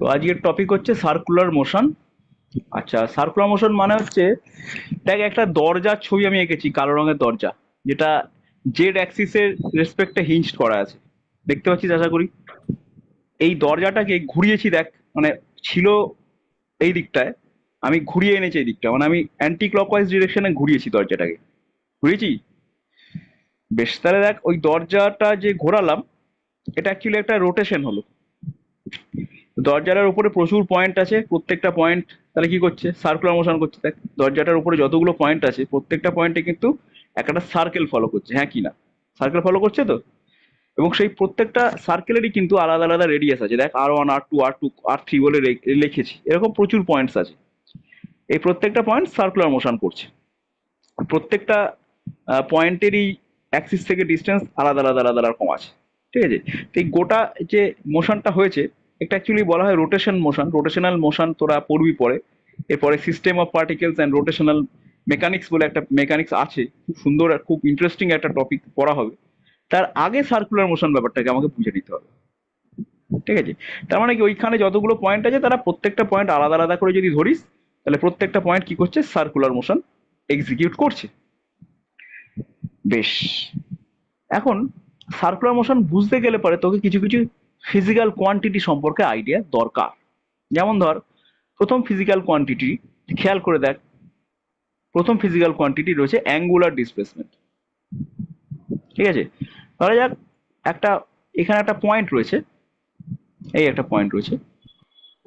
তো আজকের টপিক হচ্ছে সার্কুলার মোশন। আচ্ছা, সার্কুলার মোশন মানে হচ্ছে, দেখ একটা দরজার ছবি আমি এঁকেছি, কালো রঙের দরজা, যেটা জেড অ্যাক্সিসের রেসপেক্টে হিঞ্জড করা আছে। দেখতে পাচ্ছিস আশা করি। এই দরজাটাকে ঘুরিয়েছি দেখ, মানে ছিল এই দিকটায়, আমি ঘুরিয়ে এনেছি এই দিকটা, মানে আমি অ্যান্টি ক্লকওয়াইজ ডিরেকশনে ঘুরিয়েছি দরজাটাকে। ঘুরিয়েছি। বেশ, তাহলে দেখ ওই দরজাটা যে ঘোরালাম, এটা অ্যাকচুয়ালি একটা রোটেশন হলো। দরজাটার উপরে প্রচুর পয়েন্ট আছে, প্রত্যেকটা পয়েন্ট তাহলে কি করছে, সার্কুলার মোশন করছে। দেখ দরজাটার উপরে যতগুলো পয়েন্ট আছে প্রত্যেকটা পয়েন্টে কিন্তু একটা সার্কেল ফলো করছে, হ্যাঁ কি না? সার্কেল ফলো করছে তো। এবং সেই প্রত্যেকটা সার্কেলেরই কিন্তু আলাদা আলাদা রেডিয়াস আছে। দেখ R1 R2 R2 R3 বলে লিখেছি, এরকম প্রচুর পয়েন্টস আছে। এই প্রত্যেকটা পয়েন্ট সার্কুলার মোশন করছে। প্রত্যেকটা পয়েন্টেরই অ্যাক্সিস থেকে ডিস্টেন্স আলাদা আলাদা আলাদা রকম আছে। ঠিক আছে। তো এই গোটা যে মোশনটা হয়েছে, এটা অ্যাকচুয়ালি বলা হয় রোটেশন মোশন। রোটেশনাল মোশন তোরা পড়বি পরে। এরপরে system of particles and rotational mechanics বলে একটা মেকানিক্স আছে, খুব সুন্দর আর খুব ইন্টারেস্টিং একটা টপিক পড়া হবে। তার আগে সার্কুলার মোশন ব্যাপারটাকে আমাকে বুঝে নিতে হবে। ঠিক আছে। তার মানে কি, ওইখানে যতগুলো পয়েন্ট আছে তারা প্রত্যেকটা পয়েন্ট আলাদা আলাদা করে যদি ধরিস, তাহলে প্রত্যেকটা পয়েন্ট কি করছে, সার্কুলার মোশন এক্সিকিউট করছে। বেশ, এখন সার্কুলার মোশন বুঝতে গেলে পরে তোকে কিছু কিছু ফিজিক্যাল কোয়ান্টিটি সম্পর্কে আইডিয়া দরকার। যেমন ধর, প্রথম ফিজিক্যাল কোয়ান্টিটি খেয়াল করে দেখ। প্রথম ফিজিক্যাল কোয়ান্টিটি রয়েছে অ্যাঙ্গুলার ডিসপ্লেসমেন্ট। ঠিক আছে। ধরা যাক একটা, এখানে একটা পয়েন্ট রয়েছে, এই একটা পয়েন্ট রয়েছে।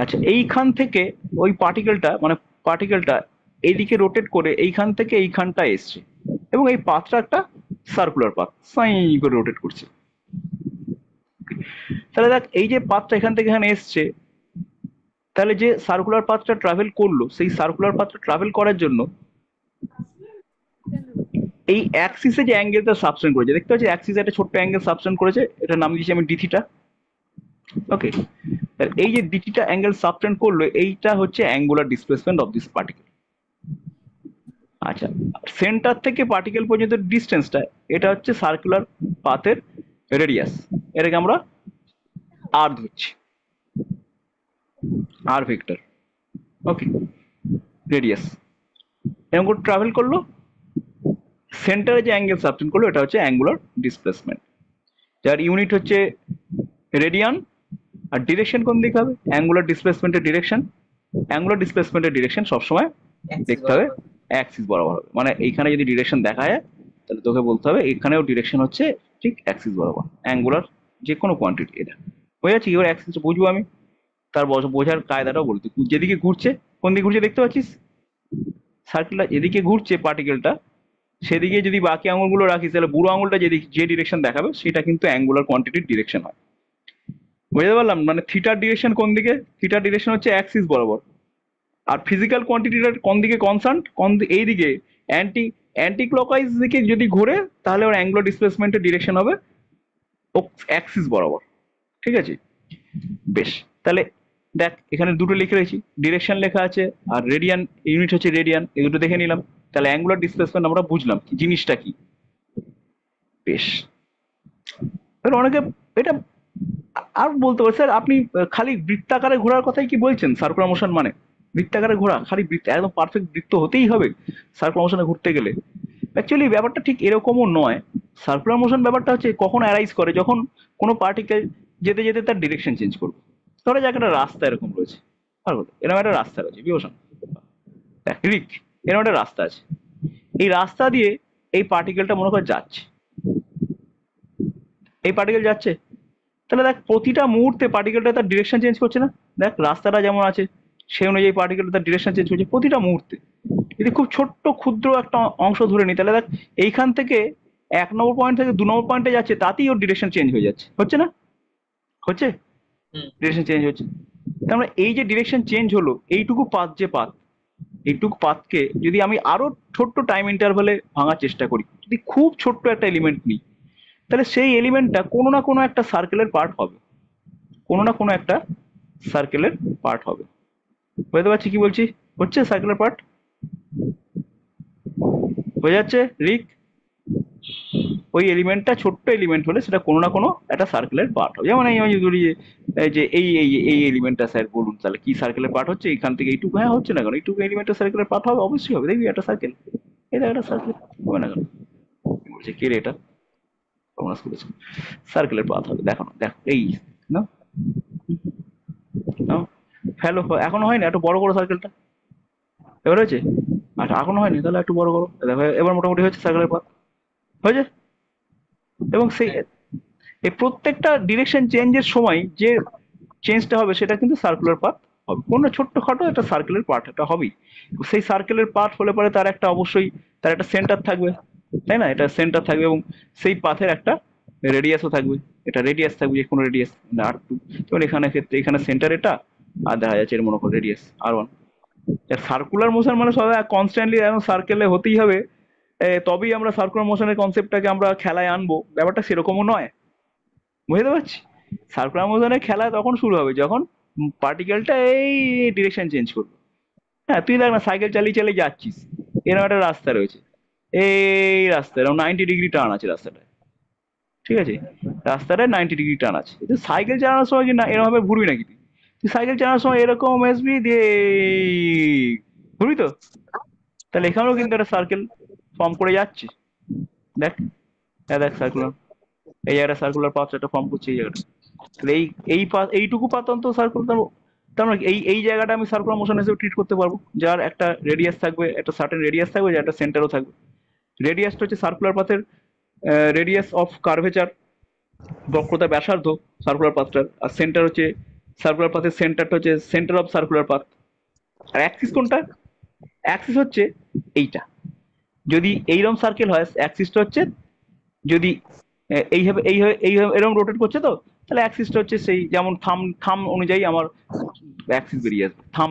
আচ্ছা, এইখান থেকে ওই পার্টিকেলটা এইদিকে রোটেট করে এইখান থেকে এইখানটা এসছে, এবং এই পাথটা একটা সার্কুলার পাথ, সাই করে রোটেট করছে। তাহলে দেখ, এই যে পাথটা এখান থেকে এখানে এসছে, তাহলে যে সার্কুলার পাথটা ট্রাভেল করলো, সেই সার্কুলার পাথটা ট্রাভেল করার জন্য এই অ্যাক্সিসে যে অ্যাঙ্গেলটা সাবস্টেন্ড করেছে, দেখতে পাচ্ছি অ্যাক্সিসে একটা ছোট্ট অ্যাঙ্গেল সাবস্টেন্ড করেছে, এটার নাম দিয়েছি আমি ডিথিটা। ওকে। এই যে ডিথিটা অ্যাঙ্গেল সাবটেন্ড করলো, এইটা হচ্ছে angular displacement of this particle. আচ্ছা, সেন্টার থেকে পার্টিকেল পর্যন্ত ডিস্টেন্সটা, এটা হচ্ছে সার্কুলার পাথের রেডিয়াস। এটাকে আমরা আর ধরছি, আর ভেক্টর। ওকে। রেডিয়াস এরকম করে ট্রাভেল করলো, সেন্টারে যে অ্যাঙ্গেল সাবটেন্ড করলো, এটা হচ্ছে অ্যাঙ্গুলার ডিসপ্লেসমেন্ট, যার ইউনিট হচ্ছে রেডিয়ান। আর ডিরেকশন কোন দিকে হবে, অ্যাঙ্গুলার ডিসপ্লেসমেন্টের ডিরেকশন। অ্যাঙ্গুলার ডিসপ্লেসমেন্টের ডিরেকশন সবসময় দেখতে হবে অ্যাক্সিস বরাবর হবে। মানে এইখানে যদি ডিরেকশন দেখা যায়, তাহলে তোকে বলতে হবে এখানেও ডিরেকশন হচ্ছে ঠিক অ্যাক্সিস বরাবর, অ্যাঙ্গুলার যে কোনো কোয়ান্টিটি। এটা হয়ে যাচ্ছে, এবার অ্যাক্সিস বুঝবো আমি, তার বোঝার কায়দাটাও বলতে, যেদিকে ঘুরছে, কোন দিকে ঘুরছে দেখতে পাচ্ছিস, সার্কেলটা এদিকে ঘুরছে পার্টিকেলটা, সেদিকে যদি বাকি আঙুলগুলো রাখিস, তাহলে বুড়ো আঙুলটা যে ডিরেকশন দেখাবে সেটা কিন্তু অ্যাঙ্গুলার কোয়ান্টিটির ডিরেকশন হয়। বুঝতে পারলাম? মানে থিটার ডিরেকশন কোন দিকে, থিটার ডিরেকশন হচ্ছে অ্যাক্সিস বরাবর। আর ফিজিক্যাল কোয়ান্টিটিটার কোন দিকে কনস্ট্যান্ট, এই দিকে অ্যান্টি অ্যান্টি ক্লকওয়াইজ দিকে যদি ঘুরে, তাহলে ওর অ্যাঙ্গুলার ডিসপ্লেসমেন্টের ডিরেকশন হবে ও অ্যাক্সিস বরাবর। ঠিক আছে। বেশ, তাহলে দেখ এখানে দুটো লিখে রয়েছি, ডিরেকশন লেখা আছে আর রেডিয়ান, ইউনিট হচ্ছে রেডিয়ান, এই দুটো দেখে নিলাম। তাহলে অ্যাঙ্গুলার ডিসপ্লেসমেন্ট আমরা বুঝলাম কি জিনিসটা কি। বেশ, এবার অনেকে এটা আর বলতে পারে, স্যার আপনি খালি বৃত্তাকারে ঘোরার কথাই কি বলছেন? সার্কুলার মোশন মানে বৃত্তাকারে ঘোরা, খালি বৃত্ত, একদম পারফেক্ট বৃত্ত হতেই হবে সার্কুলার মোশনে ঘুরতে গেলে? অ্যাকচুয়ালি ব্যাপারটা ঠিক এরকমও নয়। সার্কুলার মোশন ব্যাপারটা হচ্ছে কখন অ্যারাইজ করে, যখন কোনো পার্টিকেল যেতে যেতে তার ডিরেকশন চেঞ্জ করবে। ধরো যাক একটা রাস্তা এরকম রয়েছে, এরকম একটা রাস্তা রয়েছে, বিভূষণ দেখ রিক, এরকম একটা রাস্তা আছে। এই রাস্তা দিয়ে এই পার্টিকেলটা মনে কর যাচ্ছে, এই পার্টিকেল যাচ্ছে। তাহলে দেখ প্রতিটা মুহূর্তে পার্টিকেলটা তার ডিরেকশন চেঞ্জ করছে না? দেখ রাস্তাটা যেমন আছে সেই অনুযায়ী পার্টিকেলটা তার ডিরেকশন চেঞ্জ করছে প্রতিটা মুহূর্তে। যদি খুব ছোট্ট ক্ষুদ্র একটা অংশ ধরে নিই, তাহলে দেখ এইখান থেকে 1 নম্বর পয়েন্ট থেকে 2 নম্বর পয়েন্টে যাচ্ছে, তাতেই ওর ডিরেকশন চেঞ্জ হয়ে যাচ্ছে, হচ্ছে না? হচ্ছে, ডিরেকশন চেঞ্জ হচ্ছে। তার মানে এই যে ডিরেকশন চেঞ্জ হলো, এইটুকু পাথ যে পাথ, এইটুকু পাথকে যদি আমি আরো ছোট্ট টাইম ইন্টারভ্যালে ভাঙার চেষ্টা করি, যদি খুব ছোট্ট একটা এলিমেন্ট নিই, তাহলে সেই এলিমেন্টটা কোনো না কোনো একটা সার্কেলের পার্ট হবে, কোনো না কোনো একটা সার্কেলের পার্ট হবে। বুঝতে পারছি কি বলছি? হচ্ছে সার্কেলের পার্ট, হয়ে যাচ্ছে রিক? ওই এলিমেন্টটা ছোট্ট এলিমেন্ট হলে সেটা কোনো না কোনো একটা সার্কেলের পার্ট হবে। যেমন আমি ধরি যে এই এই এই এলিমেন্টটা স্যার বলুন তাহলে কি সার্কেলের পার্ট হচ্ছে, এখান থেকে এইটুকু, হ্যাঁ হচ্ছে না কেন, এইটুকু এলিমেন্টটা সার্কেলের পার্ট হবে, অবশ্যই হবে, দেখবি একটা সার্কেল, এটা একটা সার্কেল হবে না কেন? বলছে কে রে এটা, তোমরা করেছো সার্কেলের পাথ হবে, দেখো না, দেখো এই না না ফেলো, এখনো হয়নি, একটু বড় করো সার্কেলটা, এবার হয়েছে, আচ্ছা এখনো হয়নি, তাহলে একটু বড় করো, দেখো এবার মোটামুটি হয়েছে সার্কেলের পাথ, হয়েছে। এবং সেই এই প্রত্যেকটা ডিরেকশন চেঞ্জের সময় যে চেঞ্জটা হবে সেটা কিন্তু সার্কুলার পাথ হবে, কোনো ছোট্টখাটো একটা সার্কেলের পার্ট একটা হবেই। সেই সার্কেলের পার্ট হলে পরে তার একটা অবশ্যই তার একটা সেন্টার থাকবে, তাই না, এটা সেন্টার থাকবে, এবং সেই পাথের একটা রেডিয়াসও থাকবে, এটা রেডিয়াস থাকবে, যে কোনো রেডিয়াস আর টু, যেমন এখানে ক্ষেত্রে এখানে সেন্টার এটা, আর দেখা যাচ্ছে এর মনে করো রেডিয়াস আর ওয়ান। সার্কুলার মোশন মানে সবাই কনস্ট্যান্টলি এখন সার্কেলে হতেই হবে, তবেই আমরা সার্কুলার মোশনের কনসেপ্টটাকে আমরা খেলায় আনবো, ব্যাপারটা সেরকমও নয়, বুঝতে পারছি। সার্কুলার মোশনের খেলা তখন শুরু হবে যখন পার্টিকেলটা এই ডিরেকশন চেঞ্জ করবে। হ্যাঁ তুই দেখ না, সাইকেল চালিয়ে চালিয়ে যাচ্ছিস, এরকম একটা রাস্তা রয়েছে, এই রাস্তা এরকম 90 ডিগ্রি টার্ন আছে রাস্তাটায়, ঠিক আছে, রাস্তাটায় 90 ডিগ্রি টার্ন আছে, তুই সাইকেল চালানোর সময় কি না এরকম ভাবে ঘুরবি নাকি? তুই সাইকেল চালানোর সময় এরকম আসবি দিয়ে ঘুরবি তো, তাহলে এখানেও কিন্তু একটা সার্কেল ফর্ম করে যাচ্ছে, দেখ, দেখ সার্কুলার, এই একটা সার্কুলার পাথ একটা ফর্ম করছে এই জায়গাটা, তাহলে এই এই পাথ এইটুকু পাথ অন্তত সার্কুলার, তার মানে এই এই জায়গাটা আমি সার্কুলার মোশন হিসেবে ট্রিট করতে পারবো, যার একটা রেডিয়াস থাকবে, একটা সার্টেন রেডিয়াস থাকবে, যার একটা সেন্টারও থাকবে। রেডিয়াসটা হচ্ছে সার্কুলার পাথের রেডিয়াস অফ কার্ভেচার, বক্রতা ব্যাসার্ধ সার্কুলার পাথটার, আর সেন্টার হচ্ছে সার্কুলার পাথের সেন্টারটা হচ্ছে সেন্টার অফ সার্কুলার পাথ। আর অ্যাক্সিস কোনটা? অ্যাক্সিস হচ্ছে এইটা, যদি এইরকম সার্কেল হয় অ্যাক্সিসটা হচ্ছে, যদি এইভাবে এইভাবে এইভাবে এরকম রোটেট করছে তো, তাহলে অ্যাক্সিসটা হচ্ছে সেই যেমন থাম, থাম অনুযায়ী আমার অ্যাক্সিস বেরিয়ে আসবে, থাম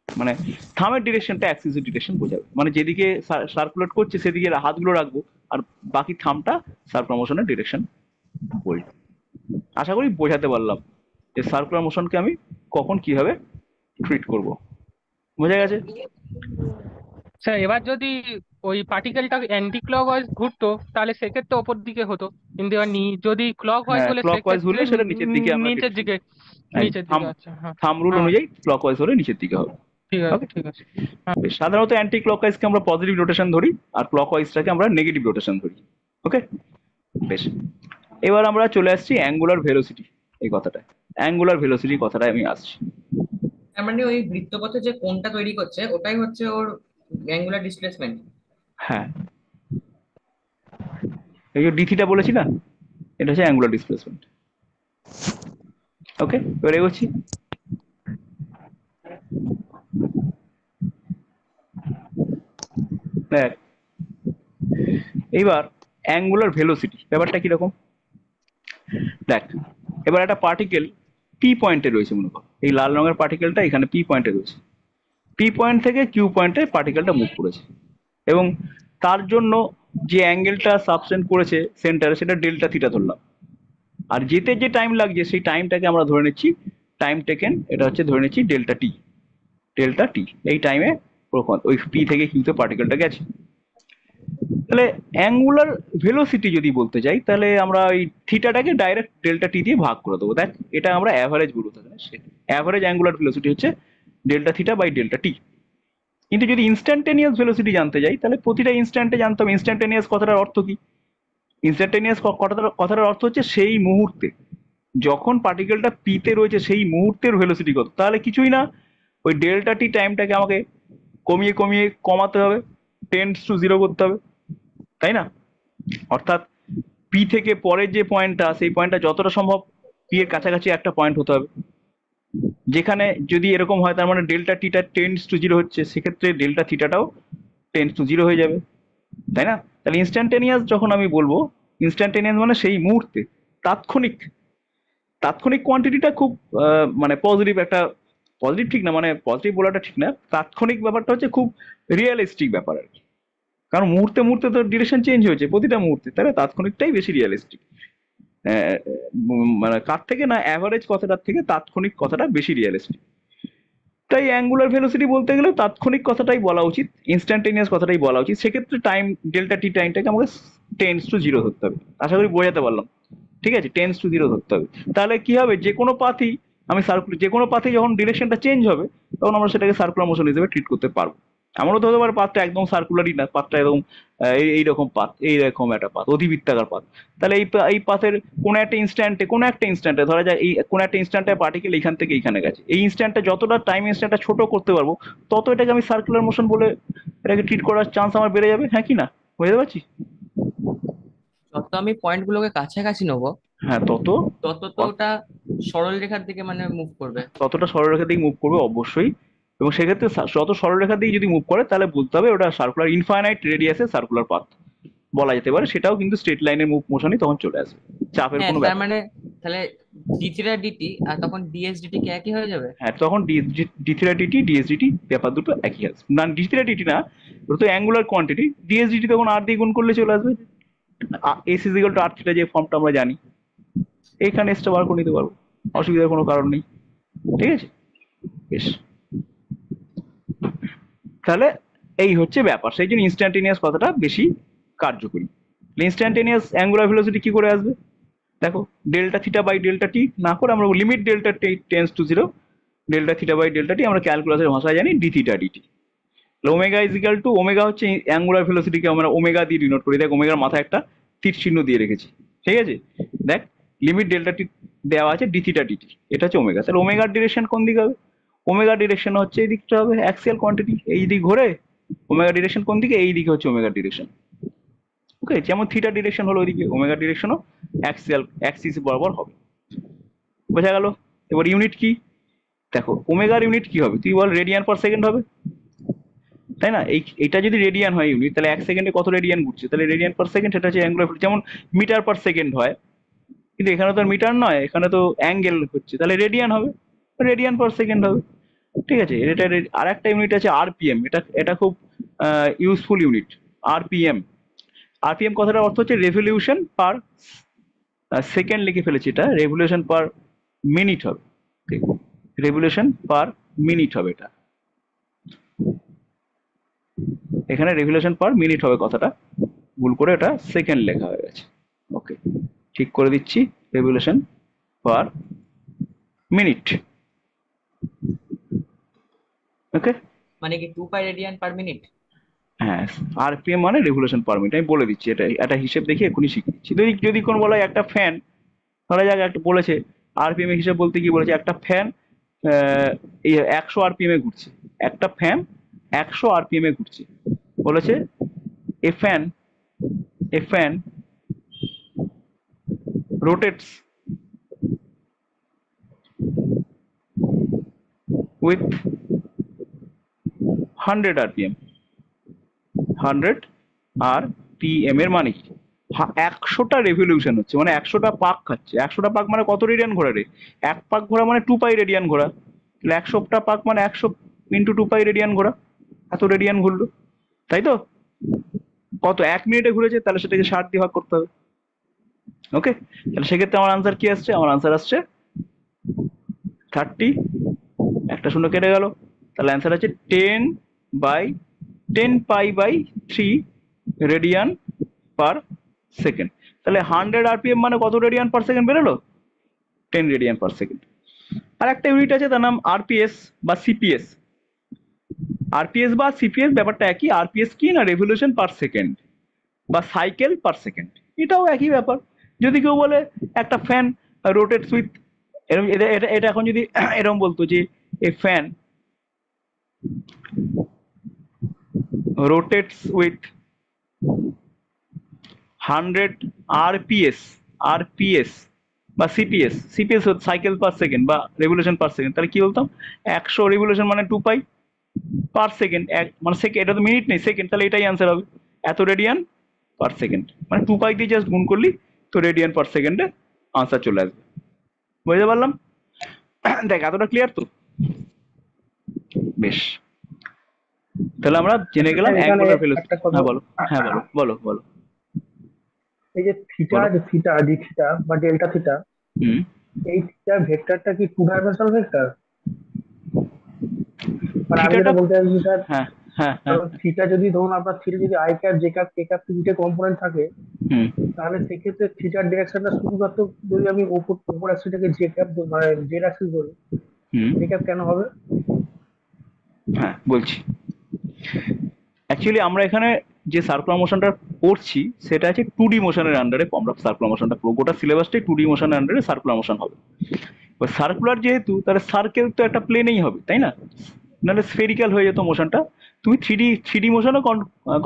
মানে থামের ডিরেকশনটা অ্যাক্সিসের ডিরেকশন বোঝাবে, মানে যেদিকে সার্কুলেট করছে সেদিকে হাতগুলো রাখবো, আর বাকি থামটা সার্কুলার মোশনের ডিরেকশন বলবে। আশা করি বোঝাতে পারলাম যে সার্কুলার মোশনকে আমি কখন কিভাবে ট্রিট করব, বোঝা গেছে? স্যার এবার যদি ওই পার্টিকেলটা অ্যান্টি ক্লক ওয়াইজ ঘুরতো তাহলে সেক্ষেত্রে ওপর দিকে হতো, কিন্তু এবার যদি ক্লক ওয়াইজ হ্যাঁ হলে ক্লক ওয়াইজ সেক্ষেত্রে ঘুরলে সেটা নিচের দিকে আমরা নিচের ডিরেকশন, দিকে, নিচের থাম, দিকে। আচ্ছা, হ্যাঁ। থাম রুল হ্যাঁ, অনুযায়ী ক্লক ওয়াইজ হলে নিচের দিকে হবে। ঠিক আছে, ওকে, ঠিক আছে। হ্যাঁ। বেশ, সাধারণত অ্যান্টি ক্লকওয়াইজকে আমরা পজিটিভ রোটেশন ধরি, আর ক্লকওয়াইজটাকে আমরা নেগেটিভ রোটেশন ধরি। ওকে, বেশ, এবার আমরা চলে আসছি অ্যাঙ্গুলার ভেলোসিটি, এই কথাটা, অ্যাঙ্গুলার ভেলোসিটি কথাটায় আমি আসছি। তার মানে ওই বৃত্তপথে যে কোণটা তৈরি করছে ওটাই হচ্ছে ওর অ্যাঙ্গুলার ডিসপ্লেসমেন্ট। হ্যাঁ, এই যে ডিথিটা বলেছি না, এটা হচ্ছে অ্যাঙ্গুলার ডিসপ্লেসমেন্ট। ওকে, এবার এগোচ্ছি। দেখ এইবার অ্যাঙ্গুলার ভেলোসিটি ব্যাপারটা কিরকম, দেখ এবার একটা পার্টিকেল পি পয়েন্টে রয়েছে, মনে কর এই লাল রঙের পার্টিকেলটা এখানে পি পয়েন্টে রয়েছে, পি পয়েন্ট থেকে কিউ পয়েন্টে পার্টিকেলটা মুভ করেছে, এবং তার জন্য যে অ্যাঙ্গেলটা সাবটেন্ড করেছে সেন্টারে সেটা ডেল্টা থিটা ধরলাম, আর যেতে যে টাইম লাগছে সেই টাইমটাকে আমরা ধরে নিচ্ছি টাইম টেকেন, এটা হচ্ছে ধরে নিচ্ছি ডেল্টা টি, ডেল্টা টি এই টাইমে ওই পি থেকে কিউতে পার্টিকেলটা গেছে। তাহলে অ্যাঙ্গুলার ভেলোসিটি যদি বলতে যাই তাহলে আমরা ওই থিটাটাকে ডাইরেক্ট ডেল্টা টি দিয়ে ভাগ করে দেবো, দেখ এটা আমরা অ্যাভারেজ বলতে পারি, অ্যাভারেজ অ্যাঙ্গুলার ভেলোসিটি হচ্ছে ডেল্টা থিটা বাই ডেল্টা টি। কিন্তু যদি ইনস্ট্যান্টেনিয়াস ভেলোসিটি জানতে যাই তাহলে প্রতিটা ইনস্ট্যান্টে জানতে হবে ইনস্ট্যান্টেনিয়াস কথাটার অর্থ কি। ইনস্ট্যান্টেনিয়াস কথাটার অর্থ হচ্ছে সেই মুহূর্তে, যখন পার্টিকেলটা পিতে রয়েছে সেই মুহূর্তের ভেলোসিটি কত, তাহলে কিছুই না, ওই ডেল্টা টি টাইমটাকে আমাকে কমিয়ে কমিয়ে কমাতে হবে, টেন্ডস টু জিরো করতে হবে, তাই না? অর্থাৎ পি থেকে পরের যে পয়েন্টটা সেই পয়েন্টটা যতটা সম্ভব পি এর কাছাকাছি একটা পয়েন্ট হতে হবে, যেখানে যদি এরকম হয় তার মানে ডেল্টা টিটা টেন্ডস টু জিরো হচ্ছে, সেক্ষেত্রে ডেল্টা থিটাটাও টেন্ডস টু জিরো হয়ে যাবে, তাই না? তাহলে ইনস্ট্যান্টেনিয়াস যখন আমি বলবো, ইনস্ট্যান্টেনিয়াস মানে সেই মুহূর্তে, তাৎক্ষণিক, তাৎক্ষণিক কোয়ান্টিটিটা খুব মানে পজিটিভ একটা, পজিটিভ ঠিক না, মানে পজিটিভ বলাটা ঠিক না, তাৎক্ষণিক ব্যাপারটা হচ্ছে খুব রিয়েলিস্টিক ব্যাপার আর কি, কারণ মুহূর্তে মুহূর্তে তো ডিরেকশন চেঞ্জ হয়েছে প্রতিটা মুহূর্তে, তাহলে তাৎক্ষণিকটাই বেশি রিয়েলিস্টিক। মানে কার থেকে না, অ্যাভারেজ কথাটার থেকে তাৎক্ষণিক কথাটা বেশি রিয়েলিস্টিক। তাই অ্যাঙ্গুলার ভেলোসিটি বলতে গেলে তাৎক্ষণিক কথাটাই বলা উচিত, ইনস্ট্যান্টেনিয়াস কথাটাই বলা উচিত। সেক্ষেত্রে টাইম ডেল্টা টি টাইমটাকে আমাকে টেন্স টু জিরো ধরতে হবে। আশা করি বোঝাতে পারলাম। ঠিক আছে, টেন্স টু জিরো ধরতে হবে। তাহলে কি হবে, যে কোনো পাথই আমি সার্কুলার, যে কোনো পাথে যখন ডিরেকশনটা চেঞ্জ হবে তখন আমরা সেটাকে সার্কুলার মোশন হিসেবে ট্রিট করতে পারবো। এমনও তো হতে পারে পাথটা একদম সার্কুলারই না, পাথটা একদম এইরকম পাথ, এইরকম একটা পাথ, অধিবৃত্তাকার পাথ। তাহলে এই পাথের কোনো একটা ইনস্ট্যান্টে ধরা যায় এই কোনো একটা ইনস্ট্যান্টে পার্টিকেল এখান থেকে এইখানে গেছে, এই ইনস্ট্যান্টে যতটা টাইম ইনস্ট্যান্টটা ছোট করতে পারবো তত এটাকে আমি সার্কুলার মোশন বলে এটাকে ট্রিট করার চান্স আমার বেড়ে যাবে। হ্যাঁ কি না, বুঝতে পারছি? যত আমি পয়েন্ট গুলোকে কাছাকাছি নেবো, হ্যাঁ, তত তো ওটা সরল রেখার দিকে মানে মুভ করবে। ততটা সরলরেখা দিকে মুভ করবে অবশ্যই। এবং সেক্ষেত্রে যত সরলরেখার দিকে যদি মুভ করে তাহলে বলতে হবে ওটা সার্কুলার ইনফাইনাইট রেডিয়াসের সার্কুলার পাথ বলা যেতে পারে। সেটাও কিন্তু স্ট্রেট লাইনের মুভ মোশনই তখন চলে আসবে, চাপের হ্যাঁ, কোনো তার ব্যাপার মানে নেই। তাহলে ডি থিটা ডিটি আর তখন ডিএস ডিটি কি একই হয়ে যাবে? হ্যাঁ, তখন ডি থিটা ডিটি ডিএসডিটি ব্যাপার দুটো একই আসবে না, ডি থিটা ডিটি না, ওটা তো অ্যাঙ্গুলার কোয়ান্টিটি। ডিএসডিটি তখন আর দিয়ে গুণ করলে চলে আসবে, S is equal to R theta, যে ফর্মটা আমরা জানি। এইখানে এসটা বার করে নিতে পারবো, অসুবিধার কোনো কারণ নেই। ঠিক আছে, বেশ। তাহলে এই হচ্ছে ব্যাপার, সেই জন্য ইনস্ট্যান্টেনিয়াস কথাটা বেশি কার্যকরী। ইনস্ট্যান্টেনিয়াস অ্যাঙ্গুলার ভেলোসিটি কি করে আসবে দেখো, delta theta by delta t না করে আমরা limit delta t tends to zero, delta theta by delta t আমরা ক্যালকুলাসের ভাষায় জানি d theta dt. Omega is equal to, omega হচ্ছে অ্যাঙ্গুলার ভেলোসিটিকে আমরা ওমেগা দিয়ে ডিনোট করি। দেখ ওমেগার মাথায় একটা তীর চিহ্ন দিয়ে রেখেছি, ঠিক আছে? দেখ লিমিট ডেল্টা টি দেওয়া আছে ডি থিটা ডিটি, এটা হচ্ছে ওমেগা। তাহলে ওমেগার ডিরেকশন কোন দিকে হবে? ওমেগার ডিরেকশন হচ্ছে এই দিকটা হবে, অ্যাক্সিয়াল কোয়ান্টিটি এই দিক ঘোরে। ওমেগা ডিরেকশন কোন দিকে? এই দিকে হচ্ছে ওমেগার ডিরেকশন। ওকে, যেমন থিটা ডিরেকশন হলো ওইদিকে, ওমেগা ডিরেকশনও অ্যাক্সিয়াল অ্যাক্সিস বরাবর হবে। বোঝা গেল? এবার ইউনিট কি দেখো, ওমেগার ইউনিট কি হবে তুই বল? রেডিয়ান পার সেকেন্ড হবে, তাই না? এইটা যদি রেডিয়ান হয় ইউনিট, তাহলে 1 সেকেন্ডে কত রেডিয়ান ঘুরছে? তাহলে রেডিয়ান পার সেকেন্ড, সেটা হচ্ছে অ্যাঙ্গুলার। যেমন মিটার পার সেকেন্ড হয়, কিন্তু এখানে তো আর মিটার নয়, এখানে তো অ্যাঙ্গেল হচ্ছে, তাহলে রেডিয়ান হবে, রেডিয়ান পার সেকেন্ড হবে। ঠিক আছে, এটা আর একটা ইউনিট আছে আরপিএম, এটা এটা খুব ইউজফুল ইউনিট, আরপিএম। আরপিএম কথাটার অর্থ হচ্ছে রেভলিউশন পার সেকেন্ড, লিখে ফেলেছি এটা, রেভলিউশন পার মিনিট হবে। রেভলিউশন পার মিনিট হবে এটা, এখানে রেভলিউশন পার মিনিট হবে কথাটা, ভুল করে এটা সেকেন্ড লেখা হয়ে গেছে। ওকে, ঠিক করে দিচ্ছি, রেভলিউশন পার মিনিট। ওকে, মানে কি 2 পাই রেডিয়ান পার মিনিট? হ্যাঁ, আরপিএম মানে রেভলিউশন পার মিনিট। আমি বলে দিচ্ছি, এটা একটা হিসেব দেখে এক্ষুনি শিখে দিচ্ছি। যদি যদি কোন বলা হয় একটা ফ্যান, ধরা যাক একটা বলেছে আরপিএম এর হিসেব বলতে কি বলেছে, একটা ফ্যান এই 100 আরপিএম এ ঘুরছে, একটা ফ্যান 100 আরপিএম এ ঘুরছে। বলেছে এ fan rotates with 100 rpm। 100 rpm এর মানে কি? 100টা রেভলিউশন হচ্ছে, মানে 100টা পাক খাচ্ছে। 100টা পাক মানে কত রেডিয়ান ঘোরা রে? এক পাক ঘোরা মানে 2 পাই রেডিয়ান ঘোরা। তাহলে 100টা পাক মানে 100 ইন্টু 2 পাই রেডিয়ান ঘোরা, এত রেডিয়ান ঘুরলো, তাই তো? কত 1 মিনিটে ঘুরেছে, তাহলে সেটাকে 60 দিয়ে ভাগ করতে হবে। ওকে, তাহলে সেক্ষেত্রে আমার আনসার কি আসছে? আমার আনসার আসছে 30, একটা শূন্য কেটে গেল, তাহলে অ্যান্সার আছে 10/10 পাই/3 রেডিয়ান পার সেকেন্ড। তাহলে 100 আরপিএম মানে কত রেডিয়ান পার সেকেন্ড বেরোলো? 10 রেডিয়ান পার সেকেন্ড। আর একটা ইউনিট আছে, তার নাম আরপিএস বা সিপিএস। আরপিএস বা সিপিএস ব্যাপারটা একই। আরপিএস কি না, রেভলিউশন পার সেকেন্ড বা সাইকেল পার সেকেন্ড, এটাও একই ব্যাপার। যদি কেউ বলে একটা ফ্যান রোটেটস উইথ, এরকম এটা এটা এটা এখন যদি এরকম বলতো যে এ ফ্যান rotates with 100 rps বা সিপিএস সাইকেল পার সেকেন্ড বা রেভলিউশন পার সেকেন্ড, তাহলে কি বলতাম? 100 রেভলিউশন মানে 2 পাই পার সেকেন্ড, এক মানে সেকেন্ড, এটা তো মিনিট নেই, সেকেন্ড, তাহলে এটাই অ্যান্সার হবে, এত রেডিয়ান পার সেকেন্ড। মানে 2 পাই দিয়ে জাস্ট গুণ করলি তো রেডিয়ান পার সেকেন্ডে আনসার চলে আসবে। বুঝতে পারলাম? দেখ এতটা ক্লিয়ার তো? বেশ, তাহলে আমরা জেনে গেলাম স্যার এখানে অ্যাঙ্গুলার ভেলোসিটি। একটা কথা, হ্যাঁ বলো, হ্যাঁ বলো বলো বলো এই যে থিটা, বলো। থিটা ডি থিটা বা ডেল্টা থিটা, হুম, এই থিটার ভেক্টরটা কি 2 ডাইমেনশনাল ভেক্টর? মানে আমি থিটাটা, যেটা বলতে চাইছি স্যার, হ্যাঁ হ্যাঁ হ্যাঁ, কারণ থিটা যদি ধরুন আপনার থিটা যদি I cap J cap K cap তিনটে কম্পোনেন্ট থাকে, হুম তাহলে সেক্ষেত্রে থিটার ডিরেকশনটা শুধুমাত্র যদি আমি ওপর অ্যাক্সিসটাকে জে ক্যাপ মানে জেড অ্যাক্সিস ধরি, হুম, জে ক্যাপ কেন হবে? হ্যাঁ বলছি। অ্যাকচুয়ালি আমরা এখানে যে সার্কুলার মোশনটা পড়ছি সেটা আছে 2D মোশনের আন্ডারে, আমরা সার্কুলার মোশনটা পুরো গোটা সিলেবাসটাই 2D মোশনের আন্ডারে সার্কুলার মোশন হবে। এবার সার্কুলার যেহেতু, তাহলে সার্কেল তো একটা প্লেনেই হবে তাই না, নাহলে স্ফেরিক্যাল হয়ে যেত মোশনটা। তুমি থ্রি ডি মোশনও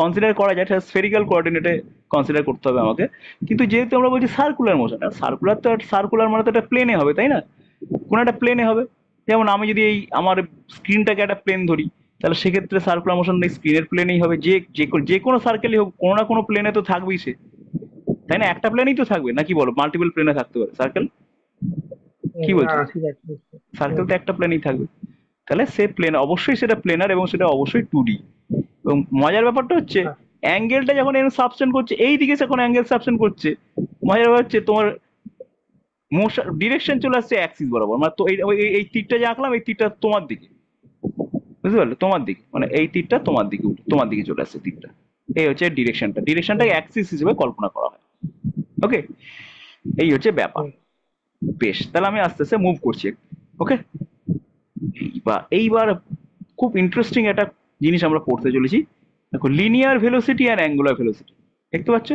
কনসিডার করা যায়, সেটা স্ফেরিক্যাল কোঅর্ডিনেটে কনসিডার করতে হবে আমাকে। কিন্তু যেহেতু আমরা বলছি সার্কুলার মোশন, আর সার্কুলার তো সার্কুলার মানে তো একটা প্লেনে হবে তাই না, কোনো একটা প্লেনে হবে। যেমন আমি যদি এই আমার স্ক্রিনটাকে একটা প্লেন ধরি, তাহলে সেক্ষেত্রে সার্কুলার মোশন এই স্ক্রিনের প্লেনেই হবে। যে কোনো সার্কেলই হোক, কোনো না কোনো প্লেনে তো থাকবেই সে, তাই না? একটা প্লেনেই তো থাকবে, নাকি বলো? মাল্টিপল প্লেনে থাকতে পারে সার্কেল, কি না বলছো? না, ঠিক আছে, বুঝতে সার্কেল হুম, তো একটা প্লেনেই থাকবে। তাহলে সে প্লেন অবশ্যই সেটা প্লেনার, এবং সেটা অবশ্যই 2D। এবং মজার ব্যাপারটা হচ্ছে হ্যাঁ অ্যাঙ্গেলটা যখন এর সাবস্টেন্ড করছে, এই দিকে যখন অ্যাঙ্গেল সাবস্টেন্ড করছে, মজার ব্যাপার হচ্ছে তোমার মোশন ডিরেকশন চলে আসছে অ্যাক্সিস বরাবর, মানে তো এই তীরটা যে আঁকলাম, এই তীরটা তোমার দিকে, বুঝতে পারলে? তোমার দিকে, মানে এই তীরটা তোমার দিকে তোমার দিকে চলে আসছে তীরটা। এই হচ্ছে ডিরেকশনটাকে হুম অ্যাক্সিস হিসেবে কল্পনা করা হয়। ওকে, এই হচ্ছে ব্যাপার। হুম বেশ, তাহলে আমি আস্তে আস্তে মুভ করছি। ওকে, এইবার খুব ইন্টারেস্টিং একটা জিনিস আমরা পড়তে চলেছি। দেখো, লিনিয়ার ভেলোসিটি আর অ্যাঙ্গুলার ভেলোসিটি, দেখতে পাচ্ছ?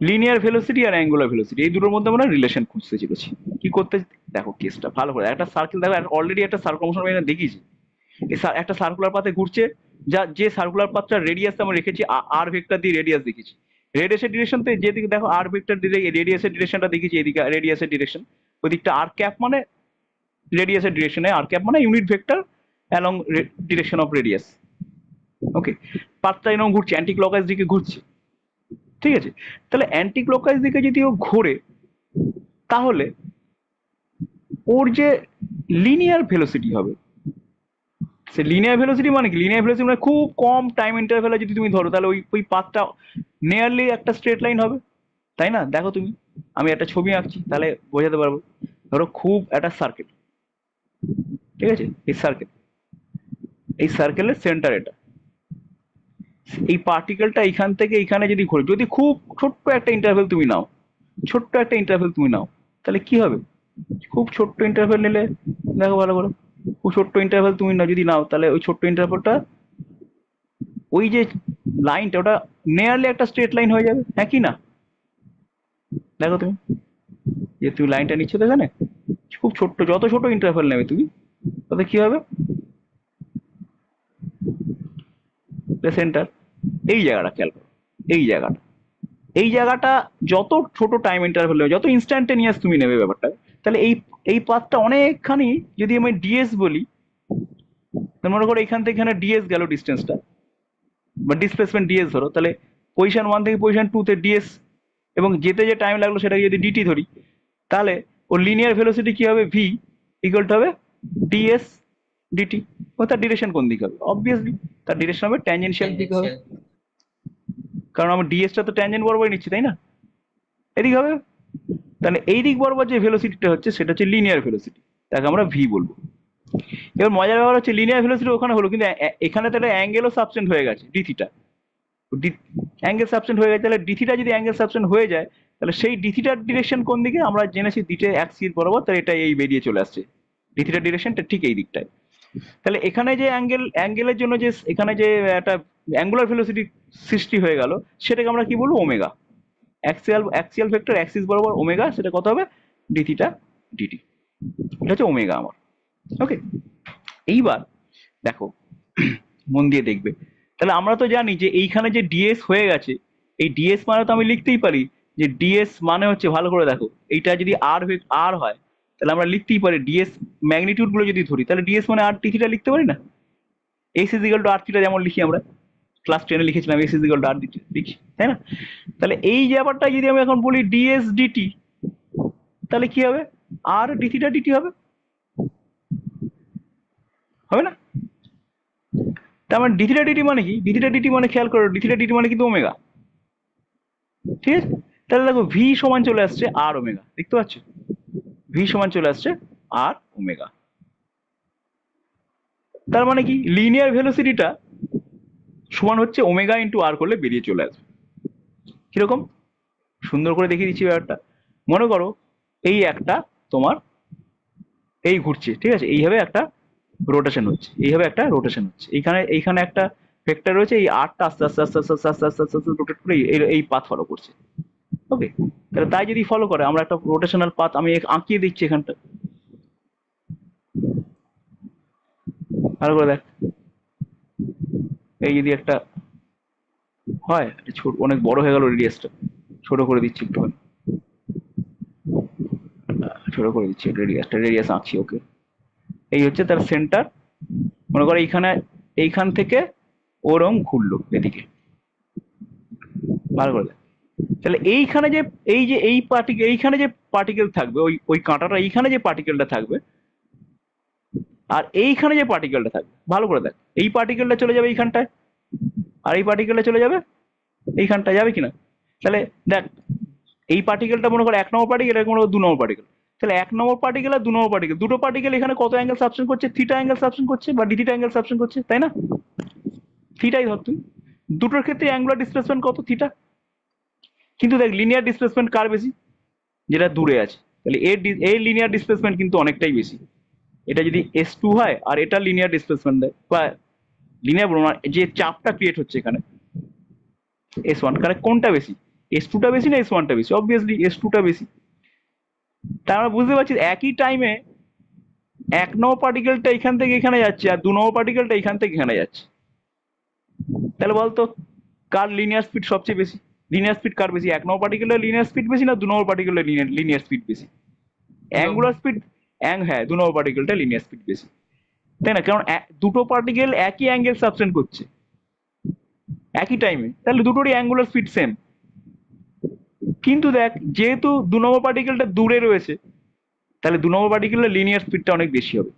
লিনিয়ার ভেলোসিটি আর অ্যাঙ্গুলার ভেলোসিটি, এই দুটোর মধ্যে আমরা রিলেশন খুঁজতে চলেছি। কি করতে, দেখো কেসটা ভালো করে, একটা সার্কেল দেখো, অলরেডি একটা সার্কুলার মোশন আমি দেখিয়েছি। একটা সার্কুলার পাথে ঘুরছে, যে সার্কুলার পাথটার রেডিয়াস আমরা রেখেছি আর ভেক্টর দিয়ে রেডিয়াস দেখেছি। রেডিয়াসের ডিরেকশন যেদিকে দেখো আর ভেক্টর দিয়ে রেডিয়াসের ডিরেকশনটা দেখেছি, এদিকে রেডিয়াসের ডিরেকশন, ওদিকটা আর ক্যাপ মানে রেডিয়াসের ডিরেকশনে, আর ক্যাপ মানে unit vector along direction of radius. Okay, পাথটা এরকম ঘুরছে, অ্যান্টি ক্লকওয়াইজ দিকে ঘুরছে, ঠিক আছে? তাহলে অ্যান্টি ক্লকওয়াইজ দিকে যদি ও ঘোরে, তাহলে ওর যে লিনিয়ার ভেলোসিটি হবে, সে লিনিয়ার ভেলোসিটি মানে কি? লিনিয়ার ভেলোসিটি মানে খুব কম টাইম ইন্টারভ্যালে যদি তুমি ধরো, তাহলে ওই পাথটা নিয়ারলি একটা স্ট্রেট লাইন হবে, তাই না? দেখো তুমি, আমি একটা ছবি আঁকছি তাহলে বোঝাতে পারবো। ধরো খুব একটা সার্কেল, ঠিক আছে? এই সার্কেলের সেন্টার এটা, এই পার্টিকেলটা এখান থেকে এখানে যদি ঘোরে, যদি খুব ছোট্ট একটা ইন্টারভেল তুমি নাও, তাহলে কি হবে? খুব ছোট্ট ইন্টারভেল নিলে, দেখো ভালো করে, খুব ছোট্ট ইন্টারভেল তুমি যদি নাও, তাহলে ওই ছোট্ট ইন্টারভেলটা, ওই যে লাইনটা, ওটা নিয়ারলি একটা স্ট্রেট লাইন হয়ে যাবে, হ্যাঁ কি না? দেখো তুমি, যে তুমি লাইনটা নিচ্ছ তো এখানে, খুব ছোট্ট, যত ছোট ইন্টারভেল নেবে তুমি, তাতে কি হবে? সেন্টার, এই জায়গাটা খেয়াল করো, এই জায়গাটা যত ছোট টাইম ইন্টারভেল নেবে, যত ইনস্ট্যান্টেনিয়াস তুমি নেবে ব্যাপারটা, তাহলে এই পাথটা অনেকখানি, যদি আমি ডিএস বলি, মনে করো এখান থেকে এখানে ডিএস গেল ডিস্টেন্সটা, বা ডিসপ্লেসমেন্ট ডিএস ধরো, তাহলে পজিশন 1 থেকে পজিশন 2 তে ডিএস, এবং যেতে যে টাইম লাগলো সেটাকে যদি ডিটি ধরি, তাহলে ওর লিনিয়ার ভেলোসিটি কি হবে? ভি ইকুয়াল টু হবে ডিএস ডিটি। ও তার ডিরেকশন কোন দিকে হবে? অবভিয়াসলি তার ডিরেকশন হবে ট্যানজেনশিয়াল দিকে হবে, টেনজেনশিয়াল। কারণ আমরা ডিএসটা তো ট্যানজেন্ট বরাবর নিচ্ছি তাই না, এদিকে হবে। তাহলে এই দিক বরাবর যে ভেলোসিটিটা হচ্ছে সেটা হচ্ছে লিনিয়ার ভেলোসিটি, তাকে আমরা ভি বলবো। এবার মজার ব্যাপার হচ্ছে লিনিয়ার ভেলোসিটি ওখানে হলো, কিন্তু এখানে তো একটা অ্যাঙ্গেলও সাবস্টেন্ট হয়ে গেছে, ডিথিটা। অ্যাঙ্গেল সাবস্টেন্ট হয়ে গেছে, তাহলে ডিথিটা যদি অ্যাঙ্গেল সাবস্টেন্ট হয়ে যায়, তাহলে সেই ডিথিটার ডিরেকশন কোন দিকে? আমরা জেনেছি দিটে অ্যাক্সিস বরাবর, তাহলে এটা এই বেরিয়ে চলে আসছে, ডিথিটার ডিরেকশনটা ঠিক এই দিকটায়। তাহলে এখানে যে অ্যাঙ্গেলের জন্য যে এখানে যে একটা অ্যাঙ্গুলার ভেলোসিটি সৃষ্টি হয়ে গেল, সেটাকে আমরা কি বলবো? ওমেগা। অ্যাক্সিয়াল ভেক্টর অ্যাক্সিস বরাবর ওমেগা, সেটা কত হবে? ডিথিটা ডিটি, এটা হচ্ছে ওমেগা আমার। ওকে, এইবার দেখো, মন দিয়ে দেখবে, তাহলে আমরা তো জানি যে এইখানে যে ডিএস হয়ে গেছে, এই ডিএস মানে তো আমি লিখতেই পারি যে ডিএস মানে হচ্ছে, ভালো করে দেখো, এইটা যদি আর হয়, তাহলে আমরা লিখতেই পারি ডিএস ম্যাগনিটিউড গুলো যদি ধরি, তাহলে ডিএস মানে আর থিটা লিখতে পারি না? S is equal to R theta, যেমন লিখি আমরা ক্লাস 10-এ লিখেছিলাম, S is equal to R লিখি, তাই না? তাহলে এই ব্যাপারটা যদি আমি এখন বলি ডিএস ডিটি, তাহলে কি হবে? আর ডি থিটা ডিটি হবে, হবে না? তার মানে ডি থিটা ডিটি মানে কি? ডি থিটা ডিটি মানে, খেয়াল করো, ডি থিটা ডিটি মানে কিন্তু ওমেগা, ঠিক আছে? তাহলে দেখো ভি সমান চলে আসছে আর ওমেগা, দেখতে পাচ্ছ? ভি সমান চলে আসছে আর ওমেগা। তার মানে কি লিনিয়ার ভেলোসিটিটা সমান হচ্ছে ওমেগা ইন্টু আর করলে বেরিয়ে চলে আসবে। কিরকম সুন্দর করে দেখিয়ে দিচ্ছি ব্যাপারটা। মনে করো এই একটা তোমার এই ঘুরছে, ঠিক আছে, এইভাবে একটা রোটেশন হচ্ছে, এইভাবে একটা রোটেশন হচ্ছে, এইখানে এইখানে একটা ভেক্টর রয়েছে, এই আরটা আস্তে আস্তে আস্তে আস্তে আস্তে আস্তে আস্তে আস্তে আস্তে রোটেট করে এই পাথ ফলো করছে। ওকে, তাহলে তাই যদি ফলো করে আমরা একটা রোটেশনাল পাথ আমি আঁকিয়ে দিচ্ছি এখানটা, ভালো করে দেখ। এই যদি একটা হয়, ছোট অনেক বড় হয়ে গেল রেডিয়াসটা, ছোট করে দিচ্ছি একটুখানি, ছোট করে দিচ্ছি রেডিয়াস আঁকছি। ওকে, এই হচ্ছে তার সেন্টার। মনে করো এইখানে, এইখান থেকে ওরম ঘুরলো এদিকে, ভালো করে দেখ। তাহলে এইখানে যে এই পার্টিকেল, এইখানে যে পার্টিকেল থাকবে, ওই ওই কাঁটাটা এইখানে যে পার্টিকেলটা থাকবে, আর এইখানে যে পার্টিকেলটা থাকবে, ভালো করে দেখ, এই পার্টিকেলটা চলে যাবে এইখানটায়, আর এই পার্টিকেলটা চলে যাবে এইখানটায়, যাবে কিনা? তাহলে দেখ, এই পার্টিকেলটা মনে করো 1 নম্বর পার্টিকেল, এটা মনে করো 2 নম্বর পার্টিকেল। তাহলে 1 নম্বর পার্টিকেল আর 2 নম্বর পার্টিকেল, দুটো পার্টিকেল এখানে কত অ্যাঙ্গেল সাবটেন্ড করছে? থিটা অ্যাঙ্গেল সাবটেন্ড করছে, বা ডি থিটা অ্যাঙ্গেল সাবটেন্ড করছে, তাই না? থিটাই ধর তুই, দুটোর ক্ষেত্রে অ্যাঙ্গুলার ডিসপ্লেসমেন্ট কত? থিটা। কিন্তু দেখ লিনিয়ার ডিসপ্লেসমেন্ট কার বেশি? যেটা দূরে আছে। তাহলে এর লিনিয়ার ডিসপ্লেসমেন্ট কিন্তু অনেকটাই বেশি। এটা যদি S2 হয় আর এটা লিনিয়ার ডিসপ্লেসমেন্ট দেয়, বা লিনিয়ার বলবো না, যে চাপটা ক্রিয়েট হচ্ছে এখানে S1, কারণ কোনটা বেশি? S2টা বেশি না S1টা বেশি? অবভিয়াসলি S2টা বেশি। তার আমরা বুঝতে পারছি একই টাইমে 1 নম্বর পার্টিকেলটা এখান থেকে এখানে যাচ্ছে, আর 2 নম্বর পার্টিকেলটা এখান থেকে এখানে যাচ্ছে। তাহলে বলতো কার লিনিয়ার স্পিড সবচেয়ে বেশি? লিনিয়ার স্পিড কার বেশি? 1 নম্বর পার্টিকেলের লিনিয়ার স্পিড বেশি না 2 নম্বর পার্টিকেলের লিনিয়ার স্পিড বেশি? অ্যাঙ্গুলার স্পিড, হ্যাঁ, 2 নম্বর পার্টিকেলটা লিনিয়ার স্পিড বেশি, তাই না? কারণ দুটো পার্টিকেল একই অ্যাঙ্গেল সাবটেন্ড করছে একই টাইমে, তাহলে দুটোরই অ্যাঙ্গুলার স্পিড সেম। কিন্তু দেখ, যেহেতু 2 নম্বর পার্টিকেলটা দূরে রয়েছে, তাহলে 2 নম্বর পার্টিকেলের লিনিয়ার স্পিডটা অনেক বেশি হবে।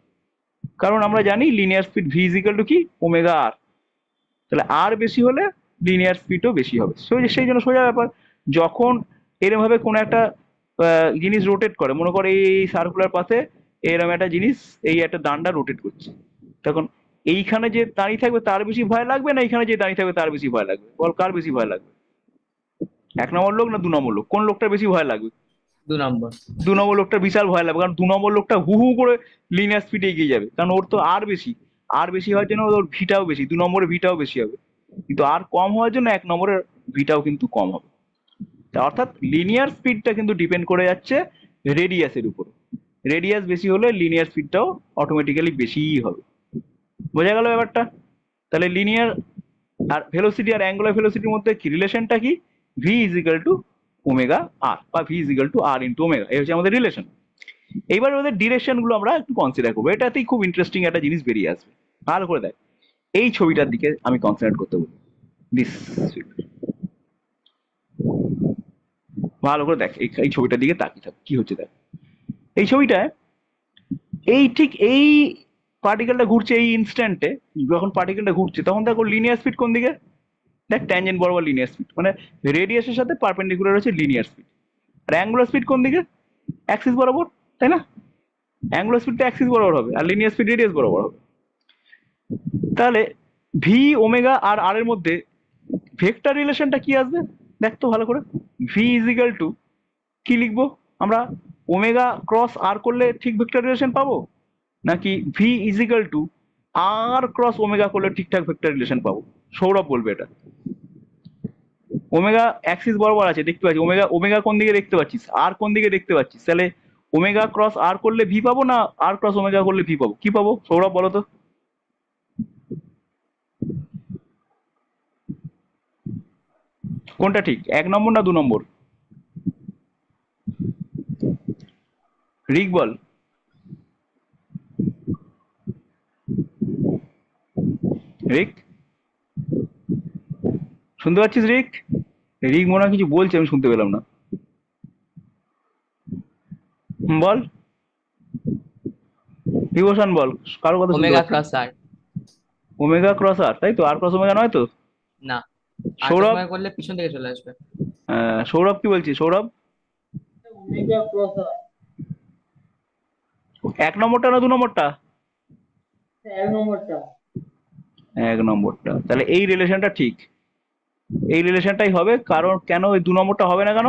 কারণ আমরা জানি linear speed V is equal to কি? ওমেগা আর। তাহলে আর বেশি হলে লিনিয়ার স্পিডও বেশি হবে। সেই জন্য সোজা ব্যাপার, যখন এরকম ভাবে কোনো একটা জিনিস রোটেট করে, মনে করে এই সার্কুলার পাথে এরকম একটা জিনিস, এই একটা দান্ডা রোটেট করছে, তখন এইখানে যে দাঁড়িয়ে থাকবে তার বেশি ভয় লাগবে, না এইখানে যে দাঁড়িয়ে থাকবে তার বেশি ভয় লাগবে? বল, কার বেশি ভয় লাগবে? 1 নম্বর লোক না 2 নম্বর লোক? কোন লোকটার বেশি ভয় লাগবে? 2 নম্বর। 2 নম্বর লোকটা বিশাল ভয় লাগবে, কারণ 2 নম্বর লোকটা হু হু করে লিনিয়ার স্পিডে এগিয়ে যাবে, কারণ ওর তো আর বেশি। আর বেশি হওয়ার জন্য ওর ভিটাও বেশি, 2 নম্বরের ভিটাও বেশি হবে। কিন্তু আর কম হওয়ার জন্য 1 নম্বরের ভিটাও কিন্তু কম হবে। তা অর্থাৎ লিনিয়ার স্পিডটা কিন্তু ডিপেন্ড করে যাচ্ছে রেডিয়াসের উপর। রেডিয়াস বেশি হলে লিনিয়ার স্পিডটাও অটোমেটিক্যালি বেশিই হবে। বোঝা গেল ব্যাপারটা? তাহলে লিনিয়ার আর ভেলোসিটি আর অ্যাঙ্গুলার ভেলোসিটির মধ্যে কি রিলেশনটা? কি? V is equal to omega r, বা v is equal to r into omega, এই হচ্ছে আমাদের রিলেশন। এইবার ওদের ডিরেকশন গুলো আমরা একটু কনসিডার করবো, এটাতেই খুব ইন্টারেস্টিং একটা জিনিস বেরিয়ে আসবে। ভালো করে দেখ, এই ছবিটার দিকে আমি কনসিডার করতে বলবো, দিস, ভালো করে দেখ, এই ছবিটার দিকে তাকিয়ে থাক, কি হচ্ছে দেখ। এই ছবিটায় এই ঠিক এই পার্টিকেলটা ঘুরছে, এই ইনস্ট্যান্টে যখন পার্টিকেলটা ঘুরছে তখন দেখো লিনিয়ার স্পিড কোন দিকে? দেখ, ট্যানজেন্ট বরাবর লিনিয়ার স্পিড, মানে রেডিয়াসের সাথে পারপেন্ডিকুলার হচ্ছে লিনিয়ার স্পিড। আর অ্যাঙ্গুলার স্পিড কোন দিকে? অ্যাক্সিস বরাবর, তাই না? অ্যাঙ্গুলার স্পিডটা অ্যাক্সিস বরাবর হবে, আর লিনিয়ার স্পিড রেডিয়াস বরাবর হবে। তাহলে ভি ওমেগা আর আর এর মধ্যে ভেক্টর রিলেশনটা কি আসবে? দেখ তো ভালো করে। ভি ইজ ইকাল টু কি লিখবো আমরা? ওমেগা ক্রস আর করলে ঠিক ভেক্টর রিলেশন পাবো, নাকি V is equal to R cross omega করলে ঠিকঠাক ভেক্টর রিলেশন পাবো? সৌরভ বলবে এটা। ওমেগা অ্যাক্সিস বরাবর আছে, দেখতে পাচ্ছি ওমেগা, ওমেগা কোন দিকে দেখতে পাচ্ছিস, আর কোন দিকে দেখতে পাচ্ছিস, তাহলে ওমেগা ক্রস আর করলে ভি পাবো, না আর ক্রস ওমেগা করলে ভি পাবো? কি পাবো সৌরভ বলো তো? কোনটা ঠিক, 1 নম্বর না 2 নম্বর? রিক বল। রিক, শুনতে পাচ্ছিস রিক? রিক মনে হয় কিছু বলছে, আমি শুনতে পেলাম না। বল বিভূষণ, বল, কারো কথা শুনতে ওমেগা পাচ্ছি? ক্রস আর। ওমেগা ক্রস আর, তাই তো? আর ক্রস ওমেগা নয় তো? না, আর সৌরভ, সময় করলে পিছন থেকে চলে আসবে। সৌরভ কি বলছিস? সৌরভ, ওমেগা ক্রস আর। 1 নম্বরটা না 2 নম্বরটা? এক নম্বরটা। এক নম্বরটা, তাহলে এই রিলেশনটা ঠিক, এই রিলেশনটাই হবে। কারণ কেন ওই 2 নম্বরটা হবে না কেন?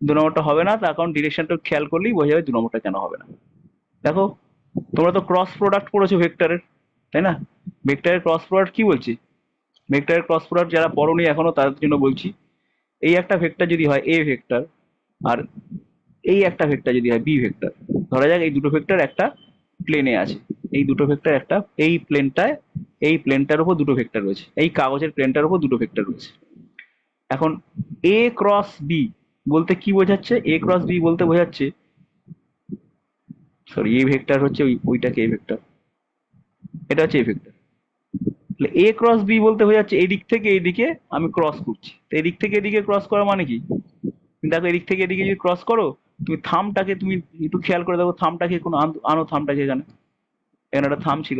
2 নম্বরটা হবে না তার কারণ ডিরেকশনটা খেয়াল করলেই বোঝা যাবে 2 নম্বরটা কেন হবে না। দেখো, তোমরা তো ক্রস প্রোডাক্ট পড়েছো ভেক্টরের, তাই না? ভেক্টরের ক্রস প্রোডাক্ট কি বলছি? ভেক্টরের ক্রস প্রোডাক্ট যারা পড়োনি এখনো তাদের জন্য বলছি। এই একটা ভেক্টর যদি হয় এ ভেক্টর, আর এই একটা ভেক্টর যদি হয় বি ভেক্টর, ধরা যাক এই দুটো ভেক্টর একটা প্লেনে আছে, এই দুটো ভেক্টর একটা এই প্লেনটায়, এই প্লেনটার উপর দুটো ভেক্টর রয়েছে, এই কাগজের প্লেনটার উপর দুটো ভেক্টর রয়েছে। এখন এ ক্রস বি বলতে কি বোঝাচ্ছে? এ ক্রস বি বলতে বোঝাচ্ছে, সরি এ ভেক্টর হচ্ছে ওইটাকে এ ভেক্টর, এটা হচ্ছে এ ভেক্টর। তাহলে এ ক্রস বি বলতে বোঝাচ্ছে এই দিক থেকে এইদিকে আমি ক্রস করছি। তো এদিক থেকে এদিকে ক্রস করা মানে কি? দেখো এদিক থেকে এদিকে যদি ক্রস করো, তুমি থামটাকে তুমি একটু খেয়াল করে দেখো, থামটাকে কোনো আনো থামটাকে এখানে, এখানে একটা থাম ছিল।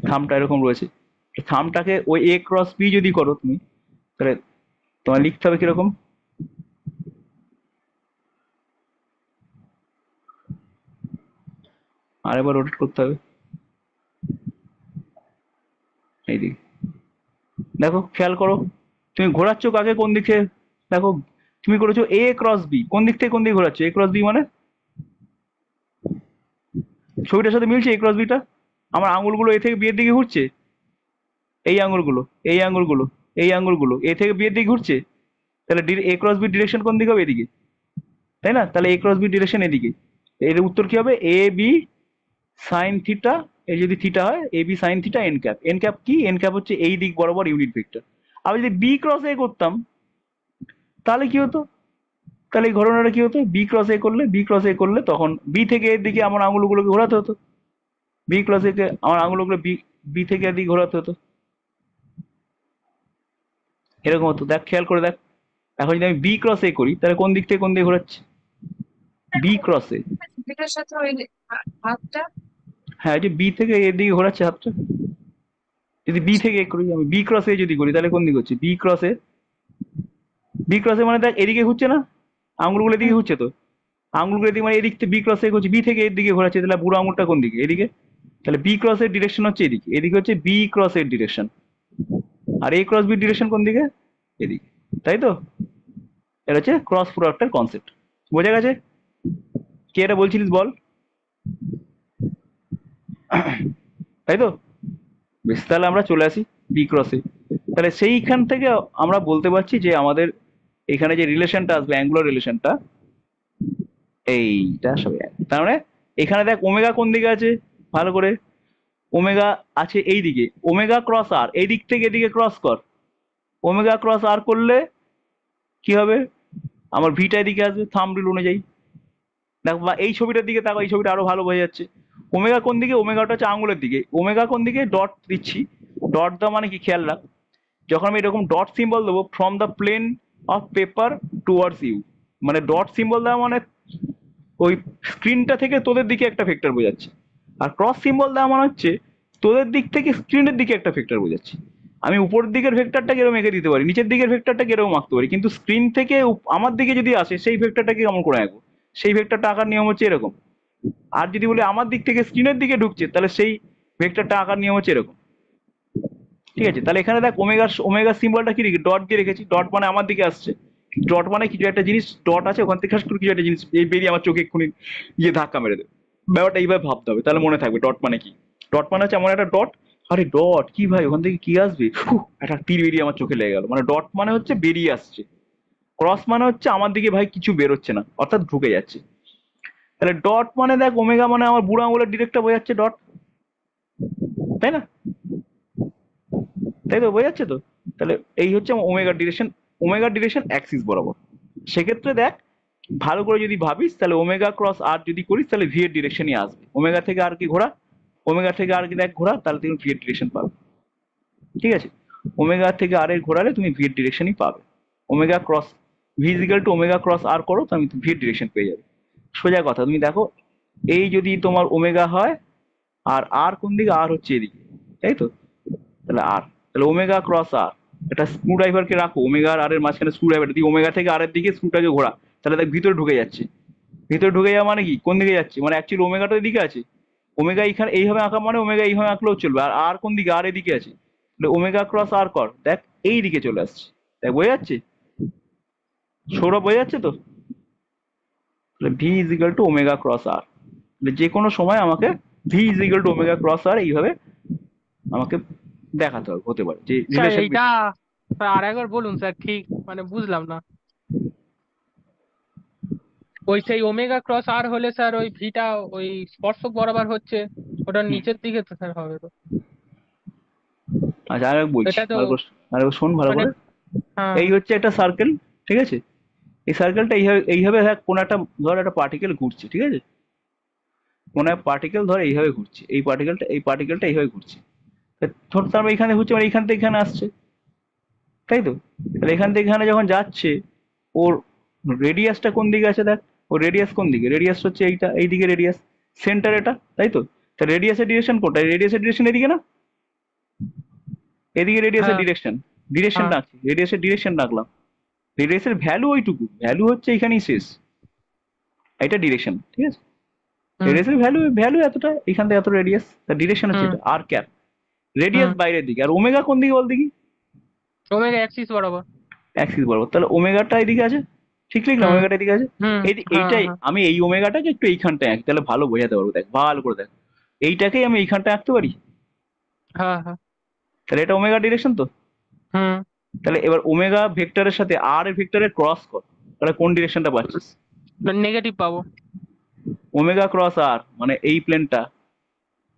থামটা এরকম রয়েছে, থামটাকে ওই এ ক্রস বি যদি করো তুমি, তাহলে তোমার লিখতে হবে কিরকম? আরেকবার রোটেট করতে হবে এইদিকে। দেখো খেয়াল করো, তুমি ঘোরাচ্ছ কাকে কোন দিকে? দেখো তুমি করেছো এ ক্রস বি, কোন দিক থেকে কোন দিকে ঘোরাচ্ছ? এ ক্রস বি মানে ছবিটার সাথে মিলছে এ ক্রস বিটা? আমার আঙুলগুলো এ থেকে বিয়ের দিকে ঘুরছে, এই আঙুলগুলো, এই আঙুলগুলো, এই আঙুলগুলো এ থেকে বিয়ের দিকে ঘুরছে, তাহলে এ ক্রস বি ডিরেকশন কোন দিকে হবে? এদিকে, তাই না? তাহলে এ ক্রস বি ডিরেকশন এদিকে। এর উত্তর কি হবে? এ বি সাইন থিটা, এই যদি থিটা হয় a b sine theta n cap. N cap কি? এন ক্যাপ হচ্ছে এই দিক বরাবর ইউনিট ভেক্টর। আমি যদি বি ক্রস এ করতাম তাহলে কি হতো? তাহলে এই ঘটনাটা কি হতো? বি ক্রস এ করলে তখন বি থেকে এর দিকে আমার আঙুলগুলোকে ঘোরাতে হতো, বি ক্রস এ কে আমার আঙুলগুলো বি বি থেকে এর দিকে ঘোরাতে হতো, এরকম হতো। দেখ খেয়াল করে দেখ, এখন যদি আমি বি ক্রস এ করি তাহলে কোন দিক থেকে কোন দিকে ঘোরাচ্ছে? বি ক্রস এ, এটার সাথে ওই হাতটা হ্যাঁ যে বি থেকে এর দিকে ঘোরাচ্ছে হাতটা। যদি বি থেকে এ করি, আমি বি ক্রস এ যদি করি তাহলে কোন দিকে হচ্ছে? বি ক্রস এ, বি ক্রস এ মানে দেখ এদিকে ঘুরছে না, আঙুলগুলো এদিকে ঘুরছে তো, আঙুলগুলো এদিকে মানে এদিক থেকে বি ক্রস এ করছে, বি থেকে এর দিকে ঘোরাচ্ছে, তাহলে বুড়ো আঙুলটা কোন দিকে? এদিকে। তাহলে বি ক্রস এর ডিরেকশন হচ্ছে এদিকে, এদিকে হচ্ছে বি ক্রস এর ডিরেকশন, আর এ ক্রস বি ডিরেকশন কোন দিকে? এদিকে, তাই তো? এটা হচ্ছে ক্রস প্রোডাক্টের কনসেপ্ট। বোঝা গেছে? কে এটা বলছিলিস বল? তাই তো? বেশ, তাহলে আমরা চলে আসি বি ক্রসে। তাহলে সেইখান থেকে আমরা বলতে পারছি যে আমাদের এখানে যে রিলেশনটা আসবে, অ্যাঙ্গুলার রিলেশনটা এইটা সবাই এক। তার মানে এখানে দেখ ওমেগা কোন দিকে আছে ভালো করে, ওমেগা আছে এই দিকে, ওমেগা ক্রস আর এই দিক থেকে এদিকে ক্রস কর, ওমেগা ক্রস আর করলে কি হবে? আমার ভিটা এদিকে আসবে থাম্ব রুল অনুযায়ী। দেখো বা এই ছবিটার দিকে তাকাও, এই ছবিটা আরো ভালো বোঝা যাচ্ছে। ওমেগা কোন দিকে? ওমেগাটা হচ্ছে আঙুলের দিকে। ওমেগা কোন দিকে? ডট দিচ্ছি, ডট দেওয়া মানে কি খেয়াল রাখ, যখন আমি এরকম ডট সিম্বল দেবো from the plane of paper towards you, মানে ডট সিম্বল দেওয়া মানে ওই স্ক্রিনটা থেকে তোদের দিকে একটা ভেক্টর বোঝাচ্ছে, আর ক্রস সিম্বল দেওয়া মানে হচ্ছে তোদের দিক থেকে স্ক্রিনের দিকে একটা ভেক্টর বোঝাচ্ছে। আমি উপরের দিকের ভেক্টরটাকে এরকম এঁকে দিতে পারি, নিচের দিকের ভেক্টরটাকে এরকম আঁকতে পারি, কিন্তু স্ক্রিন থেকে আমার দিকে যদি আসে সেই ভেক্টরটাকে কেমন করে আঁকবো? সেই ভেক্টরটা আঁকার নিয়ম হচ্ছে এরকম। আর যদি বলি আমার দিক থেকে স্ক্রিনের দিকে ঢুকছে, তাহলে সেই ভেক্টরটা আঁকার নিয়ম হচ্ছে এরকম। ঠিক আছে? তাহলে এখানে দেখ ওমেগা, ওমেগা সিম্বলটা কি রেখে ডট দিয়ে রেখেছি, ডট মানে আমার দিকে আসছে, ডট মানে কিছু একটা জিনিস, ডট আছে ওখান থেকে খাস করে কিছু একটা জিনিস এই বেরিয়ে আমার চোখে এক্ষুনি গিয়ে ধাক্কা মেরে দেবে। ব্যাপারটা এইভাবে ভাবতে হবে, তাহলে মনে থাকবে ডট মানে কি। ডট মানে হচ্ছে এমন একটা ডট, আরে ডট কি ভাই ওখান থেকে কি আসবে, একটা তীর বেরিয়ে আমার চোখে লেগে গেল, মানে ডট মানে হচ্ছে বেরিয়ে আসছে। ক্রস মানে হচ্ছে আমার দিকে ভাই কিছু বেরোচ্ছে না, অর্থাৎ ঢুকে যাচ্ছে। তাহলে ডট মানে দেখ ওমেগা মানে আমার বুড়ো আঙুলের ডিরেক্টটা বোঝাচ্ছে ডট, তাই না? তাই তো, বোঝাচ্ছে তো? তাহলে এই হচ্ছে omega direction, omega direction Axis বরাবর। সেক্ষেত্রে দেখ ভালো করে যদি ভাবিস তাহলে ওমেগা ক্রস আর যদি করিস তাহলে ভি এর ডিরেকশনই আসবে। ওমেগা থেকে আর কি ঘোরা, ওমেগা থেকে আর কি দেখ ঘোরা, তাহলে তুমি ভি এর ডিরেকশন পাবে। ঠিক আছে? ওমেগা থেকে আর এর ঘোরালে তুমি ভি এর ডিরেকশনই পাবে। Omega cross v is equal to omega cross r করো, তো আমি ভি এর ডিরেকশন পেয়ে যাবে। সোজা কথা, তুমি দেখো এই যদি তোমার ওমেগা হয় আর আর কোন দিকে? আর হচ্ছে এদিকে, তাই তো? তাহলে আর, তাহলে ওমেগা ক্রস আর, একটা স্ক্রু ড্রাইভারকে রাখো ওমেগা আর আর এর মাঝখানে স্ক্রু ড্রাইভার দিয়ে ওমেগা থেকে আর এর দিকে স্ক্রুটাকে ঘোরা, তাহলে দেখ ভিতরে ঢুকে যাচ্ছে। ভিতরে ঢুকে যাওয়া মানে কি, কোন দিকে যাচ্ছে, মানে অ্যাকচুয়ালি ওমেগাটা এদিকে আছে। ওমেগা এইখানে এইভাবে আঁকা মানে ওমেগা এইভাবে আঁকলেও চলবে, আর আর কোন দিকে, আর এদিকে আছে। তাহলে ওমেগা ক্রস আর কর, দেখ এই দিকে চলে আসছে। দেখ বোঝা যাচ্ছে, সৌরভ বোঝা যাচ্ছে তো? তাহলে V is equal to omega cross r, যে কোনো সময় আমাকে v is equal to omega cross r এইভাবে আমাকে দেখাতে হবে, হতে পারে যে স্যার রিলেশন। এইটা স্যার আর একবার বলুন স্যার, ঠিক মানে বুঝলাম না। ওই সেই ওমেগা ক্রস আর হলে স্যার ওই ভিটা ওই স্পর্শক বরাবর হচ্ছে, ওটার নিচের দিকে তো স্যার হবে তো। আচ্ছা আরেক বলছি, এটা তো আরেকবার শোন ভালো মানে করে। হ্যাঁ এই হচ্ছে একটা সার্কেল, ঠিক আছে? এই সার্কেলটা এইভাবে এইভাবে দেখ, কোন একটা ধর একটা পার্টিকেল ঘুরছে, ঠিক আছে? কোন একটা পার্টিকেল ধর এইভাবে ঘুরছে, এই পার্টিকেলটা এইভাবে ঘুরছে। ধর তার মানে এইখানে ঘুরছে, মানে এইখান থেকে এখানে আসছে, তাই তো? তাহলে এখান থেকে এখানে যখন যাচ্ছে, ওর রেডিয়াসটা কোন দিকে আছে দেখ। ওর রেডিয়াস কোন দিকে, রেডিয়াস হচ্ছে এইটা, এইদিকে রেডিয়াস, সেন্টার এটা, তাই তো? তা রেডিয়াসের ডিরেকশন কোনটা, রেডিয়াসের ডিরেকশন এদিকে না, এদিকে রেডিয়াসের হ্যাঁ ডিরেকশন, ডিরেকশন হ্যাঁ রাখছি, রেডিয়াসের ডিরেকশন রাখলাম। রেডিয়াসের ভ্যালু ওইটুকু, ভ্যালু হচ্ছে এখানেই শেষ, এটা ডিরেকশন, ঠিক আছে? হুম রেডিয়াসের ভ্যালু ভ্যালু এতটা, এখান থেকে এত রেডিয়াস, তার ডিরেকশন হচ্ছে হুম এটা আর ক্যাপ। রেডিয়াস হুম বাইরের দিকে, আর ওমেগা কোন দিকে বল দেখি? ওমেগা অ্যাক্সিস বরাবর। অ্যাক্সিস বরাবর, তাহলে ওমেগাটা এদিকে আছে, ঠিক লিখলাম, হুম ওমেগাটা এদিকে আছে। হুম হ্যাঁ এইটাই হ্যাঁ আমি এই ওমেগাটাকে একটু এইখানটায় আঁকি, তাহলে ভালো বোঝাতে পারবো, দেখ ভালো করে দেখ। এইটাকেই আমি এইখানটায় আঁকতে পারি, হ্যাঁ হ্যাঁ তাহলে এটা ওমেগা ডিরেকশন তো। হুম তাহলে এবার ওমেগা ভেক্টরের সাথে আর এর ভেক্টরের ক্রস কর, তাহলে কোন ডিরেকশনটা পাচ্ছিস? নেগেটিভ পাবো। ওমেগা ক্রস আর মানে এই প্লেনটা,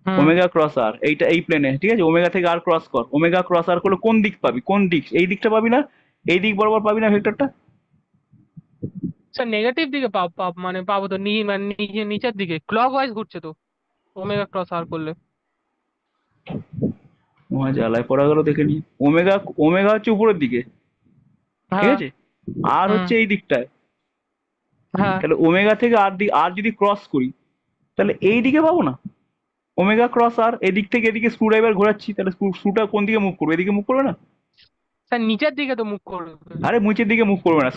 হুম ওমেগা ক্রস আর এইটা এই প্লেনে, ঠিক আছে? ওমেগা থেকে আর ক্রস কর, ওমেগা ক্রস আর করলে কোন দিক পাবি, কোন দিক, এই দিকটা পাবি না, এই দিক বরাবর পাবি না ভেক্টরটা? স্যার নেগেটিভ দিকে মানে পাবো তো, মানে নিচের দিকে ক্লক ওয়াইজ ঘুরছে তো ওমেগা ক্রস আর করলে। মহা জ্বালায় পড়া গেল দেখে নি। ওমেগা, ওমেগা হচ্ছে উপরের দিকে, ঠিক হ্যাঁ আছে? আর হুম হচ্ছে এই দিকটায়। হ্যাঁ তাহলে ওমেগা থেকে আর দিক, আর যদি ক্রস করি তাহলে এই দিকে পাবো না। ওমেগা ক্রস আর এদিক থেকে এদিকে স্ক্রু ড্রাইভার ঘোরাচ্ছি, তাহলে স্ক্রুটা কোন দিকে মুভ করবে, এদিকে মুভ করবে না? স্যার নিচের দিকে তো মুখ করবে। আরে নিচের দিকে মুভ করবে না,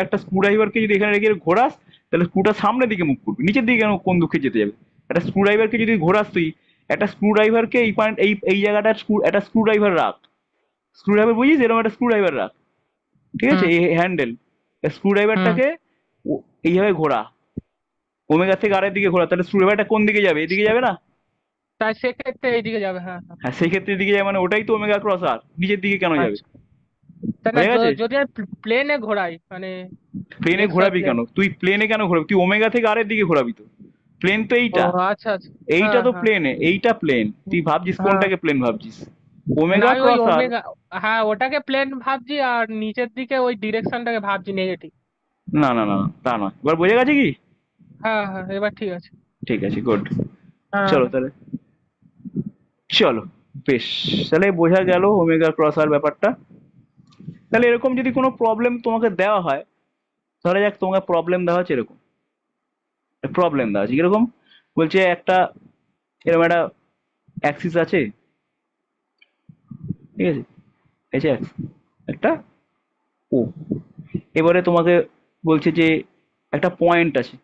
একটা স্ক্রু ড্রাইভারকে যদি এখানে রেখে ঘোরাস, তাহলে স্ক্রুটা সামনের দিকে মুভ করবে, নিচের দিকে কেন, কোন দুঃখে যেতে যাবে? একটা স্ক্রু ড্রাইভারকে যদি ঘোরাস তুই, একটা স্ক্রু ড্রাইভারকে এই পয়েন্ট, এই জায়গাটা একটা স্ক্রু ড্রাইভার রাখ, স্ক্রু ড্রাইভার বুঝিস, এরকম একটা স্ক্রু ড্রাইভার রাখ, ঠিক আছে? হুম এই হ্যান্ডেল, স্ক্রু হুম ড্রাইভারটাকে এইভাবে ঘোরা, ওমেগা থেকে আরের দিকে ঘোরা, তাহলে স্ক্রু ড্রাইভারটা কোন দিকে যাবে, এদিকে যাবে না? তাই সেক্ষেত্রে এইদিকে যাবে। হ্যাঁ হ্যাঁ হ্যাঁ, সেই ক্ষেত্রে এদিকে যাবে, মানে ওটাই তো ওমেগা ক্রস আর, নিচের দিকে কেন যাবে? আচ্ছা। তাই না, হয়ে গেছে? যদি আমি প্লেনে ঘোরাই মানে প্লেনে এক্স ওয়াই ঘোরাবি প্লেন। কেন তুই, প্লেনে কেন ঘোরাবি তুই, ওমেগা থেকে আরের দিকে ঘোরাবি তো। প্লেন তো ও এইটা, আচ্ছা আচ্ছা এইটা হ্যাঁ তো হ্যাঁ প্লেনে, এইটা প্লেন, তুই ভাবছিস হ্যাঁ কোনটাকে প্লেন ভাবছিস, না ওমেগা আমি ওই ক্রস আর। ওমেগা, হ্যাঁ ওটাকে প্লেন ভাবছি আর নিচের দিকে ওই ডিরেকশনটাকে ভাবছি নেগেটিভ। না না না না, তা নয়, এবার বোঝা গেছে কি? হ্যাঁ হ্যাঁ এবার ঠিক আছে। ঠিক আছে, গুড। হ্যাঁ চলো তাহলে, চলো, বেশ, তাহলে বোঝা গেল ওমেগা ক্রস আর ব্যাপারটা। তাহলে এরকম যদি কোনো প্রবলেম তোমাকে দেওয়া হয়, ধরা যাক তোমাকে প্রবলেম দেওয়া হচ্ছে এরকম, প্রবলেম দেওয়া আছে কিরকম, বলছে একটা এরকম একটা অ্যাক্সিস আছে, ঠিক আছে? এই যে একটা ও, এবারে তোমাকে বলছে যে একটা পয়েন্ট আছে,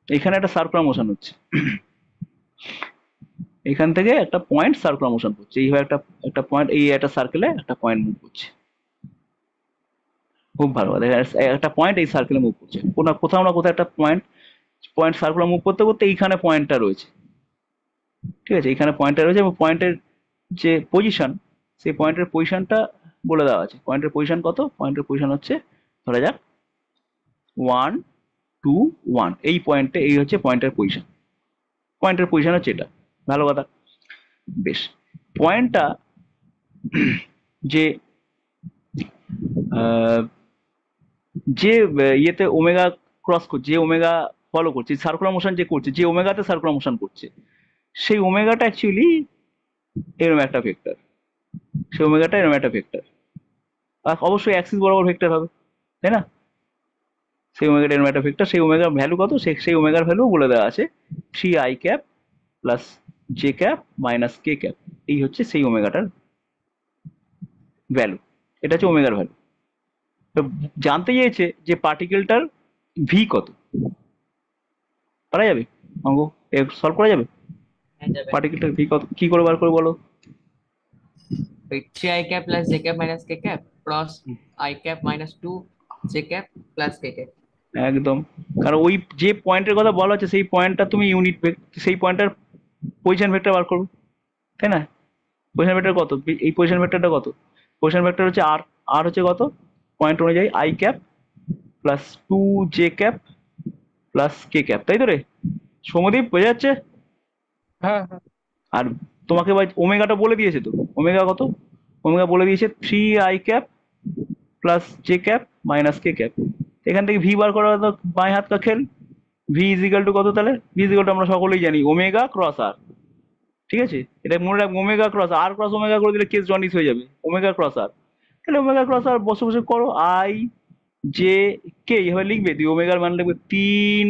এখানে একটা সার্কুলার মোশন হচ্ছে, এখান থেকে একটা পয়েন্ট সার্কুলার মোশন করছে, এইভাবে একটা একটা পয়েন্ট, এই একটা সার্কেলে একটা পয়েন্ট মুভ করছে, খুব ভালো কথা, একটা পয়েন্ট এই সার্কেলে মুভ করছে, কোথাও না কোথাও একটা পয়েন্ট, পয়েন্ট সার্কুলার মুভ করতে করতে এইখানে পয়েন্টটা রয়েছে, ঠিক আছে? এইখানে পয়েন্টটা রয়েছে এবং পয়েন্টের যে পজিশন, সেই পয়েন্টের পজিশনটা বলে দেওয়া আছে। পয়েন্টের পজিশন কত, পয়েন্টের পজিশন হচ্ছে ধরা যাক 1 2 1, এই পয়েন্টে এই হচ্ছে পয়েন্টের পজিশন, পয়েন্টের পজিশন হচ্ছে এটা, ভালো কথা। বেশ, পয়েন্টটা যে আহ, যে ইয়েতে ওমেগা ক্রস করছে, যে ওমেগা ফলো করছে, সার্কুলার মোশন যে করছে, যে ওমেগাতে সার্কুলার মোশন করছে, সেই ওমেগাটা অ্যাকচুয়ালি এরকম একটা ভেক্টর, সেই ওমেগাটা এরকম একটা ভেক্টর, আর অবশ্যই অ্যাক্সিস বরাবর ভেক্টর হবে, তাই না? সেই ওমেগাটা এরকম একটা ভেক্টর, সেই ওমেগার ভ্যালু কত, সেই ওমেগার ভ্যালু বলে দেওয়া আছে 3i cap plus j cap minus k cap, এই হচ্ছে সেই ওমেগাটার ভ্যালু, এটা হচ্ছে ওমেগার ভ্যালু। তো জানতে চেয়েছে যে পার্টিকেলটার ভি কত, পারা যাবে অঙ্ক সলভ করা যাবে? হ্যাঁ যাবে। পার্টিকেলটার ভি কত কি করে বার করে বলো? ওই 3i cap plus j cap minus k cap cross i cap minus 2 j cap plus k cap। একদম, কারণ ওই যে পয়েন্টের কথা বলা হচ্ছে সেই পয়েন্টটা তুমি ইউনিট, সেই পয়েন্টটার পজিশন ভেক্টর বার করবে, তাই না? পজিশন ভেক্টর কত, এই পজিশন ভেক্টরটা কত? পজিশন ভেক্টর হচ্ছে আর, আর হচ্ছে কত পয়েন্ট অনুযায়ী I cap plus 2j cap plus K cap, তাই তো রে সৌমদীপ, বোঝা যাচ্ছে? হ্যাঁ হ্যাঁ আর তোমাকে ওমেগাটা বলে দিয়েছে তো, ওমেগা কত? ওমেগা বলে দিয়েছে 3i cap plus j cap minus k cap. এখান থেকে ভি বার করা তো বাঁ হাত কা খেল। ভি ইজ ইকাল টু কত তাহলে? ভি ইজ ইকাল টু আমরা সকলেই জানি ওমেগা ক্রস আর, ঠিক আছে? এটা মনে রাখবো, ওমেগা ক্রস আর ক্রস ওমেগা করে দিলে কেস জন্ডিস হয়ে যাবে। ওমেগা ক্রস আর, তাহলে ওমেগা ক্রস আর বসে বসে করো, আই জে কে এইভাবে লিখবে। দিয়ে ওমেগার মান লিখবে 3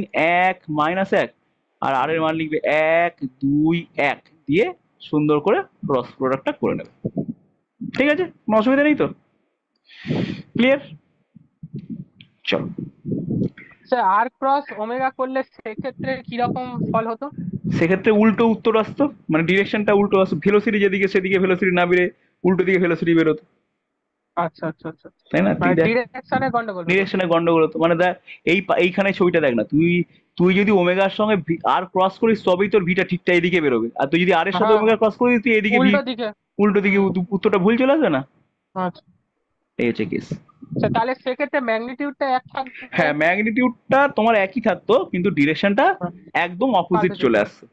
1 মাইনাস 1, আর আর এর মান লিখবে 1 2 1, দিয়ে সুন্দর করে ক্রস প্রোডাক্টটা করে নেবে। ঠিক আছে, কোনো অসুবিধা নেই তো? ক্লিয়ার? চলো, স্যার আর ক্রস ওমেগা করলে সেক্ষেত্রে কিরকম ফল হতো? সেক্ষেত্রে উল্টো উত্তর আসতো, মানে ডিরেকশনটা উল্টো আসতো, ভেলোসিটি যেদিকে সেদিকে ভেলোসিটি না বেড়ে উল্টো দিকে ভেলোসিটি বেরোতো, আচ্ছা আচ্ছা আচ্ছা, তাই না? তুই মানে দেখ ডিরেকশনে গন্ডগোল হতো। ডিরেকশনে গন্ডগোল হতো, মানে দেখ এইখানে ছবিটা দেখ না, তুই তুই যদি ওমেগার সঙ্গে আর ক্রস করিস তবেই তোর ভিটা ঠিকটা এদিকে বেরোবে, আর তুই যদি আর এর সাথে হ্যাঁ ওমেগা ক্রস করিস তুই এদিকে ভি উল্টো দিকে। উল্টো দিকে উত্তরটা ভুল চলে আসবে না? আচ্ছা এই হচ্ছে কেস। আচ্ছা, তাহলে সেক্ষেত্রে ম্যাগনিটিউডটা এক থাকবে। হ্যাঁ, ম্যাগনিটিউডটা তোমার একই থাকতো কিন্তু ডিরেকশনটা হ্যাঁ, একদম অপোজিট পাল্টে চলে যেত। আসছে,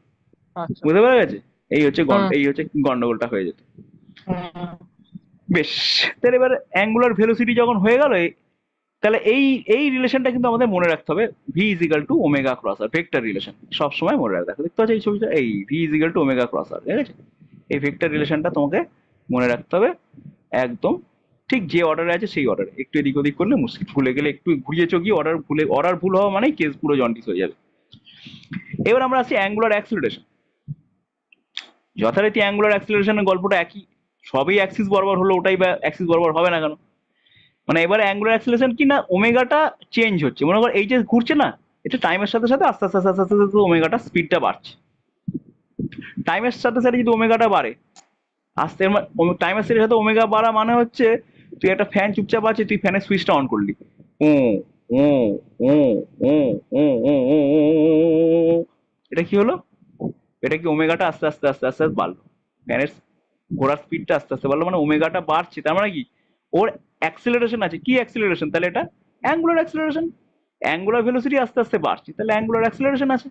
আচ্ছা বুঝতে পারা গেছে? এই হচ্ছে হুম এই হচ্ছে গন্ডগোলটা হয়ে যেত। হুম। বেশ, তাহলে এবার অ্যাঙ্গুলার ভেলোসিটি যখন হয়ে গেল, তাহলে এই এই রিলেশনটা কিন্তু আমাদের মনে রাখতে হবে, v is equal to omega cross r, vector relation সবসময় মনে রাখতে হবে। দেখতে পাচ্ছ এই ছবিটা, এই v is equal to omega cross r, ঠিক আছে? এই ভেক্টর রিলেশনটা তোমাকে মনে রাখতে হবে একদম ঠিক যে অর্ডারে আছে সেই অর্ডারে। একটু এদিক ওদিক করলে মুশকিল, ভুলে গেলে একটু ঘুরিয়ে চকিয়ে অর্ডার ভুল হওয়া মানে কেস পুরো জন্ডিস হয়ে যাবে। এবার আমরা আসছি অ্যাঙ্গুলার অ্যাক্সিলারেশন। যথারীতি অ্যাঙ্গুলার অ্যাক্সিলারেশনের গল্পটা একই, সবই অ্যাক্সিস বরাবর হলো, ওটাই বা অ্যাক্সিস বরাবর হবে না কেন? মানে এবার অ্যাঙ্গুলার অ্যাক্সিলারেশন কি না, ওমেগাটা চেঞ্জ হচ্ছে, মনে কর এই যে ঘুরছে না, এটা টাইমের সাথে সাথে আস্তে আস্তে আস্তে আস্তে আস্তে ওমেগাটা স্পিডটা বাড়ছে। টাইমের সাথে সাথে যদি ওমেগাটা বাড়ে, আস্তে টাইমের সাথে সাথে ওমেগা বাড়া মানে হচ্ছে তুই একটা ফ্যান চুপচাপ আছে, তুই ফ্যানের সুইচটা অন করলি, ও ও ও ও ও ও ও ও, এটা কি হলো? এটা কি ওমেগাটা আস্তে আস্তে আস্তে আস্তে আস্তে বাড়লো, ফ্যানের ঘোরার স্পিডটা আস্তে আস্তে বাড়লো, মানে ওমেগাটা বাড়ছে, তার মানে কি ওর অ্যাক্সিলারেশন আছে। কি অ্যাক্সিলারেশন? তাহলে এটা অ্যাঙ্গুলার অ্যাক্সিলারেশন। অ্যাঙ্গুলার ভেলোসিটি আস্তে আস্তে বাড়ছে, তাহলে অ্যাঙ্গুলার অ্যাক্সিলারেশন আছে।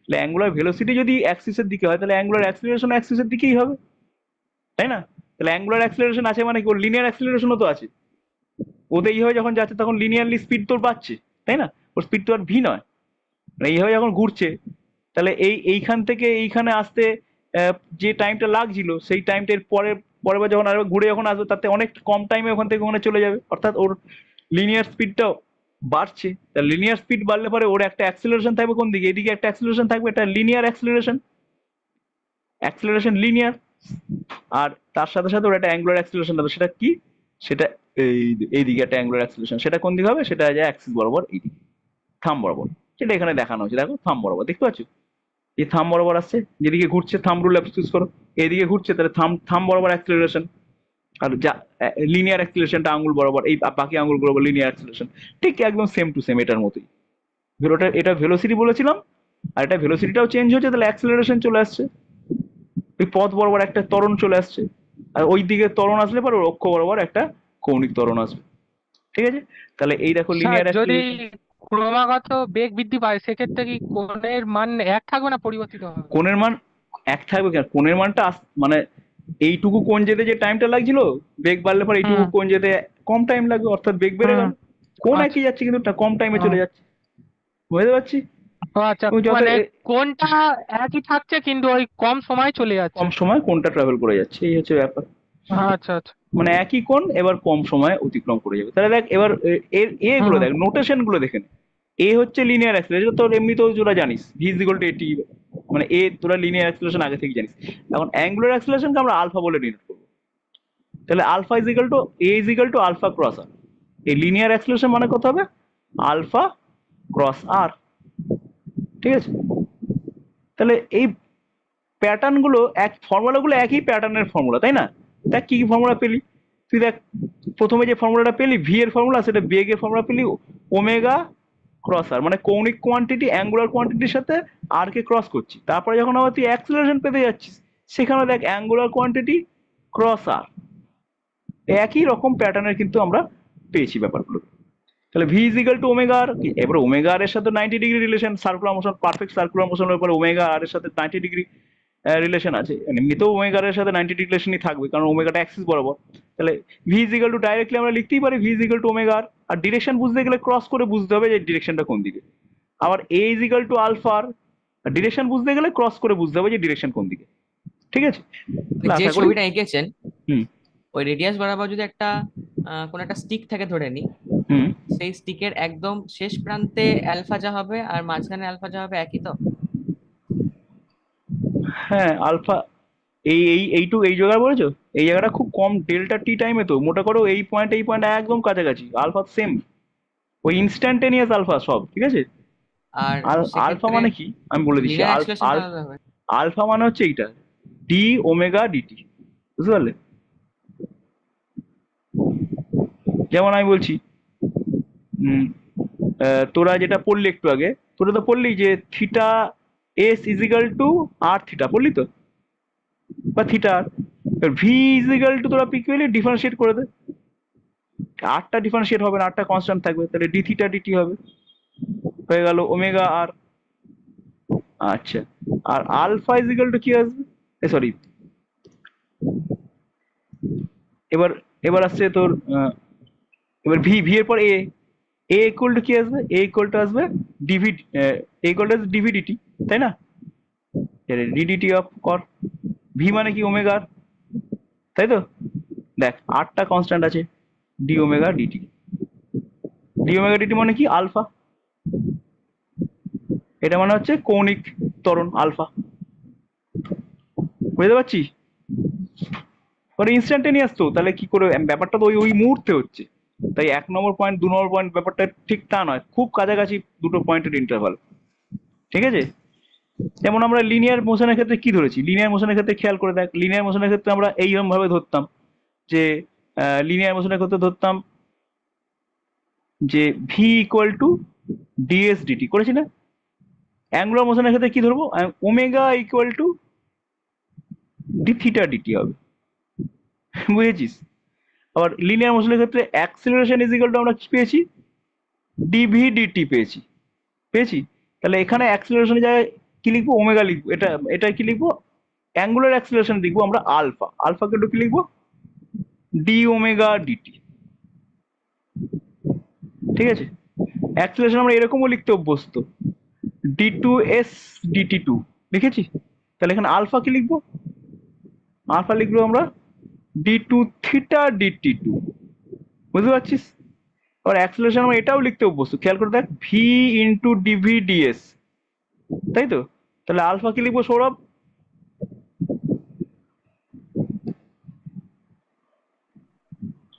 তাহলে অ্যাঙ্গুলার ভেলোসিটি যদি অ্যাক্সিসের দিকে হয়, তাহলে অ্যাঙ্গুলার অ্যাক্সিলারেশন অ্যাক্সিসের দিকেই হবে, তাই না? তাহলে অ্যাঙ্গুলার অ্যাক্সিলারেশন আছে মানে কি, ওর লিনিয়ার অ্যাক্সিলারেশনও তো আছে। ওদের এইভাবে যখন যাচ্ছে তখন লিনিয়ারলি স্পিড তোর পাচ্ছে, তাই না? ওর স্পিড তো আর ভি নয়, মানে এইভাবে যখন ঘুরছে, তাহলে এইখান থেকে এইখানে আসতে যে টাইমটা লাগছিল সেই টাইমটার পরের পরের বার যখন আরেকবার ঘুরে যখন আসবে তাতে অনেক কম টাইমে ওখান থেকে ওখানে চলে যাবে, অর্থাৎ ওর লিনিয়ার স্পিডটাও বাড়ছে। তা লিনিয়ার স্পিড বাড়লে পরে ওর একটা অ্যাক্সিলারেশন থাকবে কোন দিকে, এদিকে একটা অ্যাক্সিলারেশন থাকবে, এটা লিনিয়ার অ্যাক্সিলারেশন, অ্যাক্সিলারেশন লিনিয়ার। আর তার সাথে সাথে ওর একটা অ্যাঙ্গুলার অ্যাক্সিলারেশন হবে, সেটা কি? সেটা এইদিকে একটা অ্যাঙ্গুলার অ্যাক্সিলারেশন, সেটা কোন দিকে হবে? সেটা যায় অ্যাক্সিস বরাবর, এইদিকে থাম বরাবর, সেটা এখানে দেখানো হচ্ছে, দেখো থাম বরাবর, দেখতে পাচ্ছ এই থাম বরাবর আসছে, যেদিকে ঘুরছে থাম রুল ইউজ করো, এদিকে ঘুরছে তাহলে থাম বরাবর অ্যাক্সিলারেশন, আর যা লিনিয়ার অ্যাক্সিলারেশনটা আঙ্গুল বরাবর, এই বাকি আঙ্গুল বরাবর লিনিয়ার অ্যাক্সিলারেশন, ঠিক একদম সেম টু সেম এটার মতোই। এটা ভেলোসিটি বলেছিলাম, আর এটা ভেলোসিটিটাও চেঞ্জ হচ্ছে, তাহলে অ্যাক্সিলারেশন চলে আসছে, ওই পথ বরাবর একটা ত্বরণ চলে আসছে, আর ওই দিকে ত্বরণ আসলে পরে ওর অক্ষ বরাবর একটা কৌণিক ত্বরণ আসবে, ঠিক আছে? তাহলে এই দেখো স্যার লিনিয়ার যদি অ্যাক্সিলারেশন। ক্রমাগত বেগ বৃদ্ধি পায় সেক্ষেত্রে কি কোণের মান এক থাকবে না পরিবর্তিত হবে? কোণের মান এক থাকবে কেন? কোণের মানটা মানে এইটুকু কোণ যেতে যে টাইমটা লাগছিল, বেগ বাড়লে পরে এইটুকু হুম কোণ যেতে কম টাইম লাগবে, অর্থাৎ বেগ বেড়ে হুম গেল। কোণ আচ্ছা একই যাচ্ছে কিন্তু কম টাইমে হুম। চলে যাচ্ছে, বুঝতে পারছি? ও আচ্ছা, এবং যত মানে কোনটা একই থাকছে কিন্তু ওই কম সময় চলে যাচ্ছে। কম সময় কোণটা ট্রাভেল করে যাচ্ছে, এই হচ্ছে ব্যাপার। আচ্ছা আচ্ছা মানে একই কোণ এবার কম সময় অতিক্রম করে যাবে। তাহলে দেখ এবার এর এগুলো হুম দেখ, নোটেশন গুলো দেখে নে। এ হচ্ছে লিনিয়ার অ্যাক্সিলারেশন, তোর এমনিতেও তোরা জানিস ভি ইজ ইকুয়াল টু এটি, মানে তোরা লিনিয়ার অ্যাক্সিলারেশন আগে থেকে জানিস। এখন অ্যাঙ্গুলার অ্যাক্সিলারেশনকে আমরা আলফা বলে ডিনোট করবো। তাহলে alpha is equal to a is equal to alpha cross r. এই লিনিয়ার অ্যাক্সিলারেশন মানে কত হবে? Alpha cross r. ঠিক আছে, তাহলে এই প্যাটার্ন গুলো এক ফর্মুলা গুলো একই প্যাটার্নের ফর্মুলা, তাই না? দেখ কি কি ফর্মুলা পেলি তুই, দেখ প্রথমে যে ফর্মুলাটা পেলি ভি এর ফর্মুলা, সেটা বেগের ফর্মুলা পেলি ওমেগা ক্রস আর, মানে কৌণিক কোয়ান্টিটি অ্যাঙ্গুলার কোয়ান্টিটির সাথে আর কে ক্রস করছি। তারপরে যখন আবার তুই অ্যাক্সিলারেশন পেতে যাচ্ছিস, সেখানে দেখ অ্যাঙ্গুলার কোয়ান্টিটি ক্রস আর, একই রকম প্যাটার্নের কিন্তু আমরা পেয়েছি ব্যাপারগুলো। তাহলে V is equal to omega r. এবার ওমেগা আর এর সাথে 90 degree relation, circular motion, perfect circular মোশনের উপরে ওমেগা আর এর সাথে 90 ডিগ্রি রিলেশন আছে। এমনিতেও ওমেগা এর সাথে 90 ডিগ্রি রিলেশনই থাকবে, কারণ ওমেগাটা অ্যাক্সিস বরাবর। তাহলে V is equal to directly আমরা লিখতেই পারি V is equal to omega R. আর ডিরেকশন বুঝতে গেলে ক্রস করে বুঝতে হবে যে ডিরেকশনটা কোন দিকে। আবার a is equal to alpha r, direction বুঝতে গেলে ক্রস করে বুঝতে হবে যে ডিরেকশন কোন দিকে। ঠিক আছে, যে আশা করি। ছবিটা এঁকেছেন হুম ওই রেডিয়াস বরাবর যদি একটা কোন একটা স্টিক থাকে ধরে নি, হুম সেই স্টিকের একদম শেষ প্রান্তে অ্যালফা যা হবে আর মাঝখানে অ্যালফা যা হবে একই তো? হ্যাঁ, আলফা এই জায়গা বলেছো, এই জায়গাটা খুব কম ডেল্টা টি টাইমে, তো মোটা করো এই পয়েন্ট একদম কাছাকাছি, আলফা সেম, ওই ইনস্ট্যান্টেনিয়াস আলফা সব। ঠিক আছে, আর আলফা মানে কি আমি বলে দিচ্ছি। লিনিয়ার অ্যাক্সিলারেশন আলাদা হবে। আলফা মানে হচ্ছে এইটা ডি ওমেগা ডিটি, বুঝতে পারলে? যেমন আমি বলছি, তোরা যেটা পড়লি একটু আগে, তোরা তো পড়লি যে theta S is equal to R theta, পড়লি তো, বা থিটা আর। ভি ইজিক্যাল টু তোরা পিকুয়ালি ডিফারেন্সিয়েট করে দে, আরটা ডিফারেন্সিয়েট হবে না, আরটা কনস্ট্যান্ট থাকবে, তাহলে ডি থিটা ডিটি হবে, হয়ে গেল ওমেগা আর। আচ্ছা, আর আলফা ইজিক্যাল টু কি আসবে? সরি, এবার এবার আসছে তোর এবার ভি এর পর এ ইকুয়াল টু কি আসবে? এ ইকুয়াল টু আসবে DV, A equal to DV DT, তাই না? ডিডিটি অফ কর, ভি মানে কি ওমেগা আর, তাই তো? দেখ আরটা কনস্ট্যান্ট আছে, D omega DT, D omega DT মানে কি? আলফা, এটা মানে হচ্ছে কৌণিক ত্বরণ আলফা, বুঝতে পারছি? ওটা ইনস্ট্যান্টেনিয়াস তো, তাহলে কি করে ব্যাপারটা তো ওই ওই মুহূর্তে হচ্ছে। তাই 1 নম্বর পয়েন্ট 2 নম্বর পয়েন্ট ব্যাপারটা ঠিক তা নয়, খুব কাছাকাছি দুটো পয়েন্টের ইন্টারভাল। ঠিক আছে, যেমন আমরা লিনিয়ার মোশনের ক্ষেত্রে কি ধরেছি, লিনিয়ার মোশনের ক্ষেত্রে খেয়াল করে দেখ, লিনিয়ার মোশনের ক্ষেত্রে আমরা এইরকম ভাবে ধরতাম যে লিনিয়ার মোশনের ক্ষেত্রে ধরতাম যে V equal to DS DT, করেছি না? অ্যাঙ্গুলার মোশনের ক্ষেত্রে কি ধরবো? Omega equal to D theta DT হবে, বুঝেছিস? আবার লিনিয়ার মোশনের ক্ষেত্রে অ্যাক্সিলারেশন ইজ ইকুয়াল টু আমরা কি পেয়েছি? ডিভি ডিটি পেয়েছি, তাহলে এখানে অ্যাক্সিলারেশনের জায়গায় কি লিখবো? ওমেগা লিখবো। এটা কি লিখবো? অ্যাঙ্গুলার অ্যাক্সিলারেশন লিখবো আমরা আলফা, আলফাকে একটু কি লিখবো? D omega DT. ঠিক আছে, অ্যাক্সিলারেশন আমরা এরকমও লিখতে অভ্যস্ত, D two S DT two, লিখেছি? তাহলে এখানে আলফা কি লিখবো? আলফা লিখবো আমরা D two theta DT two, বুঝতে পারছিস? আবার অ্যাক্সিলারেশন আমরা এটাও লিখতে অভ্যস্ত, খেয়াল করে দেখ, ভি ইন্টু ডিভি ডিএস, তাই তো? তাহলে আলফা কি লিখবো সৌরভ?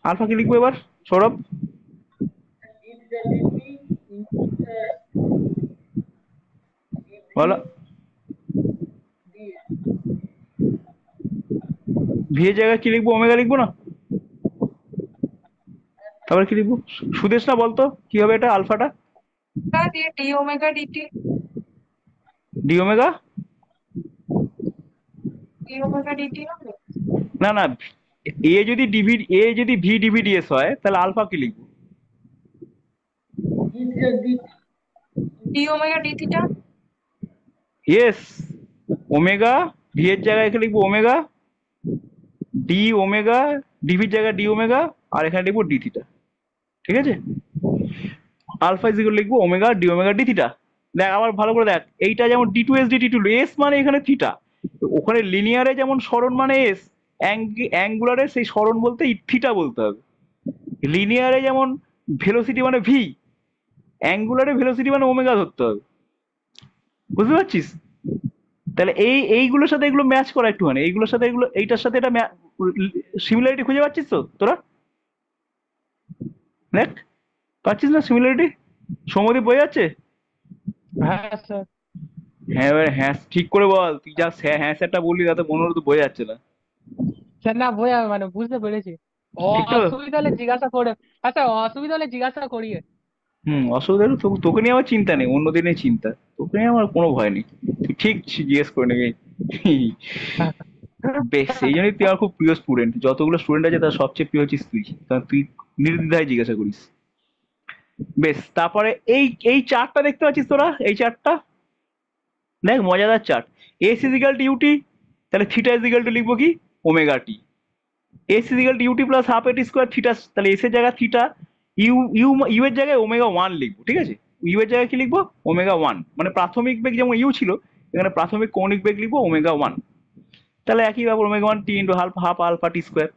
আলফা কি লিখবো এবার সৌরভ? বলো, ভি এর জায়গায় কি লিখবো? ওমেগা লিখবো না? তারপরে কি লিখবো? সুদেশ না বলতো কি হবে এটা আলফাটা? দিয়ে D omega DT, D omega, D omega DT হবে। না না, এ যদি ভি ডিভি ডিএস হয় তাহলে আলফা কি লিখবো? D omega D theta. Yes, omega, V এর জায়গায় এখানে লিখবো ওমেগা, ডি ওমেগা, ডিভির জায়গায় ডি ওমেগা, আর এখানে লিখবো ডি থিটা। ঠিক আছে, আলফা ইজ ইকুয়াল লিখবো omega D omega D theta. দেখ আবার ভালো করে দেখ, এইটা যেমন D two S DT two, S মানে এখানে থিটা, ওখানে লিনিয়ারে যেমন সরণ মানে এস, অ্যাঙ্গুলারে সেই সরণ বলতে থিটা বলতে হবে। লিনিয়ারে যেমন ভেলোসিটি মানে ভি, অ্যাঙ্গুলারে ভেলোসিটি মানে ওমেগা ধরতে হবে, বুঝতে পারছিস? তাহলে এইগুলোর সাথে এগুলো ম্যাচ করা একটুখানি, এইগুলোর সাথে এগুলো, এইটার সাথে এটা সিমিলারিটি খুঁজে পাচ্ছিস তো তোরা? দেখ, পাচ্ছিস না সিমিলারিটি? সৌম্যদীপ বোঝা যাচ্ছে? হ্যাঁ স্যার। হ্যাঁ এবার হ্যাঁ ঠিক করে বল, তুই যা হ্যাঁ স্যারটা বললি তাতে মনে হলো তো বোঝা যাচ্ছে না। স্যার না মানে বুঝতে পেরেছি। ঠিক তো? অসুবিধা হলে জিজ্ঞাসা করে। আচ্ছা অসুবিধা হলে জিজ্ঞাসা করিয়ে। অসুবিধা হলে তোকে নিয়ে আমার চিন্তা নেই, অন্য দিনে চিন্তা, তোকে নিয়ে আমার কোনো ভয় নেই, তুই ঠিক জিজ্ঞেস করে নিবি। বেশ, সেই জন্যই তুই আমার খুব প্রিয় স্টুডেন্ট, যতগুলো স্টুডেন্ট আছে তার সবচেয়ে প্রিয় হচ্ছিস তুই, কারণ তুই নির্দ্বিধায় জিজ্ঞাসা করিস। বেশ, তারপরে এই এই চার্টটা দেখতে পাচ্ছিস তোরা, এই চার্টটা দেখ, মজাদার chart. S is equal to ut, তাহলে থিটা ইজিক্যাল টু লিখবো কি omega t. S is equal to UT plus half at square theta, তাহলে এস এর জায়গায় থিটা, ইউ ইউ ইউ এর জায়গায় ওমেগা ওয়ান লিখবো, ঠিক আছে? ইউ এর জায়গায় কি লিখবো? ওমেগা ওয়ান, মানে প্রাথমিক বেগ যেমন ইউ ছিল, এখানে প্রাথমিক কৌণিক বেগ লিখবো ওমেগা ওয়ান। তাহলে একই ব্যাপার, omega one T into half half alpha টি স্কোয়ার।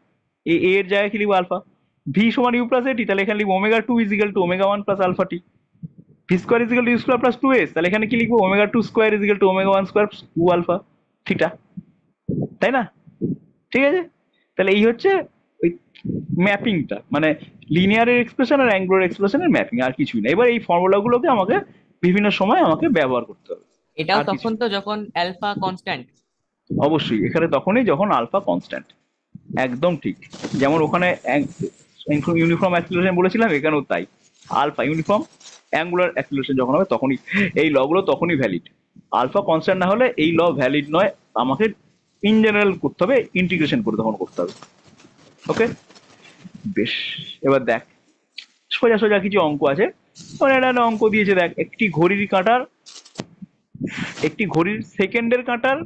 এর জায়গায় কি লিখবো? আলফা। ভি সমান ইউ প্লাস এটি, তাহলে এখানে লিখবো omega two equal to omega one plus alpha T. V square equal to U square plus two S, তাহলে এখানে কি লিখবো? Omega two square equal to omega one square two alpha theta, তাই না? ঠিক আছে, তাহলে এই হচ্ছে ওই ম্যাপিংটা, মানে লিনিয়ারের এক্সপ্রেশন আর অ্যাঙ্গুলার এক্সপ্রেশনের ম্যাপিং, আর কিছুই না। এবার এই ফর্মুলাগুলোকে আমাকে বিভিন্ন সময় আমাকে ব্যবহার করতে হবে। এটাও আর কিছু তখন তো যখন অ্যালফা কনস্ট্যান্ট। অবশ্যই এখানে তখনই যখন আলফা কনস্ট্যান্ট, একদম ঠিক। যেমন ওখানে ইউনিফর্ম অ্যাক্সিলারেশন বলেছিলাম, এখানেও তাই। আলফা ইউনিফর্ম অ্যাঙ্গুলার অ্যাক্সিলারেশন যখন হবে তখনই এই লগুলো তখনই ভ্যালিড। আলফা কনস্ট্যান্ট না হলে এই ল ভ্যালিড নয়, আমাকে ইন জেনারেল করতে হবে, ইন্টিগ্রেশন করে তখন করতে হবে। ওকে, বেশ। এবার দেখ, সোজা সোজা কিছু অঙ্ক আছে। মানে একটা অঙ্ক দিয়েছে, দেখ, একটি ঘড়ির সেকেন্ডের কাঁটার,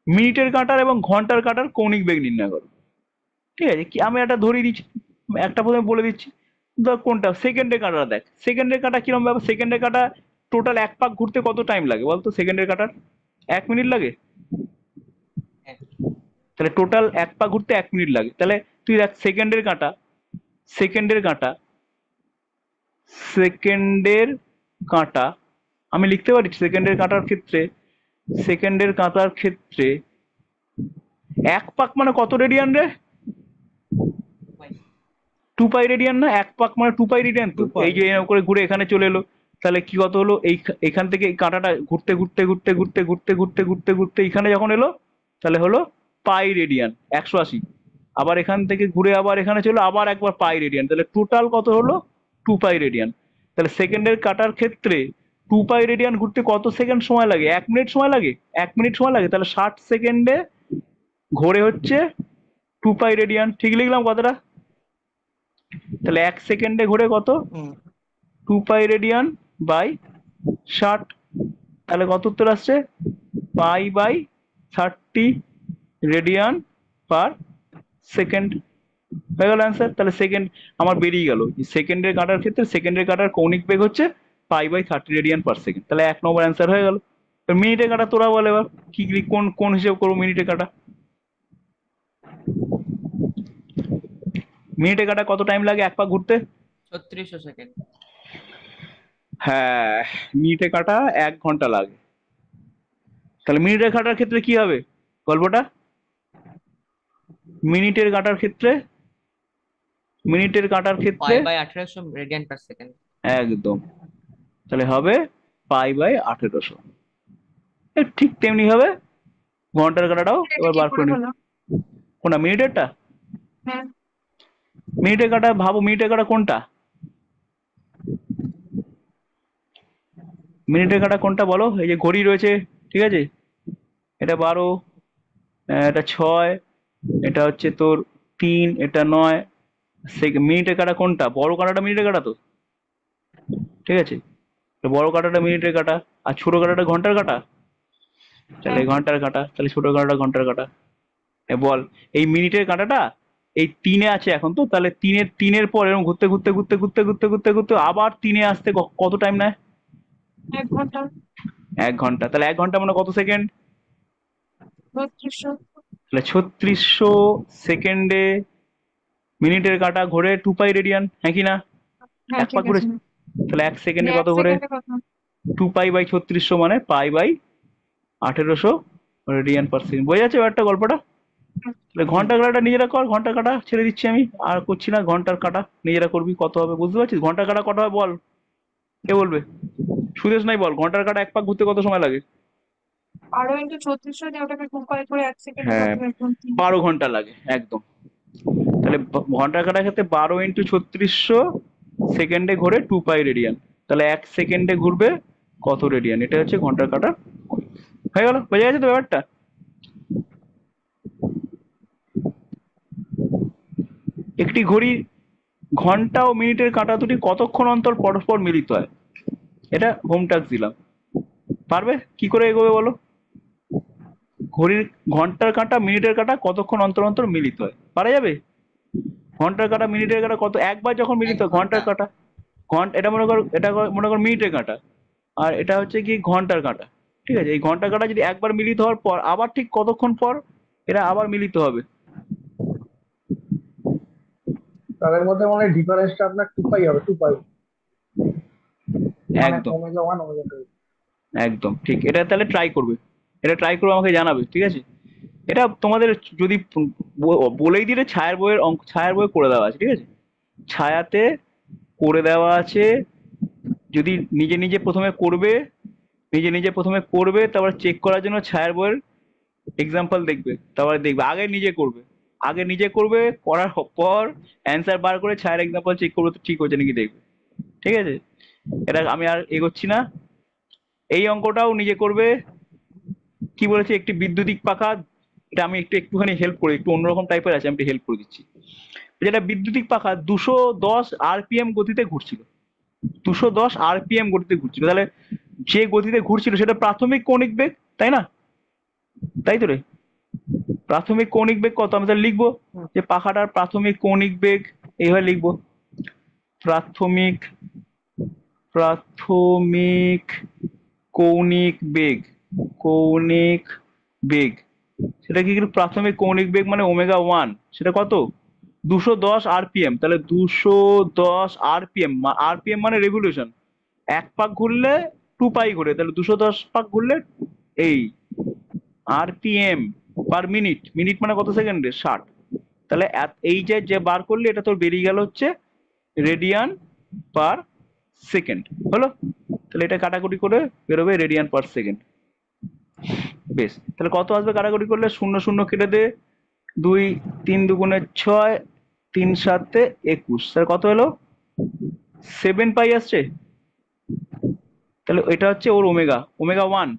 মিনিটের কাঁটার এবং ঘন্টার কাঁটার কৌণিক বেগ নির্ণয় করো। ঠিক আছে, কি আমি একটা ধরিয়ে দিচ্ছি, একটা প্রথমে বলে দিচ্ছি। ধর কোনটা সেকেন্ডের কাঁটা, দেখ সেকেন্ডের কাঁটা কিরকম ব্যাপার। সেকেন্ডের কাঁটা টোটাল এক পাক ঘুরতে কত টাইম লাগে বলতো? সেকেন্ডের কাঁটার 1 মিনিট লাগে, তাহলে টোটাল এক পাক ঘুরতে 1 মিনিট লাগে। তাহলে তুই দেখ সেকেন্ডের কাঁটা, সেকেন্ডের কাঁটা, সেকেন্ডের কাঁটা আমি লিখতে পারি সেকেন্ডের কাঁটার ক্ষেত্রে, সেকেন্ডের কাঁটার ক্ষেত্রে এক পাক মানে কত রেডিয়ান রে? 2 পাই রেডিয়ান না? এক পাক মানে 2 পাই রেডিয়ান। তো 2 পাই। এই যে এরকম করে ঘুরে এখানে চলে এলো, তাহলে কি কত হলো? এখান থেকে এই কাঁটাটা ঘুরতে ঘুরতে ঘুরতে ঘুরতে ঘুরতে ঘুরতে ঘুরতে ঘুরতে এখানে যখন এলো, তাহলে হলো পাই রেডিয়ান 180। আবার এখান থেকে ঘুরে আবার এখানে চলো, আবার একবার পাই রেডিয়ান, তাহলে টোটাল কত হলো? 2 পাই রেডিয়ান। তাহলে সেকেন্ডের কাটার ক্ষেত্রে 2 পাই রেডিয়ান ঘুরতে কত সেকেন্ড সময় লাগে? 1 মিনিট সময় লাগে। 1 মিনিট সময় লাগে, তাহলে 60 সেকেন্ডে ঘোরে হচ্ছে 2 পাই রেডিয়ান। ঠিক লিখলাম কথাটা? তাহলে 1 সেকেন্ডে ঘুরে কত? 2 পাই রেডিয়ান বাই 60, তাহলে কত উত্তর আসছে? Pi by 30 radian per second. হয়ে গেল অ্যান্সার। তাহলে সেকেন্ড আমার বেরিয়ে গেল, সেকেন্ডের কাটার ক্ষেত্রে সেকেন্ডের কাটার কৌণিক বেগ হচ্ছে pi by 30 radian per second. তাহলে 1 নম্বর অ্যান্সার হয়ে গেল। মিনিটে কাটা তোরা বল এবার, কি কোন কোন হিসেব করবো মিনিটে কাটা? মিনিটে কাটা কত টাইম লাগে এক পাক ঘুরতে? 3600 সেকেন্ড। হ্যাঁ, মিনিটে কাটা 1 ঘন্টা লাগে। তাহলে মিনিটের কাটার ক্ষেত্রে কি হবে গল্পটা? মিনিটের কাটার ক্ষেত্রে, মিনিটের কাটার ক্ষেত্রে pi by 1800 radian per second. একদম, তাহলে হবে পাই বাই 1800। ঠিক তেমনি হবে ঘন্টার কাটাটাও। এটা এবার কি বার করে করে নি হলো? কোনটা মিনিটেরটা। হ্যাঁ। মিনিটের কাটা ভাবো, মিনিটের কাটা কোনটা? মিনিটের কাটা কোনটা বলো? এই যে ঘড়ি রয়েছে, ঠিক আছে, এটা 12, এটা 6, এটা হচ্ছে তোর 3, এটা 9। মিনিটের কাটা কোনটা? বড় কাটাটা মিনিটের কাটা তো, ঠিক আছে, তো বড় কাটাটা মিনিটের কাটা, আর ছোট কাটাটা ঘন্টার কাটা। তাহলে হ্যাঁ। ঘন্টার কাটা, তাহলে ছোট কাটাটা ঘন্টার কাটা। বল, এই মিনিটের কাটাটা এই 3-এ আছে এখন তো, তাহলে তিনের পর এরকম ঘুরতে ঘুরতে ঘুরতে ঘুরতে ঘুরতে ঘুরতে ঘুরতে আবার 3-এ আসতে কত টাইম নেয়? 1 ঘন্টা। 1 ঘন্টা। তাহলে 1 ঘন্টা মানে কত সেকেন্ড? 3200। তাহলে 3600 সেকেন্ডে মিনিটের কাটা ঘোরে 2 পাই রেডিয়ান, হ্যাঁ কি না? হ্যাঁ এক ঠিক পাক ঘুরে, আছে। তাহলে 1 সেকেন্ডে এক কত ঘোরে? সেকেন্ডে কত? 2 পাই বাই 3600 মানে pi by 1800 radian per second. বোঝা যাচ্ছে ব্যাপারটা, গল্পটা? তাহলে ঘন্টার কাটাটা নিজেরা কর, ঘন্টার কাটা ছেড়ে দিচ্ছি আমি, আর করছি না। ঘন্টার কাটা নিজেরা করবি, কত হবে বুঝতে পারছিস? ঘন্টার কাটা কত হবে বল, কে বলবে? সুদেশ নাই বল, ঘন্টার কাটা এক পাক ঘুরতে কত সময় লাগে? 12 × 3400 দিয়ে ওটাকে 2 করে 1 সেকেন্ডে হ্যাঁ, কত এখন 12 ঘন্টা লাগে একদম। তাহলে ঘন্টার কাটার ক্ষেত্রে 12 × 3600 সেকেন্ডে ঘোরে 2 পাই রেডিয়ান। তাহলে 1 সেকেন্ডে ঘুরবে কত রেডিয়ান? এটা হচ্ছে ঘন্টার কাটা। হয়ে গেল, বোঝা গেছে তো ব্যাপারটা? একটি ঘড়ি ঘন্টা ও মিনিটের কাঁটা দুটি কতক্ষণ অন্তর পরস্পর মিলিত হয়? এটা হোম টাস্ক দিলাম, পারবে? কি করে এগোবে বলো? ঘড়ির ঘন্টার কাঁটা মিনিটের কাঁটা কতক্ষণ অন্তর অন্তর মিলিত হয়, পারা যাবে? ঘন্টার কাঁটা মিনিটের কাঁটা কত, একবার যখন মিলিত 1 হয় ঘন্টা। ঘন্টার কাঁটা, এটা মনে কর, মনে কর মিনিটের কাঁটা, আর এটা হচ্ছে কি ঘন্টার কাঁটা। ঠিক আছে, এই ঘন্টার কাঁটা যদি একবার মিলিত হওয়ার পর আবার ঠিক কতক্ষণ পর এরা আবার মিলিত হবে? তাদের মধ্যে মানে ডিফারেন্সটা আপনার 2 পাই হবে, 2 পাই, মানে একদম ওমেগা 1 ওমেগা 2। একদম ঠিক। এটা তাহলে ট্রাই করবে, এটা ট্রাই করে আমাকে জানাবে, ঠিক আছে? এটা তোমাদের যদি বলেই দিলে ছায়ার বইয়ের অঙ্ক, ছায়ার বই করে দেওয়া আছে, ঠিক আছে? ছায়াতে করে দেওয়া আছে। যদি নিজে নিজে প্রথমে করবে, তারপর চেক করার জন্য ছায়ার বইয়ের এক্সাম্পল দেখবে, তারপরে দেখবে আগে নিজে করবে, করার পর অ্যান্সার বার করে ছায়ার এক্সাম্পল চেক করবে তো ঠিক হচ্ছে নাকি দেখবে, ঠিক আছে? এটা আমি আর এগোচ্ছি না। এই অঙ্কটাও নিজে করবে। কি বলেছে, একটি বিদ্যুতিক পাখা, এটা আমি একটুখানি হেল্প করি, একটু অন্যরকম টাইপের আছে, আমি একটু হেল্প করে দিচ্ছি। যেটা বিদ্যুতিক পাখা 210 RPM গতিতে ঘুরছিল, 210 RPM গতিতে ঘুরছিল। তাহলে যে গতিতে ঘুরছিল সেটা প্রাথমিক কৌণিক বেগ, তাই না? তাই তো রে, প্রাথমিক কৌণিক বেগ কত? আমি তাহলে লিখবো যে পাখাটার প্রাথমিক কৌণিক বেগ এইভাবে লিখবো, প্রাথমিক প্রাথমিক কৌণিক বেগ, কৌণিক বেগ, সেটা কি প্রাথমিক কৌণিক বেগ মানে ওমেগা 1, সেটা কত? 210 RPM। তাহলে 210 RPM, আরপিএম মানে রেভলিউশন, এক পাক ঘুরলে 2 পাই ঘুরে, তাহলে 210 পাক ঘুরলে এই RPM পার মিনিট, মিনিট মানে কত সেকেন্ডে? 60। তাহলে এই যে যে বার করলে এটা তোর বেরিয়ে গেল হচ্ছে রেডিয়ান পার সেকেন্ড, হলো? তাহলে এটা কাটাকুটি করে বেরোবে রেডিয়ান পার সেকেন্ড। বেশ, তাহলে কত আসবে কাটাকুটি করলে? 0 0 কেটে দে, 2 3 2 6, 3 7 21, তাহলে কত হলো? 7 পাই আসছে। তাহলে এটা হচ্ছে ওর ওমেগা 1।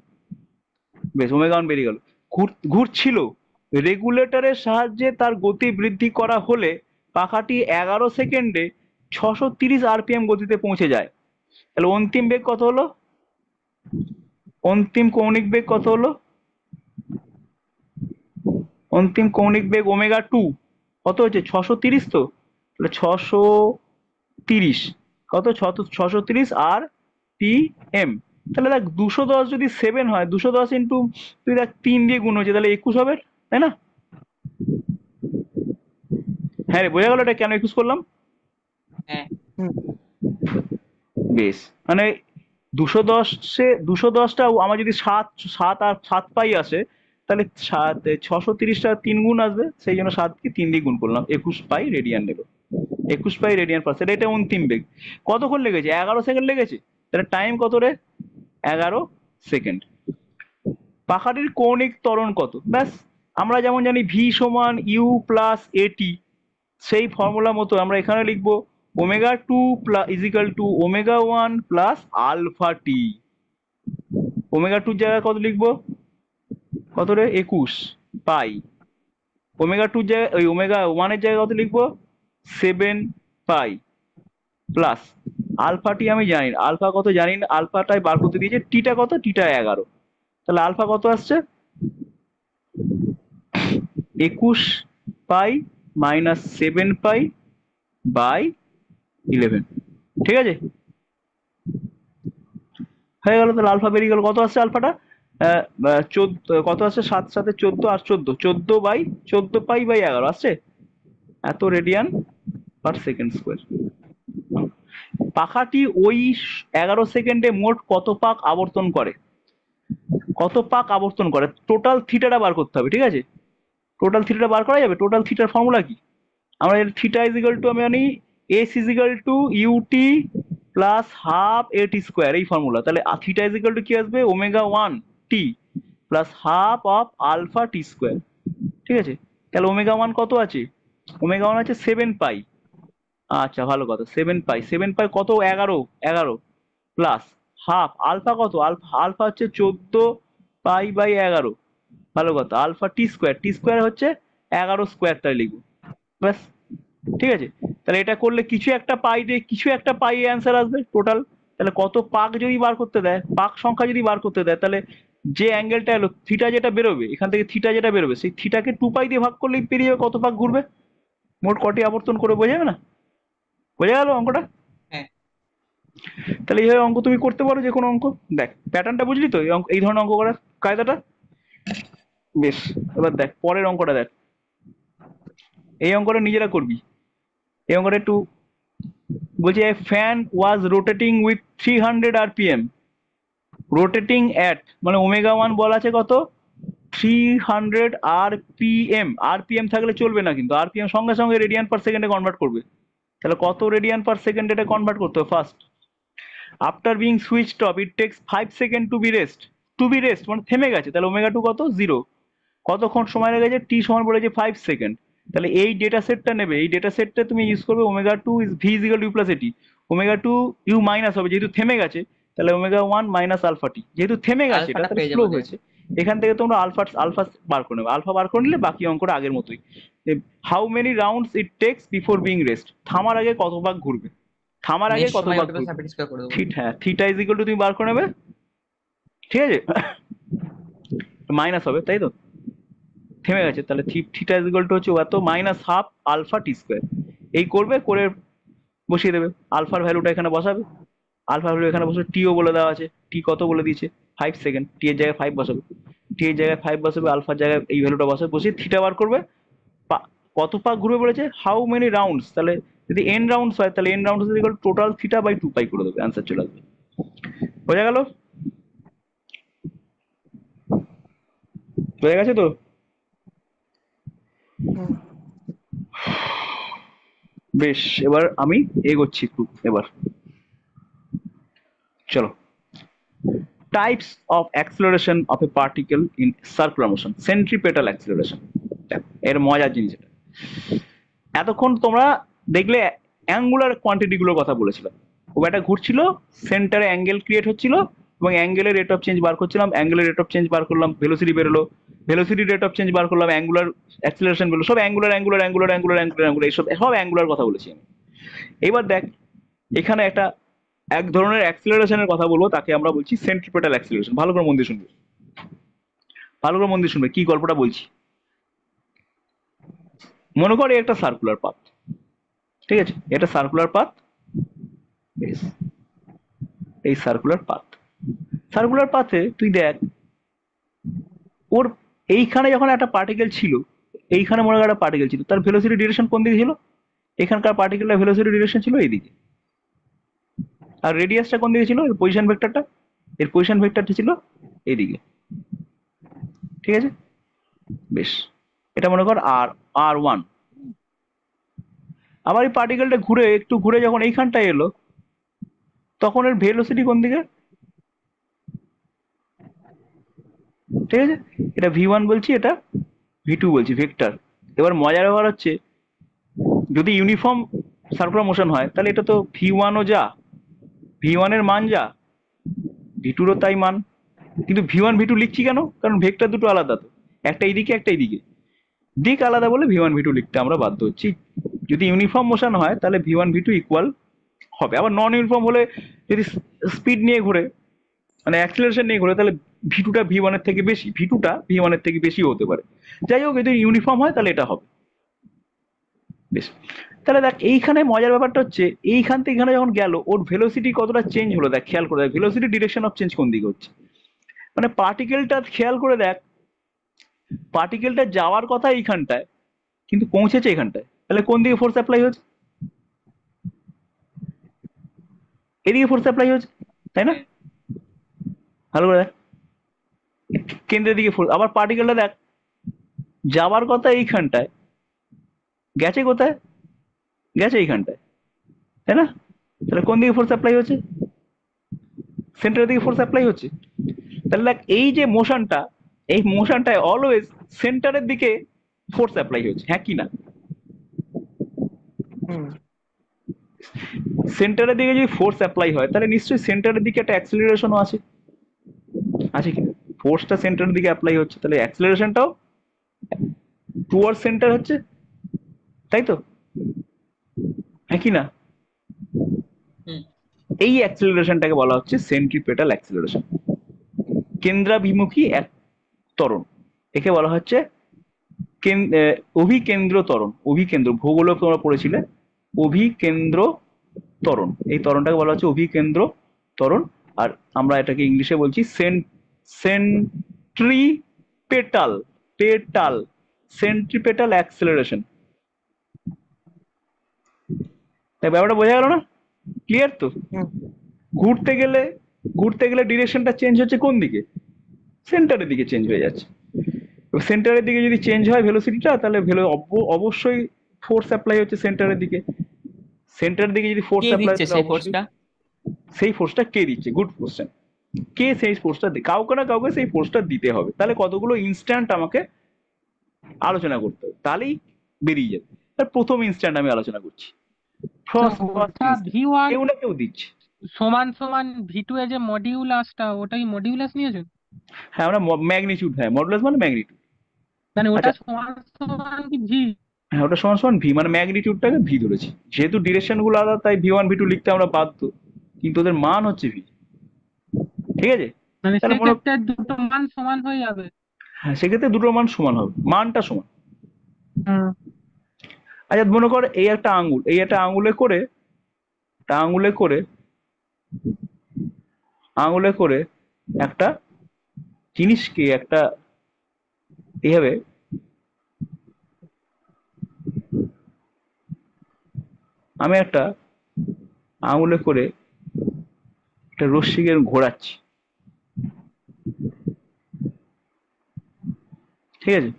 বেশ, ওমেগা 1 বেরিয়ে গেল। ঘুরছিল, রেগুলেটরের সাহায্যে তার গতি বৃদ্ধি করা হলে পাখাটি 11 সেকেন্ডে 630 RPM গতিতে পৌঁছে যায়। তাহলে অন্তিম বেগ কত হলো? অন্তিম কৌণিক বেগ কত হলো? অন্তিম কৌণিক বেগ ওমেগা 2 কত হচ্ছে? 630 তো। তাহলে 630 কত? 630 RPM। তাহলে দেখ 210 যদি 7 হয়, 210 ইন্টু তুই দেখ 3 দিয়ে গুণ হচ্ছে, তাহলে 21 হবে, তাই না? হ্যাঁ রে, বোঝা গেল এটা কেন 21 করলাম? হ্যাঁ। বেশ, মানে 210টা আমার যদি 7 পাই আসে, তাহলে 630টা 3 গুণ আসবে, সেই জন্য 7কে 3 দিয়ে গুণ করলাম, 21 পাই রেডিয়ান নেব। 21 পাই রেডিয়ান পার সেকেন্ড, এটা অন্তিম বেগ। কতক্ষণ লেগেছে? 11 সেকেন্ড লেগেছে। তাহলে টাইম কত রে? 11 সেকেন্ড। পাখাটির কৌণিক ত্বরণ কত? ব্যাস, আমরা যেমন জানি ভি সমান ইউ প্লাস এটি, সেই ফর্মুলা মতো আমরা এখানে লিখবো omega 2 is equal to omega 1 plus alpha t. Omega 2 জায়গায় কত লিখবো? কত রে? 21 পাই। ওমেগা 2 জায়গায়, ওই ওমেগা 1 এর জায়গায় কত লিখবো? 7 পাই প্লাস আলফা টি আমি জানি না, আলফা কত জানি না, আলফাটাই বার করতে দিয়েছে। টিটা কত? টিটা 11। তাহলে আলফা কত আসছে? 21 পাই মাইনাস 7 পাই বাই 11, ঠিক আছে? হয়ে গেল। তাহলে আলফা বেরিয়ে গেল। কত আসছে আলফাটা? 14, কত আসছে? 7 7 14 আর 14 পাই বাই 11 আসছে, এত রেডিয়ান পার সেকেন্ড স্কোয়ার। পাখাটি ওই 11 সেকেন্ডে মোট কত পাক আবর্তন করে? কত পাক আবর্তন করে, টোটাল থিটাটা বার করতে হবে, ঠিক আছে? টোটাল থিটাটা বার করা যাবে? টোটাল থিটার ফর্মুলা কি? আমরা থিটা ইজ ইকুয়াল টু আমি জানি s is equal to UT plus half a t square, এই ফর্মুলা। তাহলে থিটা ইজ ইকুয়াল টু কি আসবে? Omega one t plus half of alpha T square. ঠিক আছে, তাহলে ওমেগা ওয়ান কত আছে? ওমেগা ওয়ান আছে 7 পাই। আচ্ছা ভালো কথা, 7 পাই। 7 পাই কত? 11 প্লাস হাফ আলফা কত? আলফা আলফা হচ্ছে 14 পাই/11। ভালো কথা, আলফা টি স্কোয়ার, টি স্কোয়ার হচ্ছে 11 স্কোয়ার, তাই লিখবো ব্যাস। ঠিক আছে, তাহলে এটা করলে কিছু একটা পাই দিয়ে কিছু একটা পাই অ্যান্সার আসবে টোটাল। তাহলে কত পাক যদি বার করতে দেয়, পাক সংখ্যা যদি বার করতে দেয়, তাহলে যে অ্যাঙ্গেলটা এলো থিটা যেটা বেরোবে এখান থেকে, থিটা যেটা বেরোবে সেই থিটাকে 2 পাই দিয়ে ভাগ করলেই পেরিয়ে যাবে কত পাক ঘুরবে, মোট কটি আবর্তন করে, বোঝা যাবে না? বোঝা গেল অঙ্কটা? হ্যাঁ। তাহলে এইভাবে অঙ্ক তুমি করতে পারো, যে কোনো অঙ্ক। দেখ প্যাটার্নটা বুঝলি তো, এই ধরনের অঙ্ক করার কায়দাটা? বেশ, এবার দেখ পরের অঙ্কটা দেখ। এই অঙ্কটা নিজেরা করবি। এই অঙ্কটা একটু বলছে, a fan was rotating with 300 RPM, rotating at মানে ওমেগা ওয়ান বলা আছে কত? 300 আরপিএম। আরপিএম থাকলে চলবে না, কিন্তু আরপিএম সঙ্গে সঙ্গে রেডিয়ান পার সেকেন্ডে কনভার্ট করবে। তাহলে কত রেডিয়ান পার সেকেন্ড এটা কনভার্ট করতে হবে first. After being switched off it takes 5 second to be rest. To be rest মানে থেমে গেছে, তাহলে ওমেগা টু কত? 0। কতক্ষণ সময় লেগেছে? টি সমান বলেছে 5 সেকেন্ড। তাহলে এই ডেটা সেটটা নেবে, এই ডেটা সেটটা তুমি ইউজ করবে omega two is v is equal to u plus at. Omega two u minus হবে, যেহেতু থেমে গেছে তাহলে omega one minus alpha t, যেহেতু থেমে গেছে এটা আলফাটা তাহলে পেয়ে স্লো যাবো যে। হয়েছে। এখান থেকে তোমরা আলফা আলফা বার করে নেবে, আলফা বার করে নিলে বাকি অঙ্কটা আগের মতোই। How many rounds it takes before being rest, থামার আগে কত ভাগ ঘুরবে, থামার আগে নেক্সট কত সময় ভাগ ওটা ঘুরবে। সাবমিট স্কয়ার করে দেবো। হ্যাঁ, থিটা ইজ ইকুয়াল টু তুমি বার করে নেবে, ঠিক আছে? মাইনাস হবে, তাই তো? থেমে গেছে, তাহলে থিটা ইজ ইকুয়াল টু হচ্ছে এত মাইনাস হাফ আলফা টি স্কোয়ার। এই করবে, করে বসিয়ে দেবে, আলফার ভ্যালুটা এখানে বসাবে, আলফা ভ্যালু এখানে বসে, টিও বলে দেওয়া আছে, টি কত বলে দিয়েছে 5 সেকেন্ড, টি এর জায়গায় 5 বসাবে, টি এর জায়গায় 5 বসাবে, আলফার জায়গায় এই ভ্যালুটা বসাবে, বসিয়ে থিটা বার করবে। কত পাক ঘুরবে বলেছে? হাউ মেনি রাউন্ডস, তাহলে যদি এন রাউন্ডস হয় তাহলে n rounds is equal total theta by 2 pi করে দেবে, অ্যান্সার চলে আসবে। বোঝা গেল? বোঝা গেছে তো? বেশ, এবার আমি এগোচ্ছি একটু। এবার চলো, types of acceleration of A particle in circular motion, centripetal acceleration. এর মজার জিনিস এটা। এতক্ষণ তোমরা দেখলে অ্যাঙ্গুলার কোয়ান্টিটি গুলোর কথা বলেছিলাম, ও একটা ঘুরছিল, সেন্টারে অ্যাঙ্গেল ক্রিয়েট হচ্ছিল এবং অ্যাঙ্গেলের রেট অফ চেঞ্জ বার করছিলাম, অ্যাঙ্গেলের রেট অফ চেঞ্জ বার করলাম, ভেলোসিটি বেরোলো, ভেলোসিটি রেট অফ চেঞ্জ বার করলাম, অ্যাঙ্গুলার অ্যাক্সেলারেশন বেরোলো, সব angular angular angular angular angular angular, এইসব সব অ্যাঙ্গুলার কথা বলেছি আমি। এবার দেখ এখানে একটা এক ধরনের অ্যাক্সেলারেশনের কথা বলবো, তাকে আমরা বলছি সেন্ট্রিপেটাল অ্যাক্সেলারেশন। ভালো করে মন দিয়ে শুনবে, ভালো করে মন দিয়ে শুনবে কি গল্পটা বলছি। মনে কর একটা সার্কুলার পাথ, ঠিক আছে? এটা সার্কুলার পাথ, এই সার্কুলার পাথ, সার্কুলার পাথে তুই দেখ ওর এইখানে যখন একটা পার্টিকেল ছিল, এইখানে মনে কর একটা পার্টিকেল ছিল, তার ভেলোসিটি ডিরেকশন কোন দিকে ছিল? এখানকার পার্টিকেলের ভেলোসিটি ডিরেকশন ছিল এইদিকে। আর রেডিয়াসটা কোন দিকে ছিল? এর পজিশন ভেক্টরটা, এর পজিশন ভেক্টরটা ছিল এইদিকে, ঠিক আছে? বেশ, এটা মনে কর আর আর1। আবার এই পার্টিকেলটা ঘুরে একটু ঘুরে যখন এইখানটায় এলো, তখন এর ভেলোসিটি কোন দিকে? ঠিক আছে, এটা v1 বলছি, এটা v2 বলছি, ভেক্টর। এবার মজার ব্যাপার হচ্ছে, যদি ইউনিফর্ম সার্কুলার মোশন হয় তাহলে এটা তো v1 ও যা, v1 এর মান যা, v2 ও তাই মান। কিন্তু v1 v2 লিখছি কেন? কারণ ভেক্টর দুটো আলাদা তো, একটা এইদিকে একটা এইদিকে, দিক আলাদা বলে v1 v2 লিখতে আমরা বাধ্য হচ্ছি। যদি ইউনিফর্ম মোশন হয় তাহলে v1 v2 ইকুয়াল হবে। আবার নন ইউনিফর্ম হলে, যদি স্পিড নিয়ে ঘুরে মানে অ্যাক্সিলারেশন নিয়ে ঘুরে, তাহলে v2টা v1 এর থেকে বেশি, v2টা v1 এর থেকে বেশি হতে পারে। যাই হোক, যদি ইউনিফর্ম হয় তাহলে এটা হবে। বেশ, তাহলে দেখ এইখানে মজার ব্যাপারটা হচ্ছে, এইখান থেকে এখানে যখন গেল ওর ভেলোসিটি কতটা চেঞ্জ হলো, দেখ খেয়াল করে দেখ ভেলোসিটি ডিরেকশন অফ চেঞ্জ কোন দিকে হচ্ছে। মানে পার্টিকেলটা খেয়াল করে দেখ, পার্টিকেলটা যাওয়ার কথা এইখানটায় কিন্তু পৌঁছেছে এখানটায়, তাহলে কোন দিকে ফোর্স অ্যাপ্লাই হচ্ছে? এদিকে ফোর্স অ্যাপ্লাই হচ্ছে, তাই না? ভালো করে দেখ, কেন্দ্রের দিকে ফোর্স। আবার পার্টিকেলটা দেখ যাওয়ার কথা এইখানটায়, গেছে কোথায়? গেছে এইখানটায়, তাই না? তাহলে কোন দিকে ফোর্স অ্যাপ্লাই হচ্ছে? সেন্টারের দিকে ফোর্স অ্যাপ্লাই হচ্ছে। তাহলে দেখ এই যে মোশনটা, এই মোশনটায় অলওয়েজ সেন্টারের দিকে ফোর্স অ্যাপ্লাই হচ্ছে, হ্যাঁ কি না? হুম। সেন্টারের দিকে যদি ফোর্স অ্যাপ্লাই হয় তাহলে নিশ্চয়ই সেন্টারের দিকে একটা অ্যাক্সিলারেশনও আছে, আছে কি না? ফোর্সটা সেন্টারের দিকে অ্যাপ্লাই হচ্ছে, তাহলে অ্যাক্সিলারেশনটাও টুয়ার্ড সেন্টার হচ্ছে, তাই তো? হ্যাঁ কি না? হুম। এই অ্যাক্সিলারেশনটাকে বলা হচ্ছে সেন্ট্রিপেটাল অ্যাক্সিলারেশন, কেন্দ্রাভিমুখী এক ত্বরণ। একে বলা হচ্ছে অভিকেন্দ্র ত্বরণ। অভিকেন্দ্র, ভূগোলক তোমরা পড়েছিলে, অভিকেন্দ্র ত্বরণ, এই ত্বরণটাকে বলা হচ্ছে অভিকেন্দ্র ত্বরণ। আর আমরা এটাকে ইংলিশে বলছি সেন্ট্রিপেটাল সেন্ট্রিপেটাল অ্যাক্সিলারেশন। তাই ব্যাপারটা বোঝা গেল না? ক্লিয়ার তো? হুম। ঘুরতে গেলে ডিরেকশনটা চেঞ্জ হচ্ছে কোন দিকে? সেন্টারের দিকে চেঞ্জ হয়ে যাচ্ছে। সেন্টারের দিকে যদি চেঞ্জ হয় ভেলোসিটিটা, তাহলে অবশ্যই ফোর্স অ্যাপ্লাই হচ্ছে সেন্টারের দিকে। সেন্টারের দিকে যদি ফোর্স কে অ্যাপ্লাই, দিচ্ছে সেই ফোর্সটা? সেই ফোর্সটা কে দিচ্ছে? Good question. কে সেই ফোর্সটা? কাউকে না কাউকে সেই ফোর্সটা দিতে হবে। তাহলে কতগুলো ইনস্ট্যান্ট আমাকে আলোচনা করতে হবে, তাহলেই বেরিয়ে যাবে। তার প্রথম ইনস্ট্যান্ট আমি আলোচনা করছি। তো ফার্স্ট ওটা V1 কেউ না কেউ দিচ্ছে। সমান সমান V2 এর যে মডিউলাসটা, ওটাই মডিউলাস নিয়েছেন? হ্যাঁ, আমরা ম্যাগনিটিউড, হ্যাঁ মডুলাস মানে ম্যাগনিটিউড। মানে ওটা আচ্ছা, সমান সমান কি V? হ্যাঁ ওটা সমান সমান ভি, মানে ম্যাগনিটিউডটাকে ভি ধরেছি। যেহেতু ডিরেকশন গুলো আলাদা তাই V1 V2 লিখতে আমরা বাধ্য, কিন্তু ওদের মান হচ্ছে ভি। ঠিক আছে? মানে তাহলে সেক্ষেত্রে দুটো মান সমান হয়ে যাবে? হ্যাঁ, সেক্ষেত্রে দুটো মান সমান হবে, মানটা সমান। হুম। আচ্ছা মনে কর এই একটা আঙ্গুল, এই একটা আঙুলে করে একটা জিনিসকে একটা এইভাবে আমি একটা আঙুলে করে একটা রশ্মিকে ঘোরাচ্ছি, ঠিক আছে?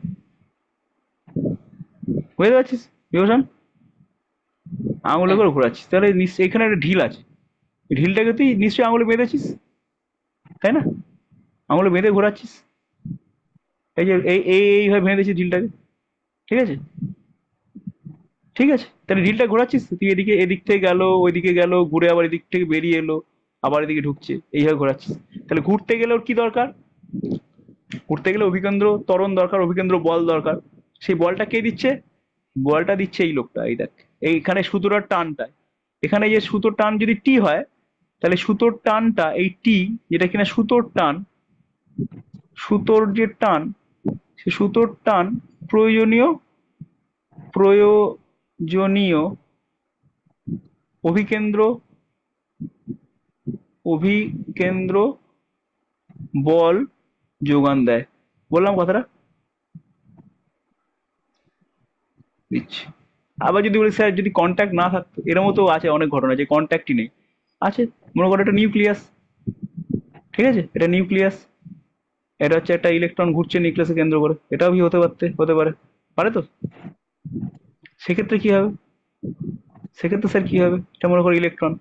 বুঝতে পারছিস বিভূষণ? আঙুলে করে ঘোরাচ্ছি, তাহলে নিশ্চয়ই এখানে একটা ঢিল আছে, এই ঢিলটাকে তুই নিশ্চয়ই আঙুলে বেঁধেছিস, তাই না? আঙুলে বেঁধে ঘোরাচ্ছিস, এই যে এইভাবে বেঁধেছিস ঢিলটাকে, ঠিক আছে? ঠিক আছে, তাহলে ঢিলটা ঘোরাচ্ছিস তো, তুই এদিক থেকে গেল, ওইদিকে গেল, ঘুরে আবার এদিক থেকে বেরিয়ে এলো, আবার এদিকে ঢুকছে, এইভাবে ঘোরাচ্ছিস। তাহলে ঘুরতে গেলে ওর কি দরকার? ঘুরতে গেলে অভিকেন্দ্র ত্বরণ দরকার, অভিকেন্দ্র বল দরকার। সেই বলটা কে দিচ্ছে? বলটা দিচ্ছে এই লোকটা, এই দেখ এইখানে সুতোটার টানটা, এখানে যে সুতোর টান যদি টি হয়, তাহলে সুতোর টানটা এই টি, যেটা কিনা সুতোর টান, সুতোর যে টান, সে সুতোর টান প্রয়োজনীয় প্রয়োজনীয় অভিকেন্দ্র অভিকেন্দ্র বল যোগান দেয়। বললাম কথাটা? দিচ্ছে। আবার যদি বলি স্যার যদি কন্ট্যাক্ট না থাকতো, এরমও তো আছে অনেক ঘটনা যে কন্ট্যাক্টই নেই। আছে, মনে করো একটা নিউক্লিয়াস, ঠিক আছে? এটা নিউক্লিয়াস, এটা হচ্ছে একটা ইলেকট্রন ঘুরছে নিউক্লিয়াসকে কেন্দ্র করে, এটাও কি হতে পারে, পারে তো? সেক্ষেত্রে কি হবে? সেক্ষেত্রে স্যার কি হবে? এটা মনে করো ইলেকট্রন,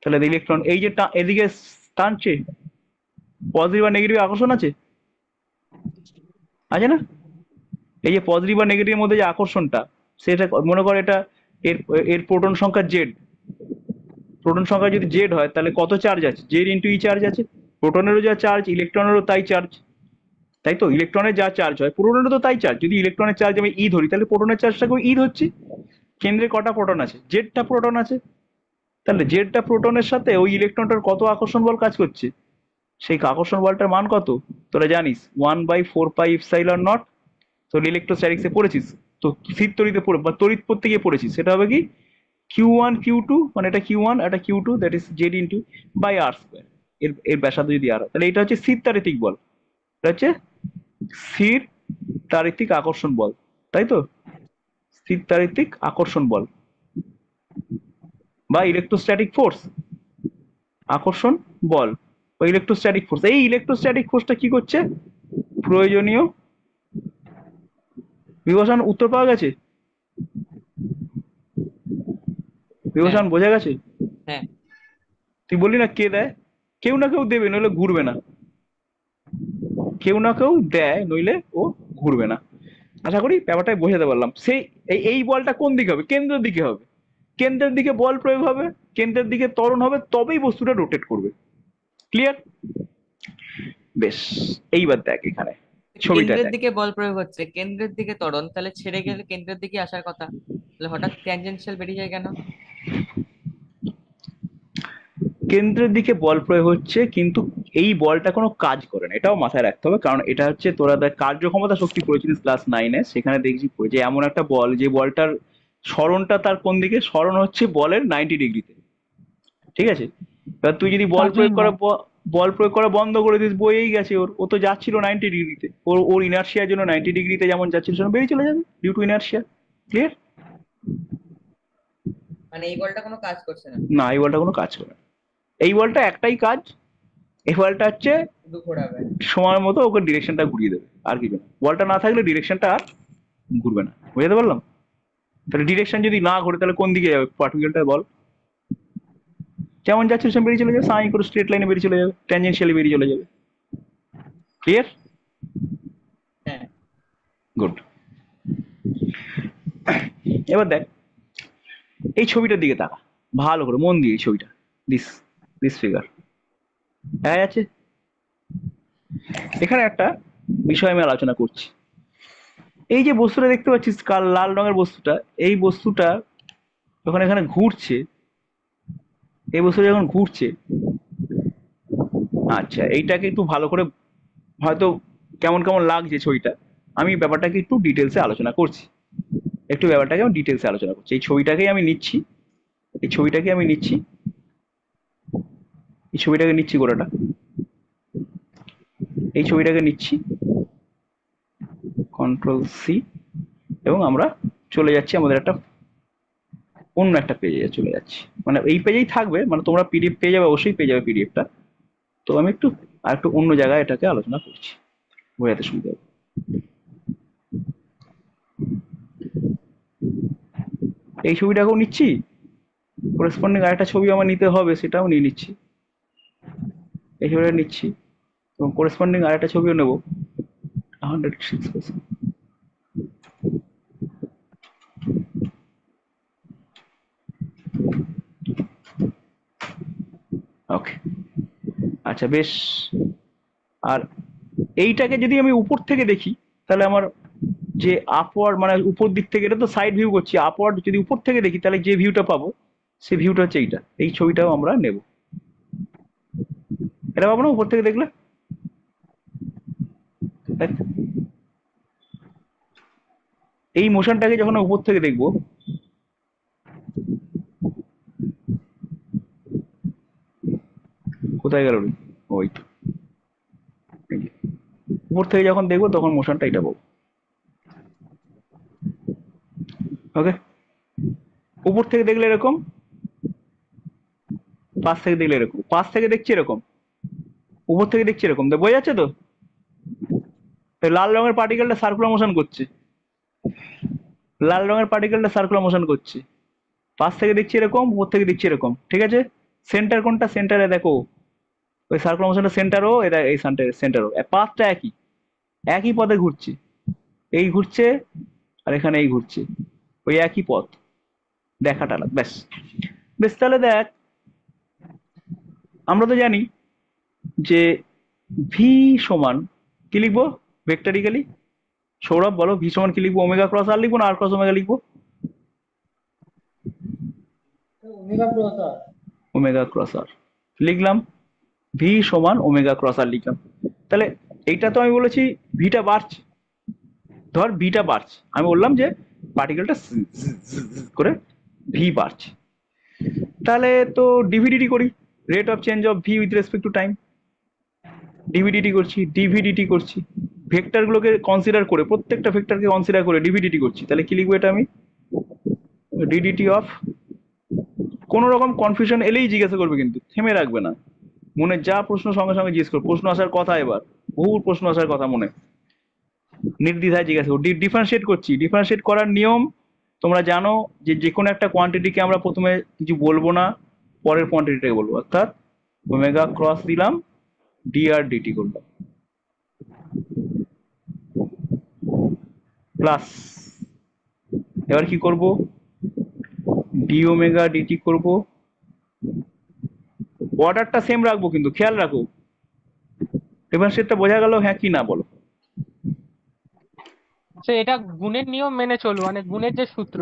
তাহলে ইলেকট্রন এই যে এদিকে টানছে, পজিটিভ বা নেগেটিভ আকর্ষণ আছে, আছে না? এই যে পজিটিভ বা নেগেটিভের মধ্যে যে আকর্ষণটা, সেটা মনে করো এটা এর এর প্রোটন সংখ্যা জেড, প্রোটন সংখ্যা যদি জেড হয় তাহলে কত চার্জ আছে? জেড ইন্টু ই চার্জ আছে। প্রোটনেরও যা চার্জ, ইলেকট্রনেরও তাই চার্জ, তাই তো? ইলেকট্রনের যা চার্জ হয় প্রোটনেরও তো তাই চার্জ। যদি ইলেকট্রনের চার্জ আমি ই ধরি, তাহলে প্রোটনের চার্জটাকেও ই ধরছি। কেন্দ্রে কটা প্রোটন আছে? জেডটা প্রোটন আছে। তাহলে জেডটা প্রোটনের সাথে ওই ইলেকট্রনটার কত আকর্ষণ বল কাজ করছে? সেই আকর্ষণ বলটার মান কত তোরা জানিস? 1/4πε0। তোর ইলেকট্রোস্ট্যাটিক্সে পড়েছিস তো, স্থির তড়িতে বা তড়িৎ পড়তে গিয়ে পড়েছিস। সেটা হবে কি Q1 Q2, মানে এটা Q1 এটা Q2, that is z into by r square. এর ব্যাসার্ধ যদি আর হয়, তাহলে এটা হচ্ছে স্থির তাড়িতিক বল, এটা হচ্ছে স্থির তাড়িতিক আকর্ষণ বল, তাই তো? স্থির তাড়িতিক আকর্ষণ বল বা ইলেকট্রোস্ট্যাটিক ফোর্স, আকর্ষণ বল বা ইলেকট্রোস্ট্যাটিক ফোর্স। এই ইলেকট্রোস্ট্যাটিক ফোর্সটা কি করছে? প্রয়োজনীয় বিভূষণ উত্তর পাওয়া গেছে? বিভূষণ বোঝা গেছে? হ্যাঁ তুই বললি না কে দেয়, কেউ না কেউ দেবে নইলে ঘুরবে না, কেউ না কেউ দেয় নইলে ও ঘুরবে না। আশা করি ব্যাপারটাই বোঝাতে পারলাম। সেই এই বলটা কোন দিকে হবে? কেন্দ্রের দিকে হবে। কেন্দ্রের দিকে বল প্রয়োগ হবে, কেন্দ্রের দিকে ত্বরণ হবে, তবেই বস্তুটা রোটেট করবে। ক্লিয়ার? বেশ, এইবার দেখ এখানে ছবিটা কেন্দ্রের দেখ। দিকে বল প্রয়োগ হচ্ছে, কেন্দ্রের দিকে ত্বরণ, তাহলে ছেড়ে গেলে কেন্দ্রের দিকে আসার কথা, তাহলে হঠাৎ ট্যানজেনশিয়াল বেরিয়ে যায় কেন? কেন্দ্রের দিকে বল প্রয়োগ হচ্ছে, কিন্তু এই বলটা কোনো কাজ করে না, এটাও মাথায় রাখতে হবে। কারণ এটা হচ্ছে তোরা দেখ কার্যক্ষমতা শক্তি পড়েছিলিস ক্লাস 9-এ, সেখানে দেখছি যে এমন একটা বল যে বলটার সরণটা তার কোন দিকে, সরণ হচ্ছে বলের 90 ডিগ্রিতে। ঠিক আছে? এবার তুই যদি বল প্রয়োগ করা বন্ধ করে দিস, বইয়েই গেছে, ও তো যাচ্ছিল 90 ডিগ্রিতে, ওর ইনার্শিয়ার জন্য 90 ডিগ্রিতে যেমন যাচ্ছিল সেরকম বেরিয়ে চলে যাবে ডিউ টু ইনার্শিয়া। ক্লিয়ার? মানে এই বলটা কোনো কাজ করছে না, না, এই বলটা কোনো কাজ করে না। এই বলটা একটাই কাজ, এই বলটা হচ্ছে শুধু ঘোরাবে। সময় মতো ওকে ডিরেকশনটা ঘুরিয়ে দেবে, আর কিছু না। বলটা না থাকলে ডিরেকশনটা আর ঘুরবে না। বুঝতে পারলাম? তাহলে ডিরেকশন যদি না ঘুরে তাহলে কোন দিকে যাবে পার্টিকেলটা বল? যেমন যাচ্ছে সেরকম বেরিয়ে চলে যাবে, সাই করে স্ট্রেট লাইনে বেরিয়ে চলে যাবে, ট্যানজেনশিয়ালি বেরিয়ে চলে যাবে। ক্লিয়ার? হ্যাঁ গুড। এবার দেখ এই ছবিটার দিকে তাকা ভালো করে, মন দিয়ে। এই ছবিটা, দিস দিস ফিগার দেখা যাচ্ছে? এখানে একটা বিষয় আমি আলোচনা করছি। এই যে বস্তুটা দেখতে পাচ্ছিস লাল রঙের বস্তুটা, এই বস্তুটা যখন এখানে ঘুরছে, এই বস্তুটা যখন ঘুরছে, আচ্ছা এইটাকে একটু ভালো করে হয়তো কেমন কেমন লাগছে ছবিটা, আমি ব্যাপারটাকে একটু ডিটেলসে আলোচনা করছি। একটু ব্যাপারটাকে আমি ডিটেলসে আলোচনা করছি। এই ছবিটাকেই আমি নিচ্ছি, এই ছবিটাকে আমি নিচ্ছি, এই ছবিটাকে নিচ্ছি গোটাটা, এই ছবিটাকে নিচ্ছি, কন্ট্রোল সি, এবং আমরা চলে যাচ্ছি আমাদের একটা অন্য একটা পেজে চলে যাচ্ছি। মানে এই পেজেই থাকবে, মানে তোমরা পিডিএফ পেয়ে যাবে, অবশ্যই পেয়ে যাবে পিডিএফটা। তো আমি একটু আর একটু অন্য জায়গায় এটাকে আলোচনা করছি, বোঝাতে সুবিধা হবে। এই ছবিটাকেও নিচ্ছি, করেসপন্ডিং আরেকটা ছবি আমার নিতে হবে, সেটাও নিয়ে নিচ্ছি। এই ছবিটা নিচ্ছি এবং করেসপন্ডিং আরেকটা ছবিও নেব 106%। ওকে, আচ্ছা বেশ। আর এইটাকে যদি আমি উপর থেকে দেখি তাহলে আমার যে আপওয়ার্ড, মানে উপর দিক থেকে, এটা তো সাইড ভিউ করছি, আপওয়ার্ড যদি উপর থেকে দেখি তাহলে যে ভিউটা পাবো সেই ভিউটা হচ্ছে এইটা। এই ছবিটাও আমরা নেব, এটা পাবো না উপর থেকে দেখলে? দেখ, এই মোশনটাকে যখন উপর থেকে দেখবো, কোথায় গেল রে? ওই তো, এই যে। উপর থেকে যখন দেখবো তখন মোশনটা এটা পাবো। ওকে, উপর থেকে দেখলে এরকম, পাশ থেকে দেখলে এরকম, পাশ থেকে দেখছি এরকম, উপর থেকে দেখছি এরকম, বোঝা যাচ্ছে তো? লাল রঙের পার্টিকেলটা সার্কুলার মোশন করছে, লাল রঙের পার্টিকেলটা সার্কুলার মোশন করছে। পাশ থেকে দেখছি এরকম, উপর থেকে দেখছি এরকম। ঠিক আছে? সেন্টার কোনটা? সেন্টারে দেখো ওই সার্কুলার মোশনের সেন্টারও, এটা এই সেন্টারও, পাথটা একই, একই পথে ঘুরছে। এই ঘুরছে আর এখানে এই ঘুরছে, ওই একই পথ, দেখাটা আলাদা। ব্যাস বেশ, তাহলে দেখ আমরা তো জানি যে ভি সমান কি লিখবো ভেক্টরিক্যালি? সৌরভ বলো, ভি সমান কি লিখবো? ওমেগা ক্রস আর লিখবো না আর ক্রস ওমেগা লিখবো? ওমেগা প্লাস আর। ওমেগা ক্রস আর লিখলাম, ভি সমান ওমেগা ক্রস আর লিখলাম। তাহলে এইটা তো আমি বলেছি ভিটা বাড়ছে, ধর ভিটা বাড়ছে, আমি বললাম যে পার্টিকেলটা করে ভি বাড়ছে, তাহলে তো ডিভিডিটি করি, rate of change of v with respect to time. Dv dt করছি, ডিভিডিটি করছি, ভেক্টরগুলোকে কনসিডার করে, প্রত্যেকটা ভেক্টরকে কনসিডার করে ডিভিডিটি করছি। তাহলে কি লিখবো এটা আমি? ডিডিটি অফ, কোনো রকম কনফিউশন এলেই জিজ্ঞাসা করবে, কিন্তু থেমে রাখবে না, মনে যা প্রশ্ন সঙ্গে সঙ্গে জিজ্ঞেস করবে। প্রশ্ন আসার কথা, এবার বহু প্রশ্ন আসার কথা মনে। নির্দ্বিধায় জিজ্ঞাসা করো। ডিফারেন্সিয়েট করছি, ডিফারেন্সিয়েট করার নিয়ম তোমরা জানো যে যে কোনো একটা কোয়ান্টিটিকে আমরা প্রথমে কিছু বলবো না, পরের কোয়ান্টিটিটাকে বলবো, অর্থাৎ ওমেগা ক্রস দিলাম, ডি আর ডিটি করলাম, প্লাস এবার কি করব, ডি ওমেগা ডিটি করব, অর্ডারটা সেম রাখবো কিন্তু খেয়াল রাখো। ডিফারেন্সিয়েটটা বোঝা গেল হ্যাঁ কি না বলো? এটা গুণের নিয়ম মেনে চলবো, মানে গুণের যে সূত্র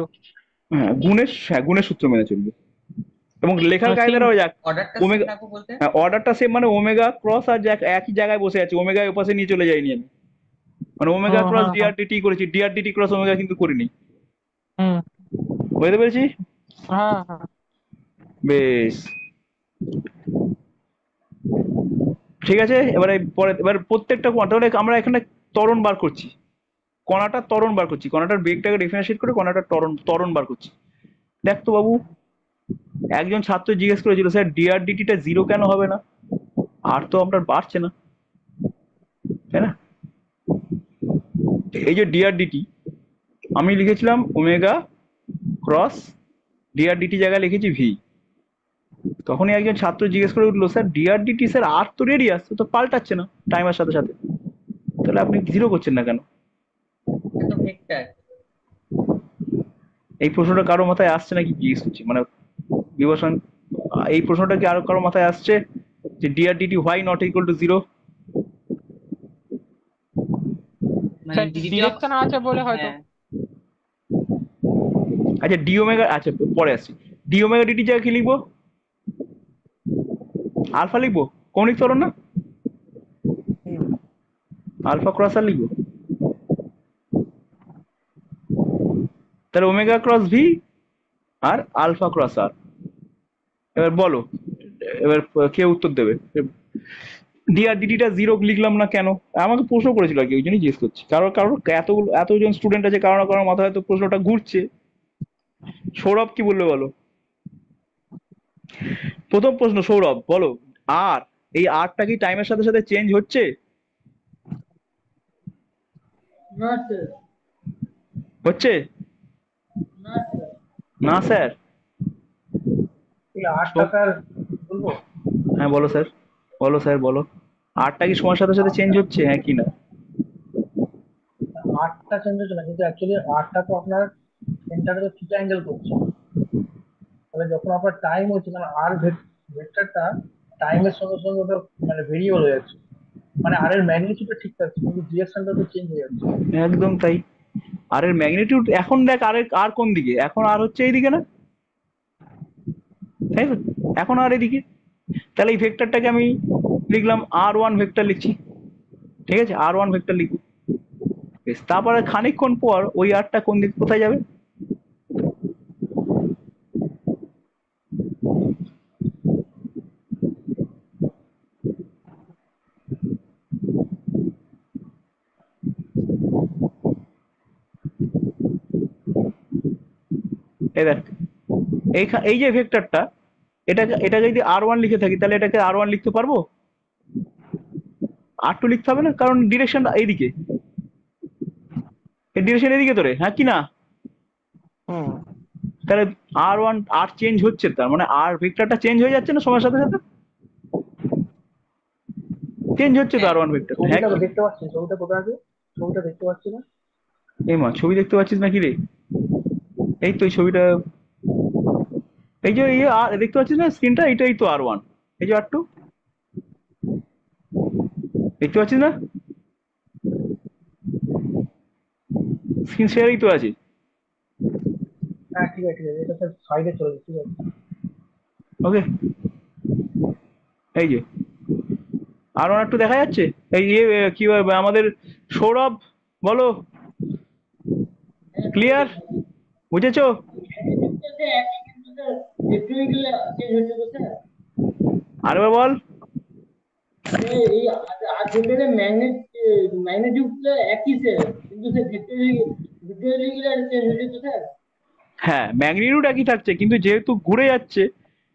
হ্যাঁ গুণের সূত্র মেনে চলবে, এবং লেখার সেম। কায়দাটাও যাক। অর্ডারটা সেম ওমেগা, রাখবো বলতে হ্যাঁ অর্ডারটা সেম মানে ওমেগা ক্রস আর একই জায়গায় বসে আছে, ওমেগা ওই পাশে নিয়ে চলে যাইনি আমি, মানে ওমেগা হুম ক্রস হুম হুম ডিআরডিটি করেছি, ডিআরডিটি ক্রস ওমেগা কিন্তু করিনি। হুম, বুঝতে পেরেছি? হ্যাঁ হ্যাঁ। বেশ, ঠিক আছে। এবারে পরে এবার প্রত্যেকটা তাহলে আমরা এখানে ত্বরণ বার করছি, কণাটার ত্বরণ বার করছি, কণাটার বেগটাকে ডিফারেন্সিয়েট করে কণাটার ত্বরণ বার করছি। দেখ তো বাবু, একজন ছাত্র জিজ্ঞেস করেছিল স্যার ডিআরডিটিটা জিরো কেন হবে না, আর তো আপনার বাড়ছে না, তাই না? এই যে ডিআরডিটি আমি লিখেছিলাম ওমেগা ক্রস ডিআরডিটি জায়গায় লিখেছি ভি। তখনই একজন ছাত্র জিজ্ঞেস করে উঠলো স্যার ডিআরডিটি স্যার আর তো রেডিয়াস, তো পাল্টাচ্ছে না টাইমের সাথে সাথে, তাহলে আপনি জিরো করছেন না কেন? এটা তো ভেক্টর। এই প্রশ্নটা কারো মাথায় আসছে নাকি জিজ্ঞেস করছি, মানে বিভাষণ, এই প্রশ্নটা কি আরো কারো মাথায় আসছে যে dr dt why not equal to zero? মানে ডিরেকশন আছে বলে হয়তো। হ্যাঁ, আচ্ছা ডি ওমেগা, আচ্ছা পরে আসছি। ডি ওমেগা ডিটি জায়গায় কি লিখবো? আলফা লিখবো, কৌণিক ত্বরণ না, আলফা ক্রস আর লিখবো, তাহলে ওমেগা ক্রস ভি আর আলফা ক্রস আর। এবার বলো, এবার কে উত্তর দেবে? ডিআরডিটিটা জিরো লিখলাম না কেন? আমাকে প্রশ্ন করেছিল আর কি, ওই জন্যই জিজ্ঞেস করছি। কারোর এতজন স্টুডেন্ট আছে, কারো না কারোর মাথায় হয়তো প্রশ্নটা ঘুরছে। সৌরভ কি বলবে বলো? প্রথম প্রশ্ন, সৌরভ বলো, আর এই আরটা কি টাইমের সাথে সাথে চেঞ্জ হচ্ছে? হচ্ছে না স্যার? এই আটটা স্যার বলবো, হ্যাঁ বলো স্যার, বলো স্যার বলো, আরটা কি সময়ের সাথে সাথে চেঞ্জ হচ্ছে হ্যাঁ কি না? আটটা চেঞ্জ হচ্ছে না, কিন্তু অ্যাকচুয়ালি আটটা তো আপনার সেন্টারে তো থিটা অ্যাঙ্গেল করছে। তাহলে যখন আপনার টাইম হচ্ছে, কারণ আর ভেক্টরটা টাইমের সঙ্গে সঙ্গে ওটা মানে ভেরিয়েবল হয়ে যাচ্ছে, মানে আর এর ম্যাগনিটিউডটা ঠিক থাকছে কিন্তু ডিরেকশনটা তো চেঞ্জ হয়ে যাচ্ছে। একদম তাই। আর এর ম্যাগনিটিউড এখন দেখ, আর কোন দিকে? এখন আর হচ্ছে এইদিকে না, তাই তো? এখন আর এদিকে, তাহলে এই ভেক্টরটাকে আমি লিখলাম আর ওয়ান ভেক্টর লিখছি, ঠিক আছে? আর ওয়ান ভেক্টর লিখবো, বেশ। তারপরে খানিকক্ষণ পর ওই আরটা কোন দিকে কোথায় যাবে? এই দেখ, এই যে ভেক্টরটা, এটা যদি আর ওয়ান লিখে থাকি তাহলে এটাকে আর ওয়ান লিখতে পারবো? আর টু লিখতে হবে না, কারণ ডিরেকশন এইদিকে, এই ডিরেকশন এদিকে তোরে, হ্যাঁ কি না? হুম, তাহলে আর ওয়ান আর চেঞ্জ হচ্ছে, তার মানে আর ভেক্টরটা চেঞ্জ হয়ে যাচ্ছে না সময়ের সাথে সাথে? চেঞ্জ হচ্ছে তো আর ওয়ান ভেক্টর, হ্যাঁ ছবিটা কি? দেখতে পাচ্ছি, ছবিটা কোথায় আছে? ছবিটা দেখতে পাচ্ছি না। এই মা ছবি দেখতে পাচ্ছিস নাকি রে? এই তো এই ছবিটা, এই যে আর দেখতে পাচ্ছিস না স্ক্রিনটা, এইটাই তো আর ওয়ান, এই যে আর টু দেখতে পাচ্ছিস না? স্ক্রিন শেয়ারই তো আছে। হ্যাঁ ঠিক আছে ঠিক আছে, এটা স্যার সাইডে চলে যাচ্ছে, ঠিক আছে। ওকে, এই যে আর ওয়ান আর টু দেখা যাচ্ছে। এই কি বলে, আমাদের সৌরভ বলো, ক্লিয়ার? বুঝেছো? আরেকবার বল। হ্যাঁ ম্যাগনিটিউড একই থাকছে, কিন্তু যেহেতু ঘুরে যাচ্ছে,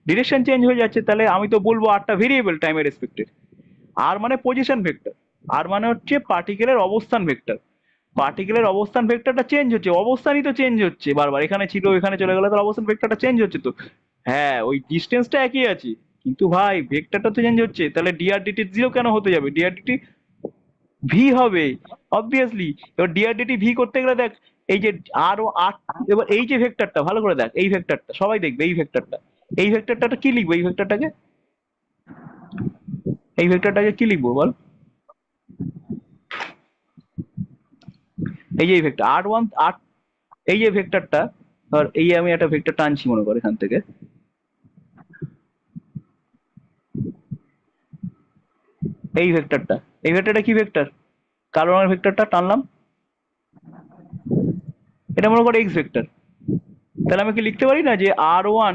ডিরেকশন চেঞ্জ হয়ে যাচ্ছে, তাহলে আমি তো বলবো আরটা ভেরিয়েবল টাইমের রেসপেক্টে। আর মানে পজিশন ভেক্টর, আর মানে হচ্ছে পার্টিকেলের অবস্থান ভেক্টর। পার্টিকেলের অবস্থান ভেক্টরটা চেঞ্জ হচ্ছে, অবস্থানই তো চেঞ্জ হচ্ছে বারবার, এখানে ছিল এখানে চলে গেলে তার অবস্থান ভেক্টরটা চেঞ্জ হচ্ছে তো। হ্যাঁ ওই ডিস্টেন্সটা একই আছে কিন্তু ভাই ভেক্টরটা তো চেঞ্জ হচ্ছে, তাহলে ডিআরডিটি জিরো কেন হতে যাবে, ডিআরডিটি ভি হবে অবভিয়াসলি। এবার ডিআরডিটি ভি করতে গেলে দেখ এই যে আর ও আর, এবার এই যে ভেক্টরটা ভালো করে দেখ, এই ভেক্টরটা সবাই দেখবে, এই ভেক্টরটা কি লিখবো, এই ভেক্টরটাকে কি লিখবো বল, এই যে এই ভেক্টর আর ওয়ান আর, এই যে ভেক্টরটা ধর, এই আমি একটা ভেক্টর টানছি মনে কর এখান থেকে, এই ভেক্টরটা কি ভেক্টর, কালো রঙের ভেক্টরটা টানলাম, এটা মনে কর এক্স ভেক্টর। তাহলে আমি কি লিখতে পারি না যে r one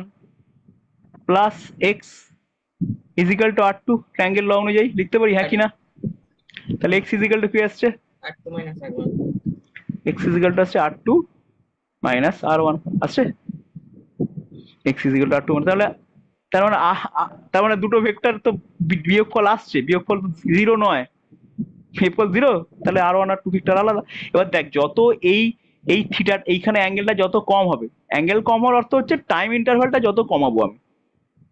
plus x is equal to r two, triangle law অনুযায়ী লিখতে পারি, হ্যাঁ কি না? তাহলে এক্স ইজিক্যাল টু কি আসছে, R2 minus R1। X is equal two আসছে আর টু মাইনাস আর ওয়ান আসছে, x is equal to r two, তাহলে তার মানে দুটো ভেক্টর তো বিয়োগফল আসছে, বিয়োগফল জিরো নয়, বিয়োগফল জিরো, তাহলে আর ওয়ান আর টু ভেক্টর আলাদা। এবার দেখ যত এই এই থিটা এইখানে অ্যাঙ্গেলটা যত কম হবে, অ্যাঙ্গেল কম হওয়ার অর্থ হচ্ছে টাইম ইন্টারভালটা যত কমাবো আমি,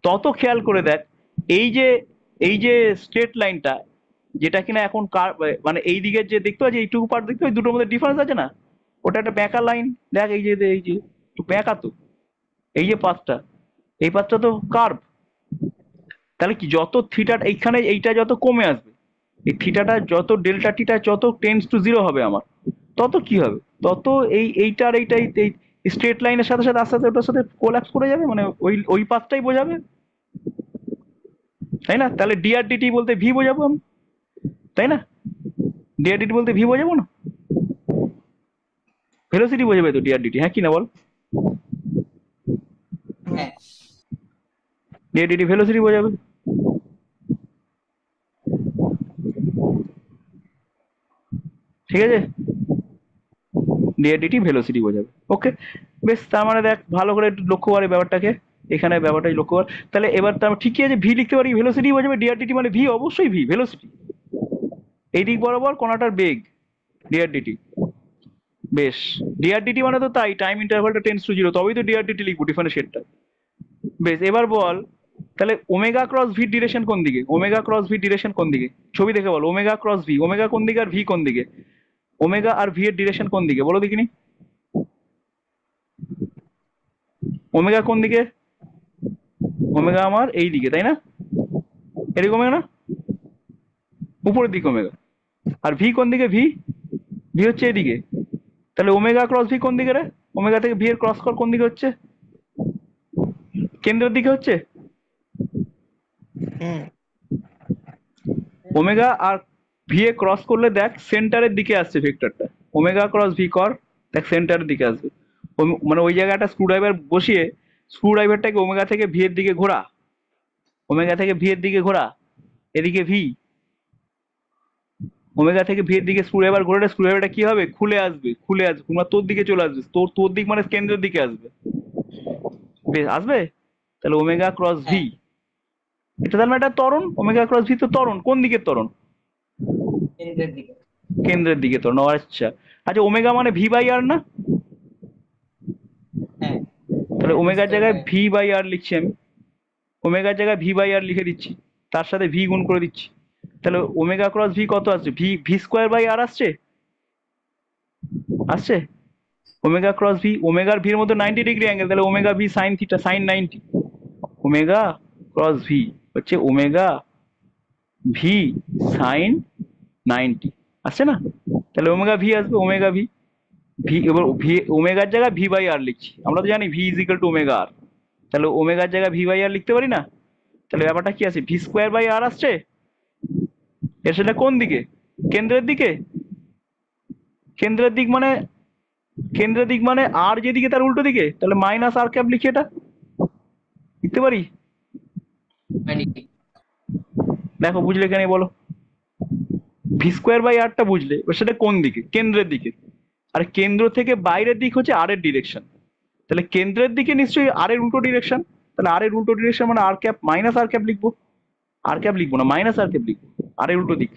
তত খেয়াল করে দেখ এই যে স্ট্রেট লাইনটা যেটা কিনা এখন মানে এই দিকের যে দেখতে পাচ্ছি এইটুকু পার্ট দেখতে পাচ্ছি, দুটোর মধ্যে ডিফারেন্স আছে না, ওটা একটা ব্যাঁকা লাইন, দেখ এই যে একটু ব্যাঁকা তো, এই যে পাথটা, এই পাথটা তো কার্ভ, তাহলে কি যত থিটা এইখানে এইটা যত কমে আসবে, এই থিটাটা যত ডেল্টা থিটা যত টেন্স টু জিরো হবে আমার, তত কি হবে, তত এইটা আর এইটাই এই স্ট্রেট লাইনের সাথে সাথে আস্তে আস্তে ওটার সাথে কোল্যাপস করে যাবে, মানে ওই পাথটাই বোঝাবে, তাই না? তাহলে ডিআরডিটি বলতে ভি বোঝাবো আমি, তাই না? ডিআরডিটি বলতে ভি বোঝাবো না, ভেলোসিটি বোঝাবে তো ডিআরডিটি, হ্যাঁ কি না বল, হ্যাঁ ডিআরডিটি ভেলোসিটি বোঝাবে। ঠিক আছে, ডিআরডিটি ভেলোসিটি বোঝাবে। ওকে বেশ, তার মানে দেখ ভালো করে একটু লক্ষ্য করে ব্যাপারটাকে, এখানে ব্যাপারটাই লক্ষ্য কর। তাহলে এবার তার ঠিকই আছে, ভি লিখতে পারি, ভেলোসিটি বোঝাবে, ডিআরডিটি মানে ভি, অবশ্যই ভি ভেলোসিটি, এই দিক বরাবর কণাটার বেগ ডিআরডিটি। বেশ, ডিআরডিটি মানে তো তাই টাইম ইন্টারভালটা টেন্স টু জিরো, তবেই তো ডিআরডিটি লিখবো ডিফারেন্সিয়েটটা। বেশ, এবার বল তাহলে ওমেগা ক্রস ভি ডিরেকশন কোন দিকে, ওমেগা ক্রস ভি ডিরেকশন কোন দিকে, ছবি দেখে বল, ওমেগা ক্রস ভি, ওমেগা কোন দিকে আর ভি কোন দিকে, ওমেগা আর ভি এর ডিরেকশন কোন দিকে বলো দেখিনি, ওমেগা কোন দিকে, ওমেগা আমার এই দিকে তাই না, এদিকে ওমেগা না, উপরের দিকে ওমেগা, আর ভি কোন দিকে, ভি ভি হচ্ছে এদিকে, তাহলে ওমেগা ক্রস ভি কোন দিকে রে, ওমেগা থেকে ভি এর ক্রস কর কোন দিকে হচ্ছে, কেন্দ্রের দিকে হচ্ছে, ওমেগা আর ভি এ ক্রস করলে দেখ সেন্টারের দিকে আসছে ভেক্টরটা, ওমেগা ক্রস ভি কর, দেখ সেন্টারের দিকে আসবে, মানে ওই জায়গাটা স্ক্রু ড্রাইভার বসিয়ে স্ক্রু ড্রাইভারটাকে ওমেগা থেকে ভি এর দিকে ঘোরা, ওমেগা থেকে ভি এর দিকে ঘোরা, এদিকে ভি, ওমেগা থেকে ভি এর দিকে স্ক্রু ড্রাইভার ঘোরালে স্ক্রু ড্রাইভারটা কি হবে, খুলে আসবে মানে তোর দিকে চলে আসবে, তোর দিক মানে কেন্দ্রের দিকে আসবে, বেশ আসবে, তাহলে ওমেগা ক্রস ভি, এটা তাহলে একটা ত্বরণ, ওমেগা ক্রস ভি তো ত্বরণ, কোন দিকের ত্বরণ, কেন্দ্রের দিকে। কেন্দ্রের দিকে ত্বরণ, আচ্ছা আচ্ছা, ওমেগা মানে ভি বাই আর না, হ্যাঁ তাহলে ওমেগার জায়গায় ভি বাই আর লিখছি আমি, ওমেগার জায়গায় ভি বাই আর লিখে দিচ্ছি, তার সাথে ভি গুণ করে দিচ্ছি, তাহলে ওমেগা ক্রস ভি কত আসছে, ভি স্কোয়ার বাই আর আসছে, আসছে ওমেগা ক্রস ভি, ওমেগার ভির মধ্যে 90 ডিগ্রি অ্যাঙ্গেল, তাহলে omega v sine theta sine 90, omega cross v হচ্ছে ওমেগা ভি সাইন 90 আসছে না, তাহলে ওমেগা ভি আসবে, ওমেগা ভি, এবার ভি ওমেগার জায়গায় ভি বাই আর লিখছি, আমরা তো জানি v is equal to omega আর, তাহলে ওমেগার জায়গায় ভি বাই আর লিখতে পারি না, তাহলে ব্যাপারটা কি আছে, ভি স্কোয়ার বাই আর আসছে, এর সেটা কোন দিকে, কেন্দ্রের দিকে, কেন্দ্রের দিক মানে আর যেদিকে তার উল্টো দিকে, তাহলে মাইনাস আর ক্যাপ লিখি, এটা লিখতে পারি, পারি। দেখো বুঝলে কেন বলো, ভি স্কোয়ার বাই আরটা বুঝলে, এবার সেটা কোন দিকে, কেন্দ্রের দিকে, আর কেন্দ্র থেকে বাইরের দিক হচ্ছে আর এর ডিরেকশন, তাহলে কেন্দ্রের দিকে নিশ্চয়ই আর এর উল্টো ডিরেকশন, তাহলে আর এর উল্টো ডিরেকশন মানে আর ক্যাপ মাইনাস আর ক্যাপ লিখবো, আর ক্যাপ লিখবো না মাইনাস আর ক্যাপ লিখবো, আর এর উল্টো দিক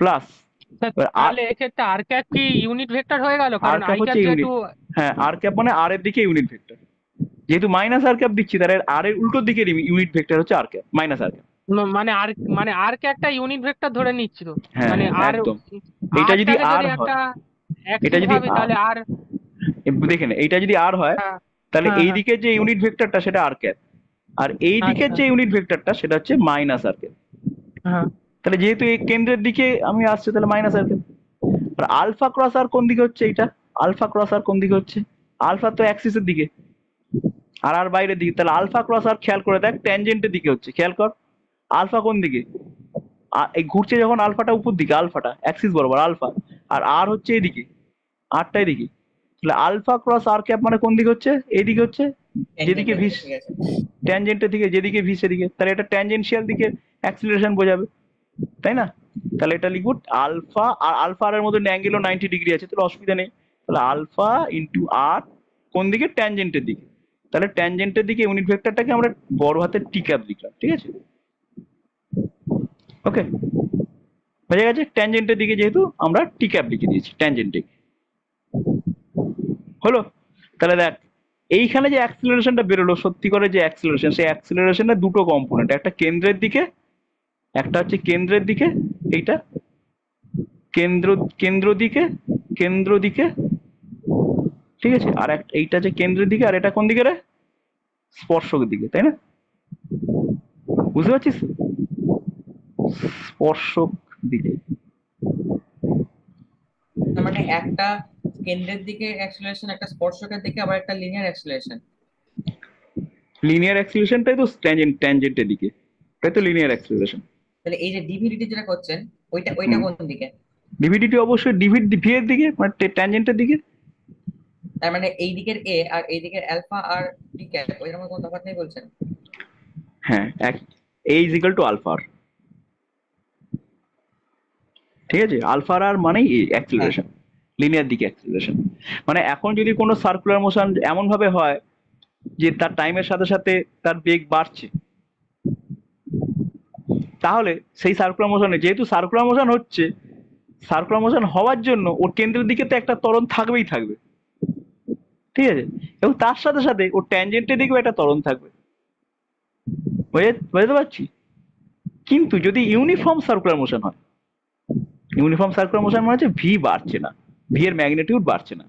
প্লাস এবার তাহলে এক্ষেত্রে আর ক্যাপ কি ইউনিট ভেক্টর হয়ে গেল, আর কারণ ক্যাপ আই হচ্ছে ক্যাপ ইউনিট, যেহেতু হ্যাঁ আর ক্যাপ মানে আর এর দিকে ইউনিট ভেক্টর, যেহেতু মাইনাস আর ক্যাপ দিচ্ছি তাহলে আর এর উল্টো দিকে ইউনিট ভেক্টর হচ্ছে আর ক্যাপ মাইনাস আর ক্যাপ। মানে আর কে একটা ইউনিট ভেক্টর ধরে নিচ্ছি তো, হ্যাঁ মানে আর একদম। এটা যদি আরটাকে আর যদি হয়, একটা এটা অ্যাক্সিস যদি ভাবি তাহলে আর দেখেন এইটা যদি আর হয় হ্যাঁ তাহলে হ্যাঁ এই হ্যাঁ দিকের যে ইউনিট ভেক্টরটা সেটা আর ক্যাপ, আর এই দিকের আচ্ছা যে ইউনিট ভেক্টরটা সেটা হচ্ছে মাইনাস আর ক্যাপ। হ্যাঁ তাহলে যেহেতু এই কেন্দ্রের দিকে আমি আসছে তাহলে মাইনাস আর ক্যাপ। আর আলফা ক্রস আর কোন দিকে হচ্ছে, এইটা আলফা ক্রস আর কোন দিকে হচ্ছে, আলফা তো অ্যাক্সিসের দিকে আর আর বাইরের দিকে, তাহলে আলফা ক্রস আর খেয়াল করে দেখ ট্যানজেন্টের দিকে হচ্ছে, খেয়াল কর আলফা কোন দিকে, এই ঘুরছে যখন আলফাটা উপর দিকে, আলফাটা অ্যাক্সিস বরাবর আলফা, আর হচ্ছে এইদিকে, আরটা এদিকে, তাহলে আলফা ক্রস আর ক্যাপ মানে কোন দিকে হচ্ছে, এইদিকে হচ্ছে, যেদিকে ভিস ঠিক আছে। ট্যানজেন্টের দিকে, যেদিকে ভি সেদিকে, তাহলে এটা ট্যানজেনশিয়াল দিকে অ্যাক্সিলারেশন বোঝাবে, তাই না? তাহলে এটা লিখবো আলফা, আর আলফা আর এর মধ্যে অ্যাঙ্গেলও 90 ডিগ্রি আছে, তাহলে অসুবিধা নেই। তাহলে আলফা ইন্টু আর কোন দিকে, ট্যানজেন্টের দিকে, তাহলে ট্যানজেন্টের দিকে ইউনিট ভেক্টরটাকে আমরা বড় হাতের টি ক্যাপ লিখলাম, ঠিক আছে? ওকে, বোঝা গেছে? ট্যানজেন্টের দিকে যেহেতু আমরা টি ক্যাপ লিখে দিয়েছি ট্যানজেন্টে, হলো? তাহলে দেখ এইখানে যে অ্যাক্সিলারেশনটা বেরোলো, সত্যি করে যে অ্যাক্সিলারেশন, সেই অ্যাক্সিলারেশনের দুটো কম্পোনেন্ট, একটা কেন্দ্রের দিকে, একটা হচ্ছে কেন্দ্রের দিকে, এইটা কেন্দ্র কেন্দ্র দিকে, কেন্দ্র দিকে, ঠিক আছে? আর এইটা যে কেন্দ্রের দিকে, আর এটা কোন দিকে রে, স্পর্শক দিকে, তাই না? বুঝতে পারছিস? স্পর্শক দিকে। তার মানে একটা কেন্দ্রের দিকে অ্যাক্সিলারেশন, একটা স্পর্শকের দিকে আবার একটা লিনিয়ার অ্যাক্সিলারেশন। লিনিয়ার অ্যাক্সিলারেশনটাই তো ট্যানজেন্টের দিকে, তাই তো লিনিয়ার অ্যাক্সিলারেশন। তাহলে এই যে ডিভিডিটি যেটা করছেন ওইটা কোন দিকে? ডিভিডিটি অবশ্যই ভি এর দিকে, মানে ট্যানজেন্টের দিকে। তার মানে এই দিকের এ আর এই দিকের অ্যালফা আর টি ক্যাপ ওই রকম কোনো তফাৎ নেই বলছেন? হ্যাঁ, এ ইজ ইকাল টু আলফা আর, ঠিক আছে? আলফা আর মানেই অ্যাক্সিলারেশন, লিনিয়ার দিকে অ্যাক্সিলারেশন। মানে এখন যদি কোনো সার্কুলার মোশন এমন ভাবে হয় যে তার টাইমের সাথে সাথে তার বেগ বাড়ছে, তাহলে সেই সার্কুলার মোশনে, যেহেতু সার্কুলার মোশন হচ্ছে, সার্কুলার মোশন হওয়ার জন্য ওর কেন্দ্রের দিকে তো একটা ত্বরণ থাকবেই থাকবে, ঠিক আছে? এবং তার সাথে সাথে ওর ট্যানজেন্টের দিকেও একটা ত্বরণ থাকবে, বুঝতে পারছি? কিন্তু যদি ইউনিফর্ম সার্কুলার মোশন হয়, ইউনিফর্ম সার্কুলার মোশন মানে হচ্ছে ভি বাড়ছে না, ভি এর ম্যাগনিটিউড বাড়ছে না,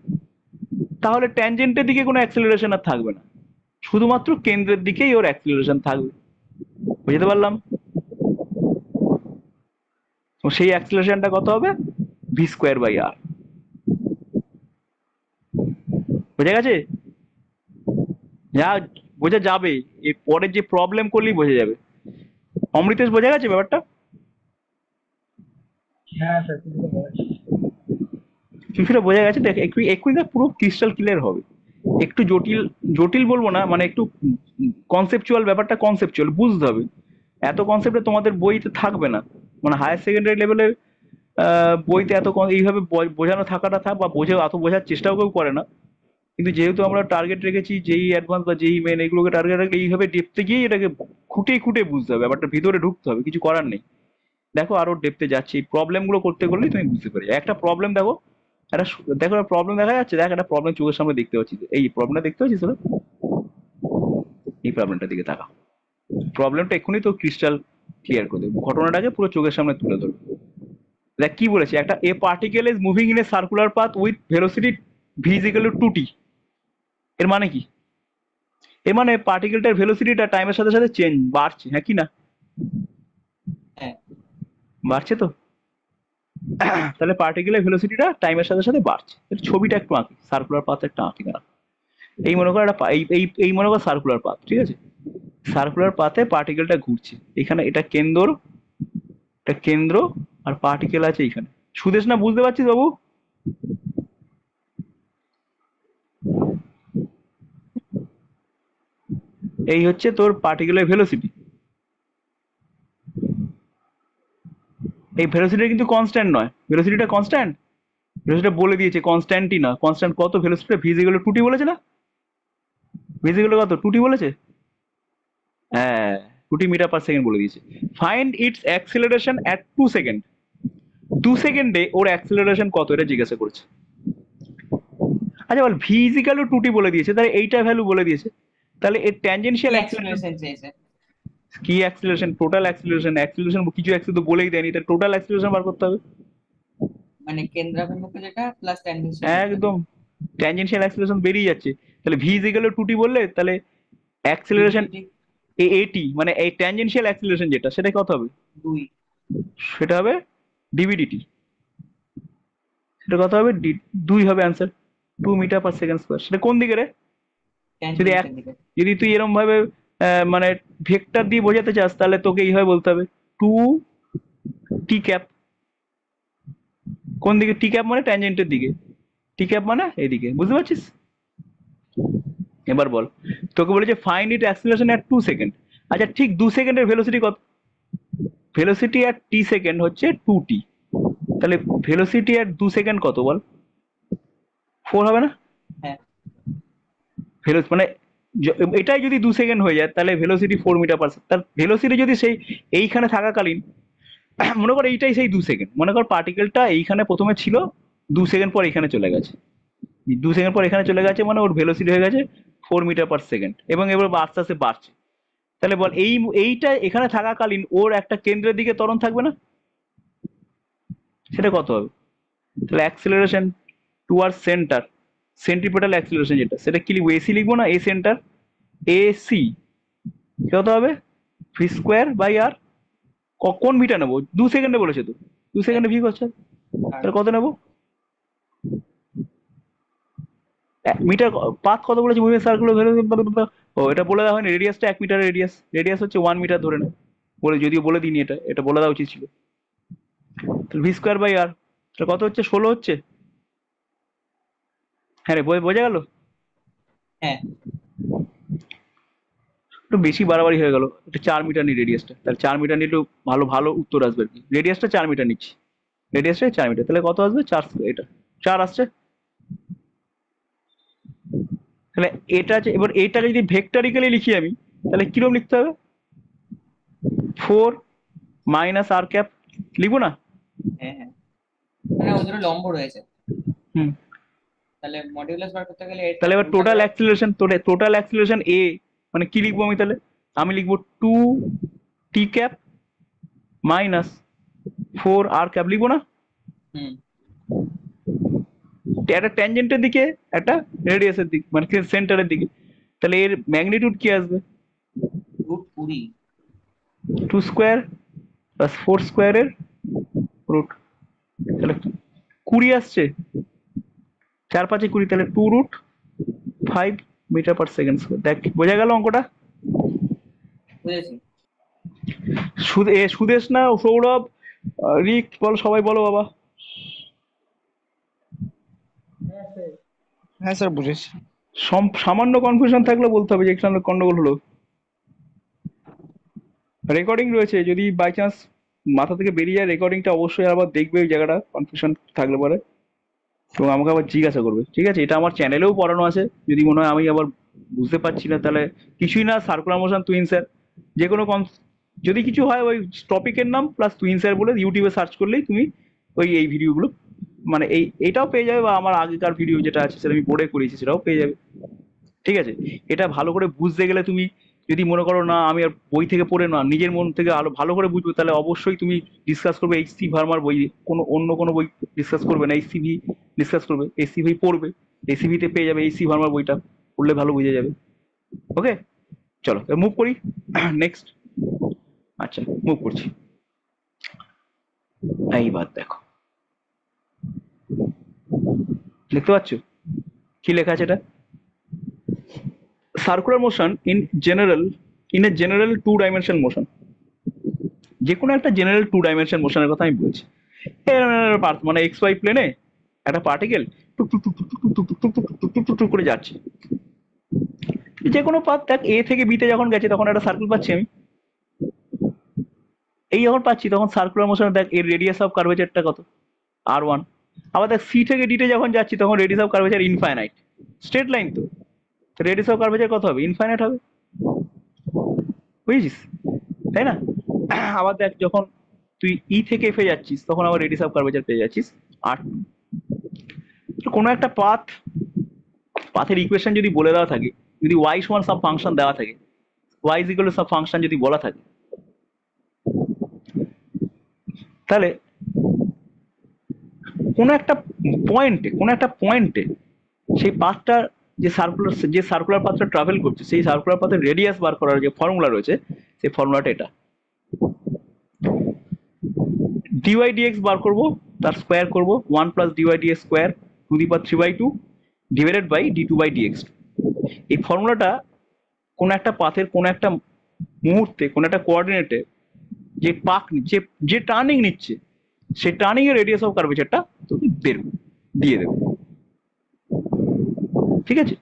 তাহলে ট্যানজেন্টের দিকে কোনো অ্যাক্সিলারেশন আর থাকবে না, শুধুমাত্র কেন্দ্রের দিকেই ওর অ্যাক্সিলারেশন থাকবে। বুঝতে পারলাম? তো সেই অ্যাক্সিলারেশনটা কত হবে, ভি স্কোয়ার বাই আর। বোঝা গেছে? যা বোঝা যাবে, এর পরের যে প্রবলেম করলেই বোঝা যাবে। অমৃতেশ, বোঝা গেছে ব্যাপারটা? হ্যাঁ স্যার, কিছুটা বলেছি। কিছুটা বোঝা গেছে। দেখ এক্ষুনি দেখ পুরো ক্রিস্টাল ক্লিয়ার হবে। একটু জটিল, জটিল বলবো না, মানে একটু কনসেপচুয়াল, ব্যাপারটা কনসেপচুয়াল বুঝতে হবে। এত কনসেপ্টে তোমাদের বইতে থাকবে না, মানে হায়ার সেকেন্ডারি লেভেলের বইতে এত এইভাবে বোঝানো থাকাটা বা অত বোঝার চেষ্টাও কেউ করে না। কিন্তু যেহেতু আমরা টার্গেট রেখেছি যেই অ্যাডভান্স বা যেই মেন, এগুলোকে টার্গেট রাখলে এইভাবে ডেপতে গিয়ে এটাকে খুঁটে খুঁটে বুঝতে হবে, ব্যাপারটা ভিতরে ঢুকতে হবে, কিছু করার নেই। দেখো আরো ডেপতে যাচ্ছি, এই প্রবলেম গুলো করতে করলেই তুমি বুঝতে পারবে। একটা প্রবলেম দেখো, দেখো একটা প্রবলেম দেখা যাচ্ছে, দেখ একটা প্রবলেম চোখের সামনে দেখতে পাচ্ছি, এই প্রবলেমটা দেখতে পাচ্ছিস তোরা? এই প্রবলেমটার দিকে তাকা, প্রবলেমটা এক্ষুনি তো ক্রিস্টাল ক্লিয়ার করে দেবো, ঘটনাটাকে পুরো চোখের সামনে তুলে ধরবো। দেখ কি বলেছে, একটা a particle is moving in a circular path with velocity v is equal to 2t। এর মানে কি? এর মানে পার্টিকেলটার ভেলোসিটিটা টাইমের সাথে সাথে চেঞ্জ বাড়ছে, হ্যাঁ কি না? হ্যাঁ। বাড়ছে তো? তাহলে পার্টিকেলের ভেলোসিটিটা টাইমের সাথে সাথে বাড়ছে। ছবিটা একটু আঁকি, সার্কুলার পাথ একটা আঁকি না। এই মনে করো একটা এই মনে করো সার্কুলার পাথ, ঠিক আছে? সার্কুলার পাথে পার্টিকেলটা ঘুরছে, এখানে এটা কেন্দ্র আর পার্টিকেল আছে এইখানে। সুদেশ না, বুঝতে পারছিস বাবু? এই হচ্ছে তোর পার্টিকেলের ভেলোসিটি। এই ভেলোসিটি কিন্তু কনস্ট্যান্ট নয়, ভেলোসিটিটা কনস্ট্যান্ট, ভেলোসিটিটা বলে দিয়েছে কনস্ট্যান্টই না। কনস্ট্যান্ট কত? ভেলোসিটিটা v is equal to 2t বলেছে না? ভি ইজ ইকুয়াল কত? 2t বলেছে? হ্যাঁ, 2t মিটার পার সেকেন্ড বলে দিয়েছে। Find it's acceleration at 2 second. 2 সেকেন্ডে ওর অ্যাক্সেলারেশন কত এটা জিজ্ঞাসা করছে। আচ্ছা বল ভি ইজিক্যাল টু টি বলে দিয়েছে, তাহলে এইটা ভ্যালু বলে দিয়েছে, তাহলে এর ট্যানজেনশিয়াল অ্যাক্সেলারেশন অ্যাক্সিলারেশন চেয়েছে, কি অ্যাক্সেলারেশন, টোটাল অ্যাক্সেলারেশন, অ্যাক্সেলারেশন কিছু অ্যাক্সেল তো বলেই দেয়নি, তাহলে টোটাল অ্যাক্সেলারেশন বার করতে হবে। মানে কেন্দ্রাভিমুখে যেটা প্লাস ট্যানজেনশিয়াল যেটা। একদম ট্যানজেনশিয়াল অ্যাক্সেলারেশন বেরিয়ে যাচ্ছে, তাহলে ভি ইজিক্যাল টু টি বললে তাহলে অ্যাক্সেলারেশন DVT এটি মানে এই ট্যানজেনশিয়াল অ্যাক্সেলারেশন যেটা সেটা কত হবে, 2, সেটা হবে ডিভিডিটি, সেটা কত হবে 2 হবে অ্যান্সার, 2 মিটার/সেকেন্ড স্কোয়ার। সেটা কোন দিকে রে? যদি এক ট্যানজেনশিয়াল দিকে। যদি তুই এরম ভাবে মানে ভেক্টর দিয়ে বোঝাতে চাস তাহলে তোকে এইভাবে বলতে হবে 2 টি ক্যাপ। কোন দিকে? টি ক্যাপ মানে ট্যানজেন্টের দিকে, টি ক্যাপ মানে এইদিকে, বুঝতে পারছিস? এবার বল, তোকে বলেছে find it acceleration at 2 second. আচ্ছা ঠিক 2 সেকেন্ডের ভেলোসিটি কত? ভেলোসিটি অ্যাট টি সেকেন্ড হচ্ছে 2t, তাহলে ভেলোসিটি অ্যাট 2 সেকেন্ড কত বল? 4 হবে না? হ্যাঁ মানে এটাই যদি 2 সেকেন্ড হয়ে যায় তাহলে ভেলোসিটি 4 মিটার/সেকেন্ড। তার ভেলোসিটি যদি সেই এইখানে থাকাকালীন মনে কর এইটাই সেই 2 সেকেন্ড, মনে কর পার্টিকেলটা এইখানে প্রথমে ছিল, 2 সেকেন্ড পর এখানে চলে গেছে, 2 সেকেন্ড পর এখানে চলে গেছে মানে ওর ভেলোসিটি হয়ে গেছে 4 মিটার/সেকেন্ড, এবং এবার আস্তে আস্তে বাড়ছে। তাহলে বল এইটা এখানে থাকাকালীন ওর একটা কেন্দ্রের দিকে ত্বরণ থাকবে না, সেটা কত হবে? তাহলে acceleration towards centre, centripetal acceleration যেটা, সেটা কি লিখবো? এসি লিখবো না, এ সেন্টার, এসি কত হবে? ভি স্কোয়ার বাই আর। কোন ভিটা নেবো? 2 সেকেন্ডে বলেছে তো, 2 সেকেন্ডে ভি করছে, তাহলে কত নেবো? মিটার পাথ কত বলেছে? মুভিং সার্কুলার ভেলোসিটি, ও এটা বলে দেওয়া হয়নি, রেডিয়াসটা 1 মিটার রেডিয়াস, রেডিয়াস হচ্ছে 1 মিটার ধরে না, বলে যদিও বলে দিইনি, এটা বলে দেওয়া উচিত ছিল। তাহলে ভি স্কোয়ার বাই আর, এটা কত হচ্ছে? 16 হচ্ছে। হ্যাঁ রে, বোঝা গেল? হ্যাঁ একটু বেশি বাড়াবাড়ি হয়ে গেল, এটা 4 মিটার নি রেডিয়াসটা, তাহলে 4 মিটার নিলে একটু ভালো ভালো উত্তর আসবে আর কি। রেডিয়াসটা 4 মিটার নিচ্ছি, রেডিয়াসটা 4 মিটার, তাহলে কত আসবে? 4, এটা 4 আসছে। তাহলে এটা আছে, এবার এইটাকে যদি ভেক্টরিক্যালি লিখি আমি তাহলে কিরকম লিখতে হবে? 4 মাইনাস আর ক্যাপ লিখবো না? হ্যাঁ হ্যাঁ, মানে ওদের লম্ব রয়েছে, হুম, তাহলে মডিউলাস বার করতে গেলে তাহলে এবার টোটাল অ্যাক্সিলারেশন এ মানে কি লিখবো আমি? তাহলে আমি লিখবো 2 টি ক্যাপ মাইনাস 4 আর ক্যাপ, লিখবো না? হুম একটা ট্যানজেন্টের দিকে, একটা রেডিয়াসের দিকে, মানে সেন্টারের দিকে, তাহলে এর ম্যাগনিটিউড কি আসবে? √20। 2 স্কোয়ার প্লাস 4 স্কোয়ারের রুট, তাহলে 20 আসছে, 4 5 20, তাহলে 2√5 মিটার/সেকেন্ড স্কোয়ার। দেখ বোঝা গেল অঙ্কটা? বুঝেছি। সুদেশ না সৌরভ, রিক বলো, সবাই বলো বাবা। হ্যাঁ স্যার বুঝেছি। সামান্য কনফিউশন থাকলে বলতে হবে যে এখানে গন্ডগোল হলো। রেকর্ডিং রয়েছে, যদি বাই চান্স মাথা থেকে বেরিয়ে যায় রেকর্ডিংটা অবশ্যই আবার দেখবে ওই জায়গাটা, কনফিউশন থাকলে পরে, এবং আমাকে আবার জিজ্ঞাসা করবে, ঠিক আছে? এটা আমার চ্যানেলেও পড়ানো আছে, যদি মনে হয় আমি আবার বুঝতে পারছি না তাহলে কিছুই না, সার্কুলার মোশন টুইনসের যে কোনো যদি কিছু হয় ওই টপিকের নাম প্লাস টুইনসের বলে ইউটিউবে সার্চ করলেই তুমি এই ভিডিওগুলো মানে এইটাও পেয়ে যাবে, বা আমার আগেকার ভিডিও যেটা আছে সেটা আমি বোর্ডে করেছি সেটাও পেয়ে যাবে, ঠিক আছে? এটা ভালো করে বুঝতে গেলে তুমি যদি মনে করো না আমি আর বই থেকে পড়ে না, নিজের মন থেকে আরো ভালো করে বুঝবে, তাহলে অবশ্যই তুমি ডিসকাস করবে এইচসি ভার্মার বই, অন্য কোনো বই ডিসকাস করবে না, এইচসিভি ডিসকাস করবে, এইচসিভি পড়বে, এইচসিভিতে পেয়ে যাবে এইচসি ভার্মার বইটা, পড়লে ভালো বুঝে যাবে। ওকে, চলো মুভ করি নেক্সট। আচ্ছা মুভ করছি, এইবার দেখো দেখতে পাচ্ছ কি লেখা আছে? এটা circular motion in a general 2 dimension motion. যে কোনো একটা জেনারেল 2 ডাইমেনশন মোশনের কথা আমি বলছি। মানে এক্স ওয়াই প্লেনে একটা পার্টিকেল টুক টুক টুক টুক টুক টুক টুক টুক টুক টুক টুক টুক টুক করে যাচ্ছে, যে কোনো পাথ দেখ, এ থেকে বিতে যখন গেছে তখন একটা সার্কেল পাচ্ছি আমি, এই যখন পাচ্ছি তখন সার্কুলার মোশনে দেখ এর রেডিয়াস অফ কার্ভেচারটা কত? r1। আবার দেখ সি থেকে ডিতে যখন যাচ্ছি তখন radius of curvature infinite, straight line তো, রেডিয়াস অফ কার্ভেচার কত হবে? ইনফাইনাইট হবে, বুঝেছিস তাই না? আবার দেখ যখন তুই ই থেকে এফে যাচ্ছিস, তখন আবার রেডিয়াস অফ কার্ভেচার পেয়ে যাচ্ছিস R2। কোনো একটা পাথের ইকুয়েশন যদি বলে দেওয়া থাকে, যদি y সমান সাব ফাংশন দেওয়া থাকে, y is equal two sub function যদি বলা থাকে, তাহলে কোনো একটা পয়েন্টে সেই পাথটা যে সার্কুলার পাথটা ট্রাভেল করছে, সেই সার্কুলার পাথের রেডিয়াস বার করার যে ফর্মুলা রয়েছে, সেই ফর্মুলাটা এটা। dy dx বার করব, তার স্কোয়ার করব 1 plus dy dx square to the power 3/2 divided by d2/dx। এই ফর্মুলাটা কোন একটা পাথের কোন একটা মুহূর্তে কোন একটা কোঅর্ডিনেটে যে যে টার্নিং নিচ্ছে, সেই টার্নিং এর রেডিয়াস অফ কার্ভেচারটা তোকে দিয়ে দেবে। ঠিক আছে,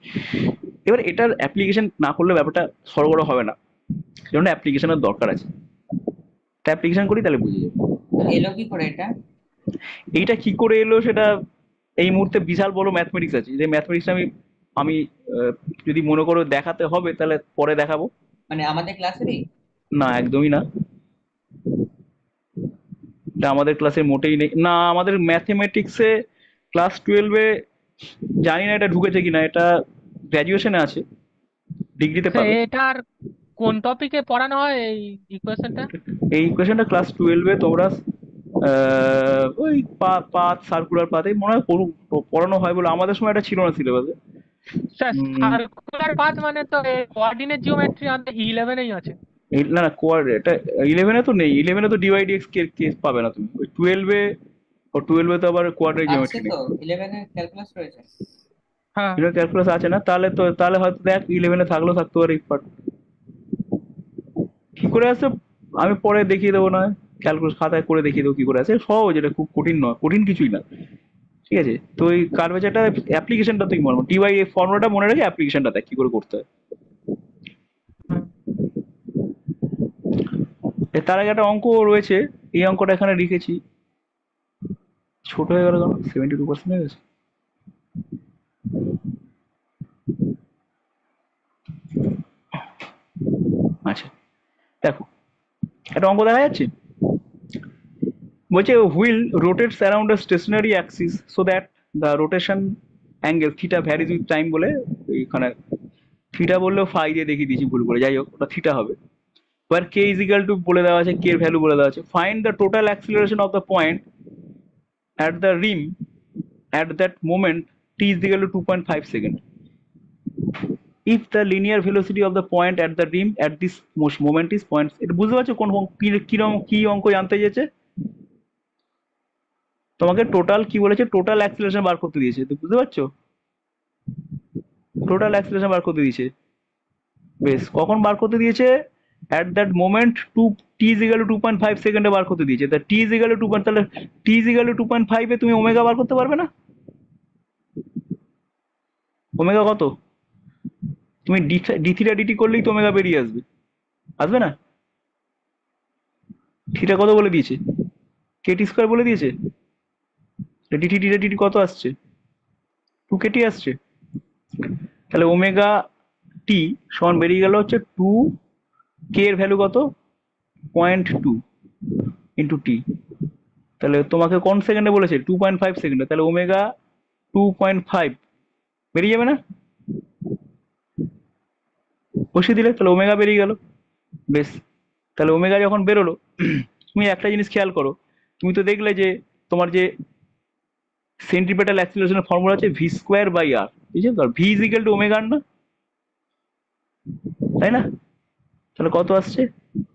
এবার এটার অ্যাপ্লিকেশন না করলে ব্যাপারটা সরবরাহ হবে না, সেজন্য অ্যাপ্লিকেশনের দরকার আছে। তা অ্যাপ্লিকেশন করি তাহলে বুঝে যাবে। তো এলো কি করে এটা? এইটা কি করে এলো সেটা এই মুহূর্তে বিশাল বড় ম্যাথমেটিক্স আছে, যে ম্যাথমেটিক্স আমি যদি মনে করো দেখাতে হবে তাহলে পরে দেখাবো। মানে আমাদের ক্লাসেরই? না, একদমই না, এটা আমাদের ক্লাসে মোটেই নেই। না, আমাদের ম্যাথমেটিক্সে ক্লাস 12-এ জানি না এটা ঢুকেছে কিনা, এটা গ্র্যাজুয়েশনে আছে, ডিগ্রিতে স্যার পাবে। এটার কোন টপিকে পড়ানো হয় এই ইকুয়েশনটা? এই ইকুয়েশনটা ক্লাস 12-এ তোমরা ওই পাথ সার্কুলার পাথে মনে হয় পড়ানো হয় বলে, আমাদের সময় এটা ছিল না সিলেবাসে। স্যার সার্কুলার পাথ মানে তো কোঅর্ডিনেট জিওমেট্রি আমাদের 11-এই আছে। না না, এটা 11-এ তো নেই, 11-এ তো ডিওয়াইডিএক্স কেস পাবে না তুমি। ওই 12-এ তো আবার কোয়াড্রেট আছে জিওমেট্রি নেই। তো 11 এ ক্যালকুলাস রয়েছে। হ্যাঁ ক্যালকুলাস আছে না, তাহলে হয়তো দেখ 11-এ থাকলেও থাকতে পারে এই part। কি করে আসে আমি পরে দেখিয়ে দেবো, না ক্যালকুলাস খাতায় করে দেখিয়ে দেবো কি করে আসে, সহজ, এটা খুব কঠিন নয়, কঠিন কিছুই না। ঠিক আছে, তো এই কার্ভেচারটা অ্যাপ্লিকেশনটা তুই মনে টিওয়াই এই ফর্মুলাটা মনে রেখে অ্যাপ্লিকেশনটা দেখ কি করে করতে হয়। তার আগে একটা অঙ্ক রয়েছে, এই অঙ্কটা এখানে লিখেছি, ছোট হয়ে গেল কেন, 72% হয়ে গেছে। আচ্ছা দেখো, একটা অঙ্ক দেখা যাচ্ছে, বলছে wheel rotates around a stationary axis so that the rotation angle theta varies with time বলে, এখানে থিটা বললেও ফাই দিয়ে দেখিয়ে দিয়েছি ভুল করে, যাই হোক ওটা থিটা হবে। where k is equal to বলে দেওয়া আছে, k এর ভ্যালু বলে দেওয়া আছে, find the total acceleration of the point at the rim at that moment t is equal to 2.5 second if the linear velocity of the point at the rim at this moment is point। এটা বুঝতে পারছো কোন কি অঙ্ক জানতে চেয়েছে তোমাকে? Total কি বলেছে, টোটাল অ্যাক্সিলারেশন বার করতে দিয়েছে, তো বুঝতে পারছো, টোটাল অ্যাক্সিলারেশন বার করতে দিয়েছে। বেশ, কখন বার করতে দিয়েছে? at that moment t is equal to 2.5 সেকেন্ডে বার করতে দিয়েছে। তা t is equal to 2. তাহলে t is equal to 2.5 এ তুমি ওমেগা বার করতে পারবে না? ওমেগা কত? তুমি ডি থিটা ডিটি করলেই তো ওমেগা বেরিয়ে আসবে না? থিটা কত বলে দিয়েছে? কেটি স্কোয়ার বলে দিয়েছে, ডিটি থিটা ডিটি কত আসছে? 2 কেটি আসছে। তাহলে ওমেগা টি সমান বেরিয়ে গেল হচ্ছে 2 কে এর ভ্যালু কত, 0.2 ইন্টু টি। তাহলে তোমাকে কোন সেকেন্ডে বলেছে? 2.5 সেকেন্ডে। তাহলে ওমেগা 2.5 বেরিয়ে যাবে না? বসিয়ে দিলে তাহলে ওমেগা বেরিয়ে গেল। বেশ, তাহলে ওমেগা যখন বেরোলো, তুমি একটা জিনিস খেয়াল করো, তুমি তো দেখলে যে তোমার যে সেন্ট্রিপেটাল অ্যাক্সিলারেশনের ফর্মুলা আছে ভি স্কোয়ার বাই আর, ঠিক আছে, v is equal to omega না, তাই না? তাহলে কত আসছে?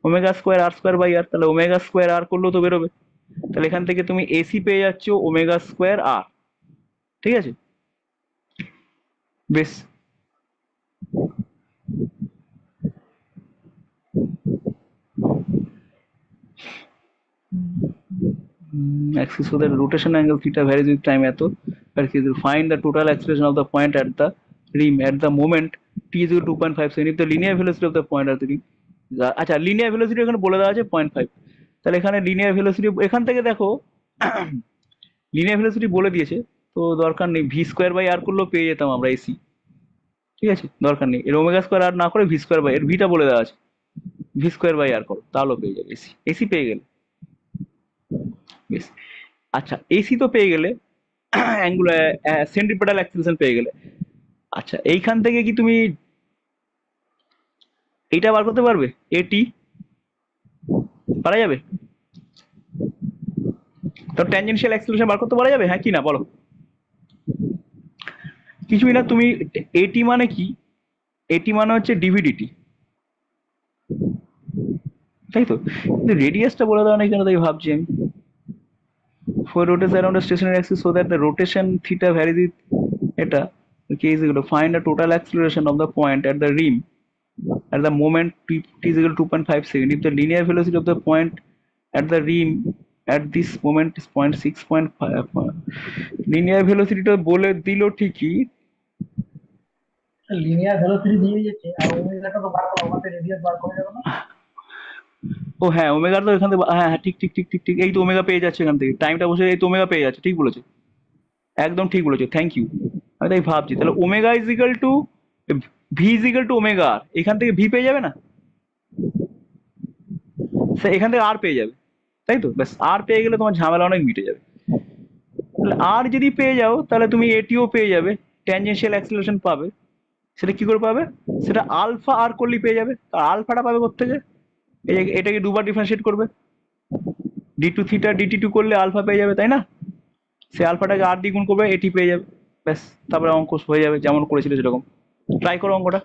Omega square r square by r. তাহলে ওমেগা স্কোয়ার আর করলেও তো বেরোবে। তাহলে এখান থেকে তুমি এসি পেয়ে যাচ্ছ ওমেগা স্কোয়ার আর। ঠিক আছে, বেশ, axis so that rotation angle theta varies with time এত, but he will find the total acceleration of the point at the rim at the moment t is equal to 2.5 second if the linear velocity of the point at the rim। আচ্ছা, linear velocity এখানে বলে দেওয়া আছে 0.5। তাহলে এখানে linear velocity এখান থেকে দেখো, লিনিয়ার ভেলোসিটি বলে দিয়েছে, তো দরকার নেই, ভি স্কোয়ার বাই আর করলেও পেয়ে যেতাম আমরা এসি। ঠিক আছে, দরকার নেই, এর ওমেগা স্কোয়ার আর না করে ভি স্কোয়ার বাই, এর ভিটা বলে দেওয়া আছে, ভি স্কোয়ার বাই আর করো তাহলেও পেয়ে যাবে এসি, এসি পেয়ে গেলে। বেশ, আচ্ছা এসি তো পেয়ে গেলে, অ্যাঙ্গুলার সেন্ট্রিপেটাল অ্যাক্সিলারেশন পেয়ে গেলে। আচ্ছা এইখান থেকে কি তুমি এইটা বার করতে পারবে? এটি পারা যাবে? তো ট্যানজেনশিয়াল অ্যাক্সিলারেশন বার করতে পারা যাবে, হ্যাঁ কি না বলো? কিছুই না, তুমি এটি মানে কি, এটি মানে হচ্ছে ডিভিডিটি, তাই তো? কিন্তু রেডিয়াসটা বলে দেওয়া নেই কেন, তাই ভাবছি আমি। For rotates around a stationary axis so that the rotation theta varies with eta, k is equal to find the total acceleration of the point at the rim at the moment t is equal to 2.5 second if the linear velocity of the point at the rim at this moment is 0.6.5. linear velocity টা বলে দিল ঠিকই। Linear velocity দিয়ে দিয়েছে, আর ওমেগাটা তো বার করা, ওখানে radius বার করা যাবে না? ও হ্যাঁ, ওমেগা তো এখান থেকে হ্যাঁ হ্যাঁ ঠিক ঠিক ঠিক ঠিক ঠিক, এই তো ওমেগা পেয়ে যাচ্ছে এখান থেকে, টাইমটা বসে এই তো ওমেগা পেয়ে যাচ্ছে, ঠিক বলেছো, একদম ঠিক বলেছো, থ্যাংক ইউ। আমি তাই ভাবছি তাহলে omega is equal to v is equal to omega r, এখান থেকে ভি পেয়ে যাবে না, সে এখান থেকে আর পেয়ে যাবে, তাই তো? ব্যাস আর পেয়ে গেলে তোমার ঝামেলা অনেক মিটে যাবে। তাহলে আর যদি পেয়ে যাও তাহলে তুমি এটিও পেয়ে যাবে, ট্যানজেনশিয়াল অ্যাক্সিলারেশন পাবে। সেটা কি করে পাবে? সেটা আলফা আর করলেই পেয়ে যাবে। আর আলফাটা পাবে কোত্থেকে? এই যে এটাকে দুবার ডিফারেন্সিয়েট করবে, d two theta DT two করলে আলফা পেয়ে যাবে, তাই না? সে আলফাটাকে আর দিয়ে গুণ করবে, এটি পেয়ে যাবে, ব্যাস তারপরে অঙ্ক হয়ে যাবে যেমন করেছিল সেরকম। ট্রাই করো অঙ্কটা,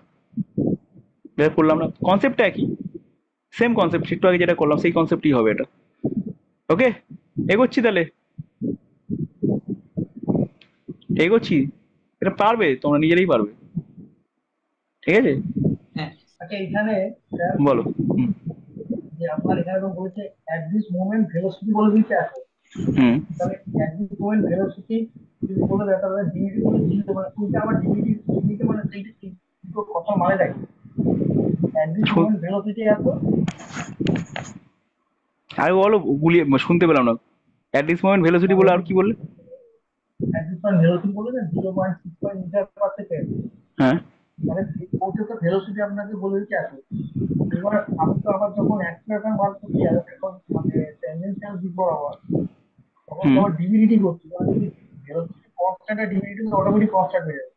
যেটা করলাম না, কনসেপ্টটা একই, সেম কনসেপ্ট, একটু আগে যেটা করলাম সেই কনসেপ্টই হবে এটা। ওকে, এগোচ্ছি তাহলে, এগোচ্ছি, এটা পারবে, তোমরা নিজেরাই পারবে, ঠিক আছে? হ্যাঁ আচ্ছা এখানে স্যার, বলো। হুম যে আপনার এখানে তো বলেছে অ্যাট দিস মোমেন্ট ভেলোসিটি বলে দিতে আছে, হুম তাহলে অ্যাট দিস মোমেন্ট ভেলোসিটি যদি বলে দেয় তাহলে ডিভিডি বলে দিতে, মানে তুইটা আবার ডিভিডি ডিভিডি মানে সেইটা কি, দুটো কথা মানে দেয় অ্যাট দিস মোমেন্ট ভেলোসিটি এত, আরে বলো, গুলিয়ে শুনতে পেলাম না। অ্যাট দিস মোমেন্ট ভেলোসিটি বলে আর কি বললে? অ্যাট দিস মোমেন্ট ভেলোসিটি বলে দেন 0.6 মিটার পার সেকেন্ড, হ্যাঁ মানে ওটা তো ভেলোসিটি আপনাকে বলে দিতে আছে। এবার আমি তো আবার যখন অ্যাক্সিলারেশন বার করছি আর এখন মানে ট্যানজেনশিয়াল দিক বরাবর, তখন তো হুম আবার ডিভিডিটি করছি, মানে যদি ভেলোসিটি কনস্ট্যান্ট আর ডিভিডিটি তো অটোমেটিক কনস্ট্যান্ট হয়ে যাবে,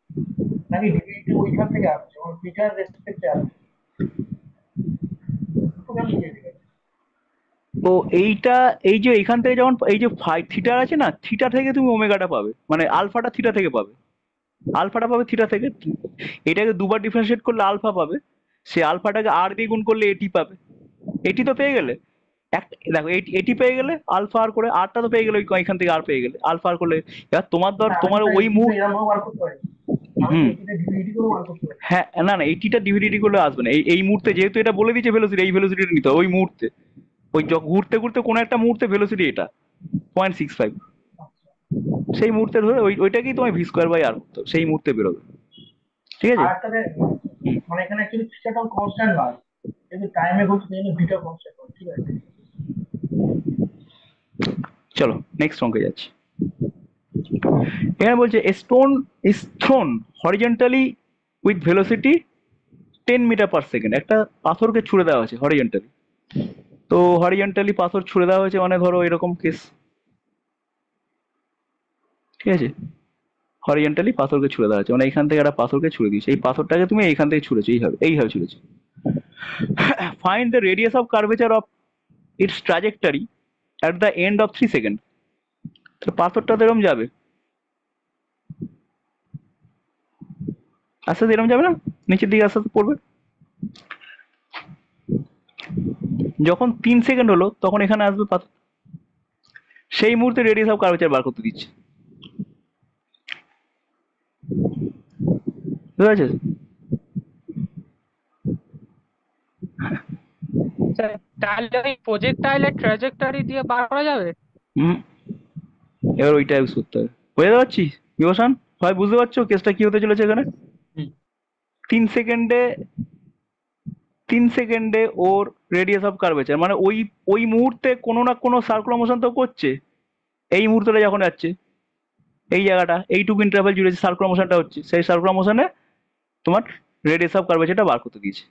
নাকি ডিভিডিটি ওইখান থেকে আসছে, যখন থিটার রেসপেক্টে আসছে, দুটো কেন দিয়ে দিবে? তো এইটা, এই যে এখান থেকে যখন এই যে থিটা আছে না, থিটা থেকে তুমি ওমেগাটা পাবে, মানে আলফাটা থিটা থেকে পাবে, আলফাটা পাবে থিটা থেকে। এটাকে দুবার ডিফারেন্সিয়েট করলে আলফা পাবে, সে আলফাটাকে আর দিয়ে গুণ করলে এটি পাবে। এটি তো পেয়ে গেলে, এক দেখো এটি পেয়ে গেলে আলফা আর করে, আরটা তো পেয়ে গেলে ওই এখান থেকে আর পেয়ে গেলে আলফা আর করলে। এবার তোমার ধর না, আমি তোমার তো ওই এটিতে মুহূর্ত, এরকম ভাবে বার করতে পারি, আমি তো হুম এটিতে ডিভিডিটি করে বার করতে পারি। হ্যাঁ না না, এইটিটা ডিভিডিটি করলে আসবে না, এই এই মুহূর্তে যেহেতু এটা বলে দিচ্ছে ভেলোসিটি, এই ভেলোসিটিটা নিতে হবে ওই মুহূর্তে, ওই ঘুরতে ঘুরতে কোনো একটা মুহূর্তে ভেলোসিটি এটা 0.65, সেই মুহূর্তে ধরে ওইটাকেই তোমায় ভি স্কোয়ার বাই আর করতে হবে, সেই মুহূর্তে বেরোবে, ঠিক আছে? আর একটা মানে এখানে অ্যাকচুয়ালি থিটাটাও কনস্ট্যান্ট নয়, কিন্তু টাইমে ঘটছে সেই জন্য ভিটা কনস্ট্যান্ট হয়, ঠিক আছে? চলো নেক্সট অঙ্কে যাচ্ছি। এখানে বলছে stone is thrown horizontally with velocity 10 metre per second. একটা পাথরকে ছুড়ে দেওয়া হয়েছে হরিজন্টালি, তো হরিজন্টালি পাথর ছুড়ে দেওয়া হয়েছে মানে ধরো এরকম কেস, ঠিক আছে? হরিজন্টালি পাথরকে ছুড়ে দেওয়া হয়েছে মানে এখান থেকে একটা পাথরকে ছুড়ে দিয়েছে, এই পাথরটাকে তুমি এইখান থেকে ছুড়েছো, এইভাবে ছুড়েছো। Find the radius of curvature of its trajectory at the end of 3 second. পাথরটা তো এরকম যাবে, আস্তে আস্তে এরকম যাবে না, নিচের দিকে আস্তে আস্তে পড়বে। যখন 3 সেকেন্ড হলো তখন এখানে আসবে পাথর, সেই মুহূর্তে রেডিয়াস অফ কার্ভেচার বার করতে দিচ্ছে, বুঝতে পারছিস? স্যার তাহলে ওই প্রজেক্টাইলের ট্র্যাজেক্টরি দিয়ে বার করা যাবে? হুম, এবার ওইটা ইউজ করতে হবে। বুঝতে পারছি বিভূষণ, ভাই বুঝতে পারছো কেসটা কি হতে চলেছে এখানে? হুম। 3 সেকেন্ডে 3 সেকেন্ডে ওর রেডিয়াস অফ কার্ভেচার মানে ওই ওই মুহূর্তে কোনো না কোনো সার্কুলার মোশন তো করছে, এই মুহূর্তটা যখন যাচ্ছে এই জায়গাটা এইটুকু ইন্টারভ্যাল জুড়ে যে সার্কুলার মোশনটা হচ্ছে, সেই সার্কুলার মোশনে তোমার রেডিয়াস অফ কার্ভেচারটা বার করতে দিয়েছে।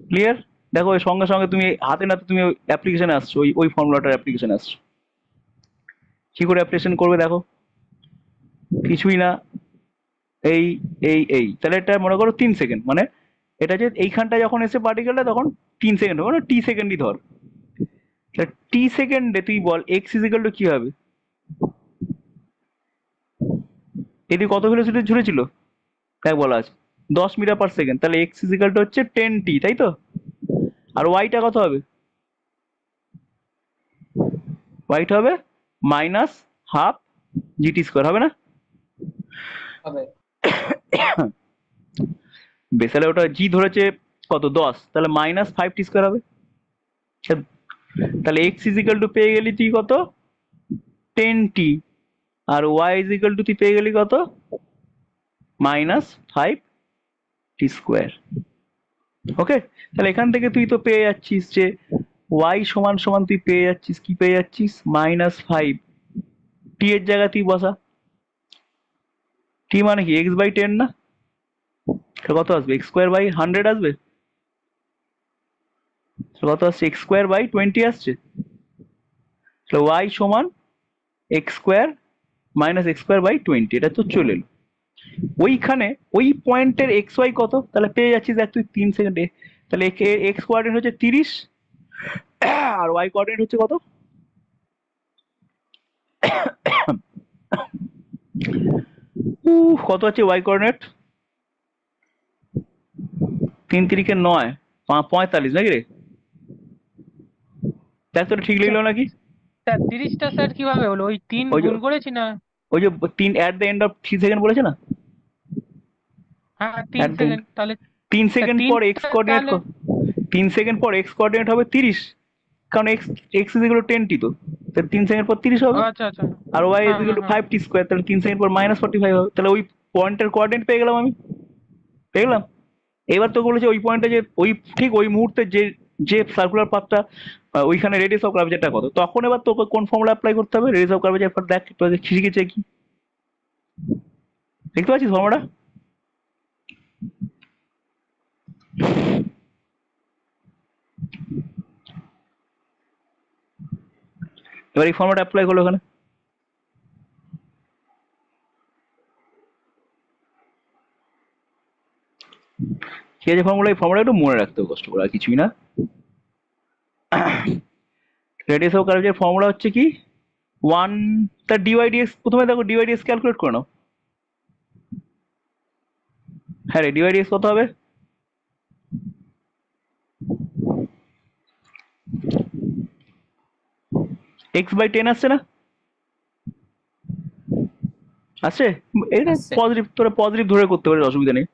ক্লিয়ার? দেখো ওই সঙ্গে সঙ্গে তুমি হাতে নাতে তুমি অ্যাপ্লিকেশনে আসছো, ওই ওই ফর্মুলাটার অ্যাপ্লিকেশনে আসছো। কি করে অ্যাপ্লিকেশন করবে দেখো, কিছুই না, এই তাহলে এটা মনে করো 3 সেকেন্ড, মানে এটা যে এইখানটা যখন এসে পার্টিকেলটা তখন 3 সেকেন্ড হবে, না টি সেকেন্ডই ধর, টি সেকেন্ডে তুই বল এক্স ইজিক্যাল টু কি হবে, এদিকে কত ভেলোসিটি ঝুলেছিল তাই বলা আছে 10 মিটার পার সেকেন্ড, তাহলে এক্স ইজিক্যাল টু হচ্ছে 10t, তাই তো? আর ওয়াইটা কত হবে, ওয়াইটা হবে -12 জিটি স্কোয়ার, হবে না? হবে। বেসালে ওটা জি ধরেছে কত 10, তাহলে -5t স্কোয়ার হবে। তাহলে এক্স ইজিক্যাল টু পেয়ে গেলি তুই কত 10t, আর ওয়াই ইজিক্যাল টু তুই পেয়ে গেলি কত -5t স্কোয়ার। ওকে, তাহলে এখান থেকে তুই তো পেয়ে যাচ্ছিস যে ওয়াই সমান সমান তুই পেয়ে যাচ্ছিস, কি পেয়ে যাচ্ছিস -5, টি এর জায়গায় তুই বসা, টি মানে কি x/10 না, কত আসবে x²/100 আসবে, কত আসছে x²/20 আসছে, তাহলে y সমান x² - x²/20, এটা তো চলে এলো। ওইখানে ওই পয়েন্টের এক্স ওয়াই কত, তাহলে পেয়ে যাচ্ছিস দেখ তুই 3 সেকেন্ডে, তাহলে এক্স কোঅর্ডিনেট হচ্ছে 30 আর ওয়াই কোঅর্ডিনেট হচ্ছে কত, কত আছে ওয়াই কোঅর্ডিনেট, 3 3 9, 45 নাকি রে, দেখ তোটা ঠিক লিখলো নাকি? স্যার 30টা স্যার কিভাবে হলো, ওই 3 ওই যে গুণ করেছি না? ওই যে 3 at the end of 3 second বলেছে না, হ্যাঁ 3 at the end সেকেন্ড, তাহলে 3 সেকেন্ড পর এক্স কোঅর্ডিনেট, তাহলে 3 সেকেন্ড পর এক্স কোঅর্ডিনেট হবে 30, কারণ x is equal two 10t, তো 3 সেকেন্ড পর 30 হবে, আচ্ছা আচ্ছা, আর ওয়াই ইজ হ্যাঁ ইকুয়াল হ্যাঁ টু হ্যাঁ 5t স্কোয়ার, তাহলে 3 সেকেন্ড পর -45 হবে, তাহলে ওই পয়েন্টের কোঅর্ডিনেট পেয়ে গেলাম আমি, পেয়ে গেলাম। এবার তো বলেছে ওই পয়েন্টে যে ওই ঠিক ওই মুহূর্তে যে যে সার্কুলার পাথটা ওইখানে রেডিয়াস অফ কার্ভেচারটা কত, তখন এবার তোকে কোন ফর্মুলা অ্যাপ্লাই করতে হবে, রেডিয়াস অফ কার্ভেচার, দেখ একটু আগে শিখেছে কি, দেখতে পাচ্ছিস ফর্মুলাটা? এবার এই ফর্মুলাটা অ্যাপ্লাই করলো ওখানে, ঠিক আছে? ফর্মুলা, এই ফর্মুলা একটু মনে রাখতে হবে কষ্ট করে, আর কিছুই না। রেডিয়াস অফ কার্ভেচার ফর্মুলা হচ্ছে কি 1, তার ডিওয়াইডিএক্স, প্রথমে দেখো ডিওয়াইডিএক্স ক্যালকুলেট করে নাও। হ্যাঁ রে, ডিওয়াইডিএক্স কত হবে, x/10 আসছে না, আসছে, এটা আসছে। পজিটিভ, তোরা পজিটিভ ধরে করতে পারিস, অসুবিধা নেই,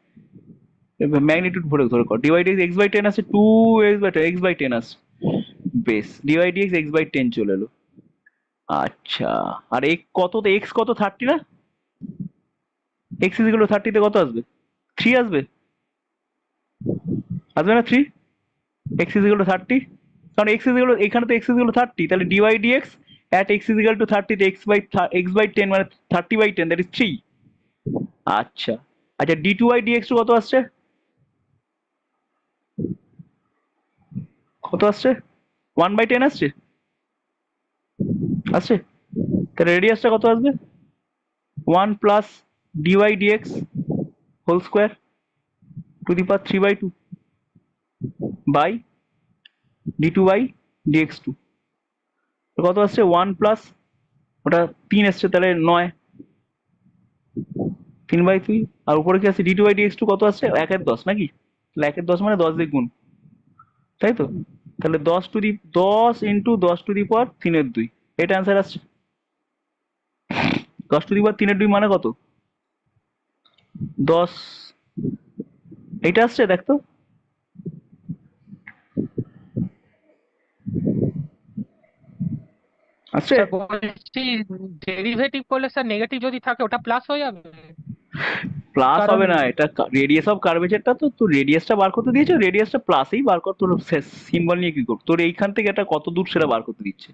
ম্যাগনিটিউড ধরে ধরে কর, ডিওয়াইডিএক্স x/10 আসছে, 2x/10 আসছে, বেশ, ডিওয়াইডিএক্স x/10 চলে এলো। আচ্ছা, আর কত, তো এক্স কত 30 না, এক্স ইজ ইকুয়াল টু 30 তে কত আসবে, 3 আসবে, আসবে না 3, এক্স ইজ ইকুয়াল টু 30, কারণ এক্স ইজ ইকুয়াল, এখানে তো এক্স ইজ ইকুয়াল টু 30, তাহলে ডিওয়াইডিএক্স at x is equal to 30 তে x/10 মানে 30/10, that is 3। আচ্ছা আচ্ছা, d2y dx কত আসছে, কত আসছে 1/10 আসছে, আসছে, তাহলে রেডিয়াসটা কত আসবে 1 plus dy dx whole square to the power 3/2 by d2y dx2, কত আসছে 1 প্লাস, ওটা 3 আসছে, তাহলে 9, 3/3, আর উপরে কি আছে d2y dx2 কত আসছে 1/10 নাকি, তাহলে 1/10 মানে 10 দিয়ে গুণ, তাই তো? তাহলে 10 ইন্টু 10 টু দি পাওয়ার 3/2, এটা অ্যান্সার আসছে। 10 টু দি পাওয়ার 3/2 মানে কত 10, এইটা আসছে দেখ তো, আসছে, স্যার বলছি ডেরিভেটিভ করলে স্যার নেগেটিভ যদি থাকে ওটা প্লাস হয়ে যাবে, প্লাস কারণ হবে না, এটা রেডিয়াস অফ কার্ভেচারটা তো, তোর রেডিয়াসটা বার করতে দিয়েছে, রেডিয়াসটা প্লাসই বার কর, তোর সিম্বল নিয়ে কি কর, তোর এইখান থেকে এটা কত দূর সেটা বার করতে দিচ্ছে,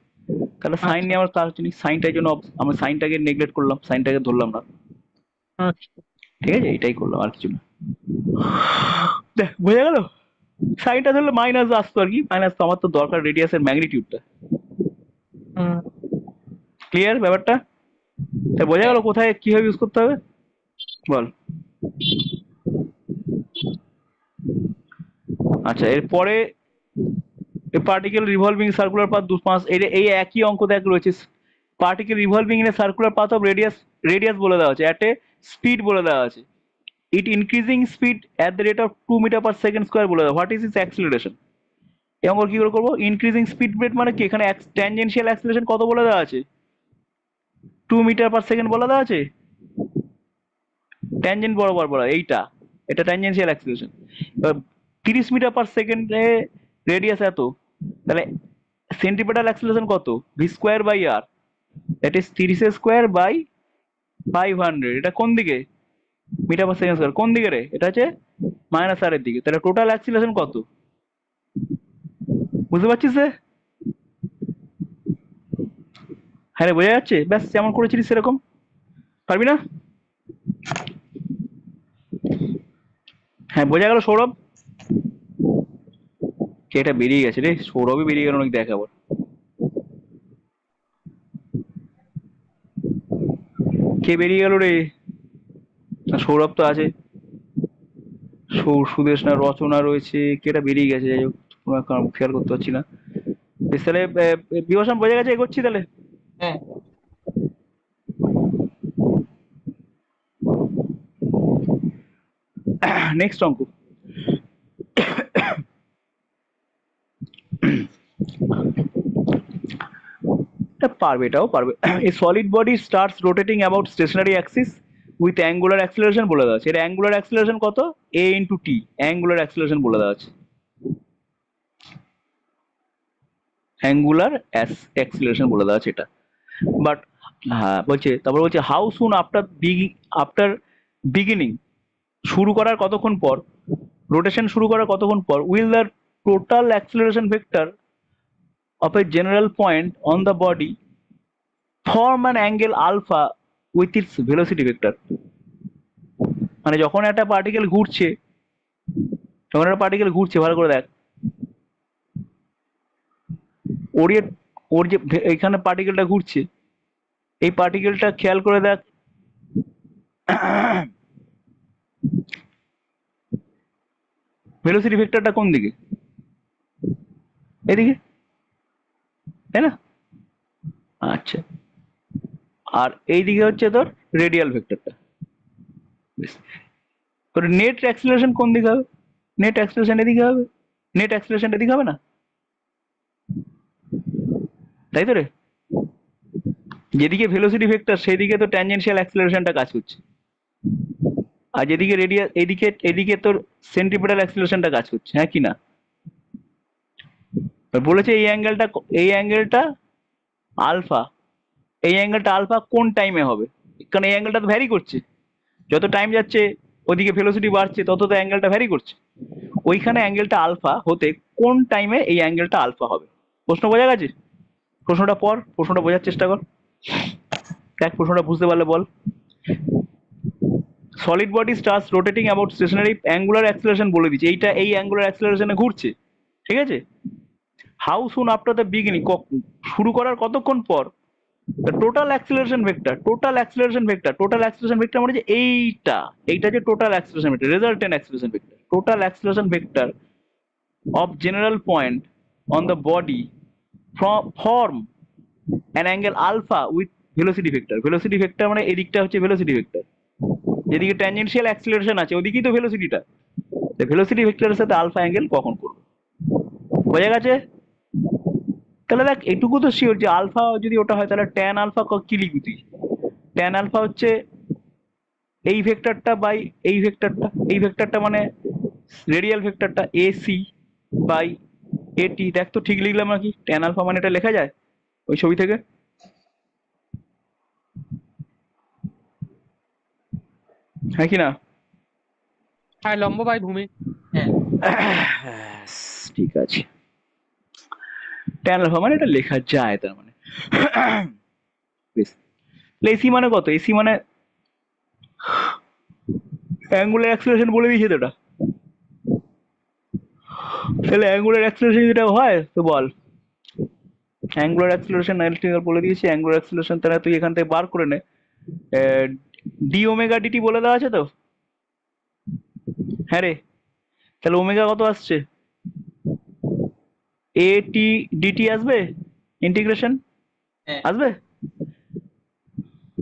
তাহলে সাইন নিয়ে আমরা তার জন্য সাইনটার জন্য আমরা সাইনটাকে নেগলেক্ট করলাম, সাইনটাকে ধরলাম না, আচ্ছা। ঠিক আছে, এটাই করলাম আর কিছু না। দেখ বোঝা গেল, সাইনটা ধরলে মাইনাস আসতো আর কি, মাইনাস তো আমার তো দরকার রেডিয়াসের ম্যাগনিটিউডটা, হুম। ক্লিয়ার ব্যাপারটা? তা বোঝা গেল কোথায় কিভাবে ইউজ করতে হবে? বল। আচ্ছা, এরপরে পার্টিকেল রিভলভিং সার্কুলার পাথ 2 5 এই একই অঙ্ক দেখ রয়েছে। Particle revolving in a circular path of radius বলে দেওয়া আছে, অ্যাট এ স্পিড বলে দেওয়া আছে, it increasing speed at the rate of 2 মিটার/সেকেন্ড স্কোয়ার বলে দেওয়া। What is its acceleration? এই অঙ্ক কি করে করবো? ইনক্রিজিং স্পিড রেট মানে কি? এখানে ট্যানজেনশিয়াল অ্যাক্সিলারেশন কত বলে দেওয়া আছে? 2 মিটার/সেকেন্ড বলে দেওয়া আছে। ট্যানজেন্ট বরাবর বলা এইটা, এটা ট্যানজেনশিয়াল অ্যাক্সিলারেশন। 30 মিটার/সেকেন্ডে রেডিয়াস এত, তাহলে সেন্টিপিটাল অ্যাক্সিলারেশন কত? v²/r, that is 30 স্কোয়ার/500। এটা কোন দিকে? Metre per second square. কোন দিকে রে? এটা হচ্ছে -r এর দিকে। তাহলে টোটাল অ্যাক্সিলারেশন কত? বুঝতে পারছিস রে? হ্যাঁ রে, বোঝা যাচ্ছে? ব্যাস, যেমন করেছিলিস সেরকম। পারবি না? হ্যাঁ, বোঝা গেল সৌরভ? কে এটা বেরিয়ে গেছে রে? সৌরভই বেরিয়ে গেল নাকি দেখাবো। কে বেরিয়ে গেল রে? না, সৌরভ তো আছে, সুদেশ না রচনা রয়েছে, কেটা বেরিয়ে গেছে। যাই হোক, খেয়াল করতে পারছি না। বেশ, তাহলে বিভূষণ বোঝা গেছে, এগোচ্ছি তাহলে। হ্যাঁ, নেক্সট অঙ্ক। পারবে, এটাও পারবে। A solid body starts rotating about stationary axis with angular acceleration বলে দেওয়া আছে। এর অ্যাঙ্গুলার অ্যাক্সিলারেশন কত? a × t, অ্যাঙ্গুলার অ্যাক্সিলারেশন বলে দেওয়া আছে। অ্যাঙ্গুলার অ্যাক্সিলারেশন বলে দেওয়া আছে এটা। বাট হ্যাঁ বলছে, তারপর বলছে হাউ সুন আফটার বিগিনিং, শুরু করার কতক্ষণ পর, রোটেশন শুরু করার কতক্ষণ পর, will the total acceleration vector of a general point on the body form an angle alpha with its velocity vector। মানে যখন একটা পার্টিকেল ঘুরছে, ভালো করে দেখ, ওর যে এখানে পার্টিকেলটা ঘুরছে, এই পার্টিকেলটা খেয়াল করে দেখ, ভেলোসিটি ভেক্টরটা কোন দিকে? এদিকে, তাই না? আচ্ছা, আর এইদিকে হচ্ছে তোর রেডিয়াল ভেক্টরটা। তোর নেট অ্যাক্সিলারেশন কোন দিকে হবে? নেট অ্যাক্সিলারেশন এদিকে হবে। নেট অ্যাক্সিলারেশন এদিকে হবে না, তাই তো রে? যেদিকে ভেলোসিটি ভেক্টর সেদিকে তো ট্যানজেনশিয়াল অ্যাক্সিলারেশনটা কাজ করছে, আর যেদিকে এদিকে তোর সেন্ট্রিপিটাল অ্যাক্সিলারেশনটা কাজ করছে, হ্যাঁ কি না? বলেছে এই অ্যাঙ্গেলটা আলফা, এই অ্যাঙ্গেলটা আলফা কোন টাইমে হবে? কারণ এই অ্যাঙ্গেলটা তো ভ্যারি করছে, যত টাইম যাচ্ছে ওদিকে ভেলোসিটি বাড়ছে, তত তো অ্যাঙ্গেলটা ভ্যারি করছে। ওইখানে অ্যাঙ্গেলটা আলফা হতে কোন টাইমে এই অ্যাঙ্গেলটা আলফা হবে? প্রশ্ন বোঝা গেছে? প্রশ্নটা পড়, প্রশ্নটা বোঝার চেষ্টা কর, দেখ প্রশ্নটা বুঝতে পারলে বল। Solid body starts rotating about stationary, angular acceleration বলে দিচ্ছে, এইটা এই অ্যাঙ্গুলার অ্যাক্সিলারেশনে ঘুরছে, ঠিক আছে? How soon after the beginning, শুরু করার কতক্ষণ পর, টোটাল অ্যাক্সিলারেশন ভেক্টর মানে যে এইটা যে total acceleration vector, resultant acceleration vector, total acceleration vector of general point on the body form an angle alpha with velocity vector. Velocity vector মানে এদিকটা হচ্ছে ভেলোসিটি ভেক্টর, যেদিকে ট্যানজেনশিয়াল অ্যাক্সিলারেশন আছে ওদিকেই তো ভেলোসিটিটা। ভেলোসিটি ভেক্টরের সাথে আলফা অ্যাঙ্গেল কখন করবে? বোঝা গেছে? তাহলে দেখ, এটুকু তো শিওর যে আলফা যদি ওটা হয়, তাহলে ট্যান আলফা কি লিখবি তুই? ট্যান আলফা হচ্ছে এই ভেক্টরটা বাই এই ভেক্টরটা মানে রেডিয়াল ভেক্টরটা AC বাই AT। দেখ তো ঠিক লিখলাম নাকি? ট্যান আলফা মানে এটা লেখা যায় ওই ছবি থেকে, হ্যাঁ কি না? হ্যাঁ, লম্ব বাই ভূমি। ঠিক আছে, ট্যান আলফা মানে এটা লেখা যায়, তার মানে বেশ। এসি মানে কত? এসি মানে অ্যাঙ্গুলার অ্যাক্সিলারেশন বলে দিয়েছে তো এটা। তাহলে অ্যাঙ্গুলার অ্যাক্সিলারেশন যেটা হয় তো বল, অ্যাঙ্গুলার অ্যাক্সিলারেশন ইলেকট্রিক্যাল বলে দিয়েছি, অ্যাঙ্গুলার অ্যাক্সিলারেশন তাহলে তুই এখান থেকে বার করে নে। ডি ওমেগা ডিটি বলে দেওয়া আছে তো? হ্যাঁ রে, তাহলে ওমেগা কত আসছে? এ টি ডিটি আসবে, ইন্টিগ্রেশন হ্যাঁ আসবে।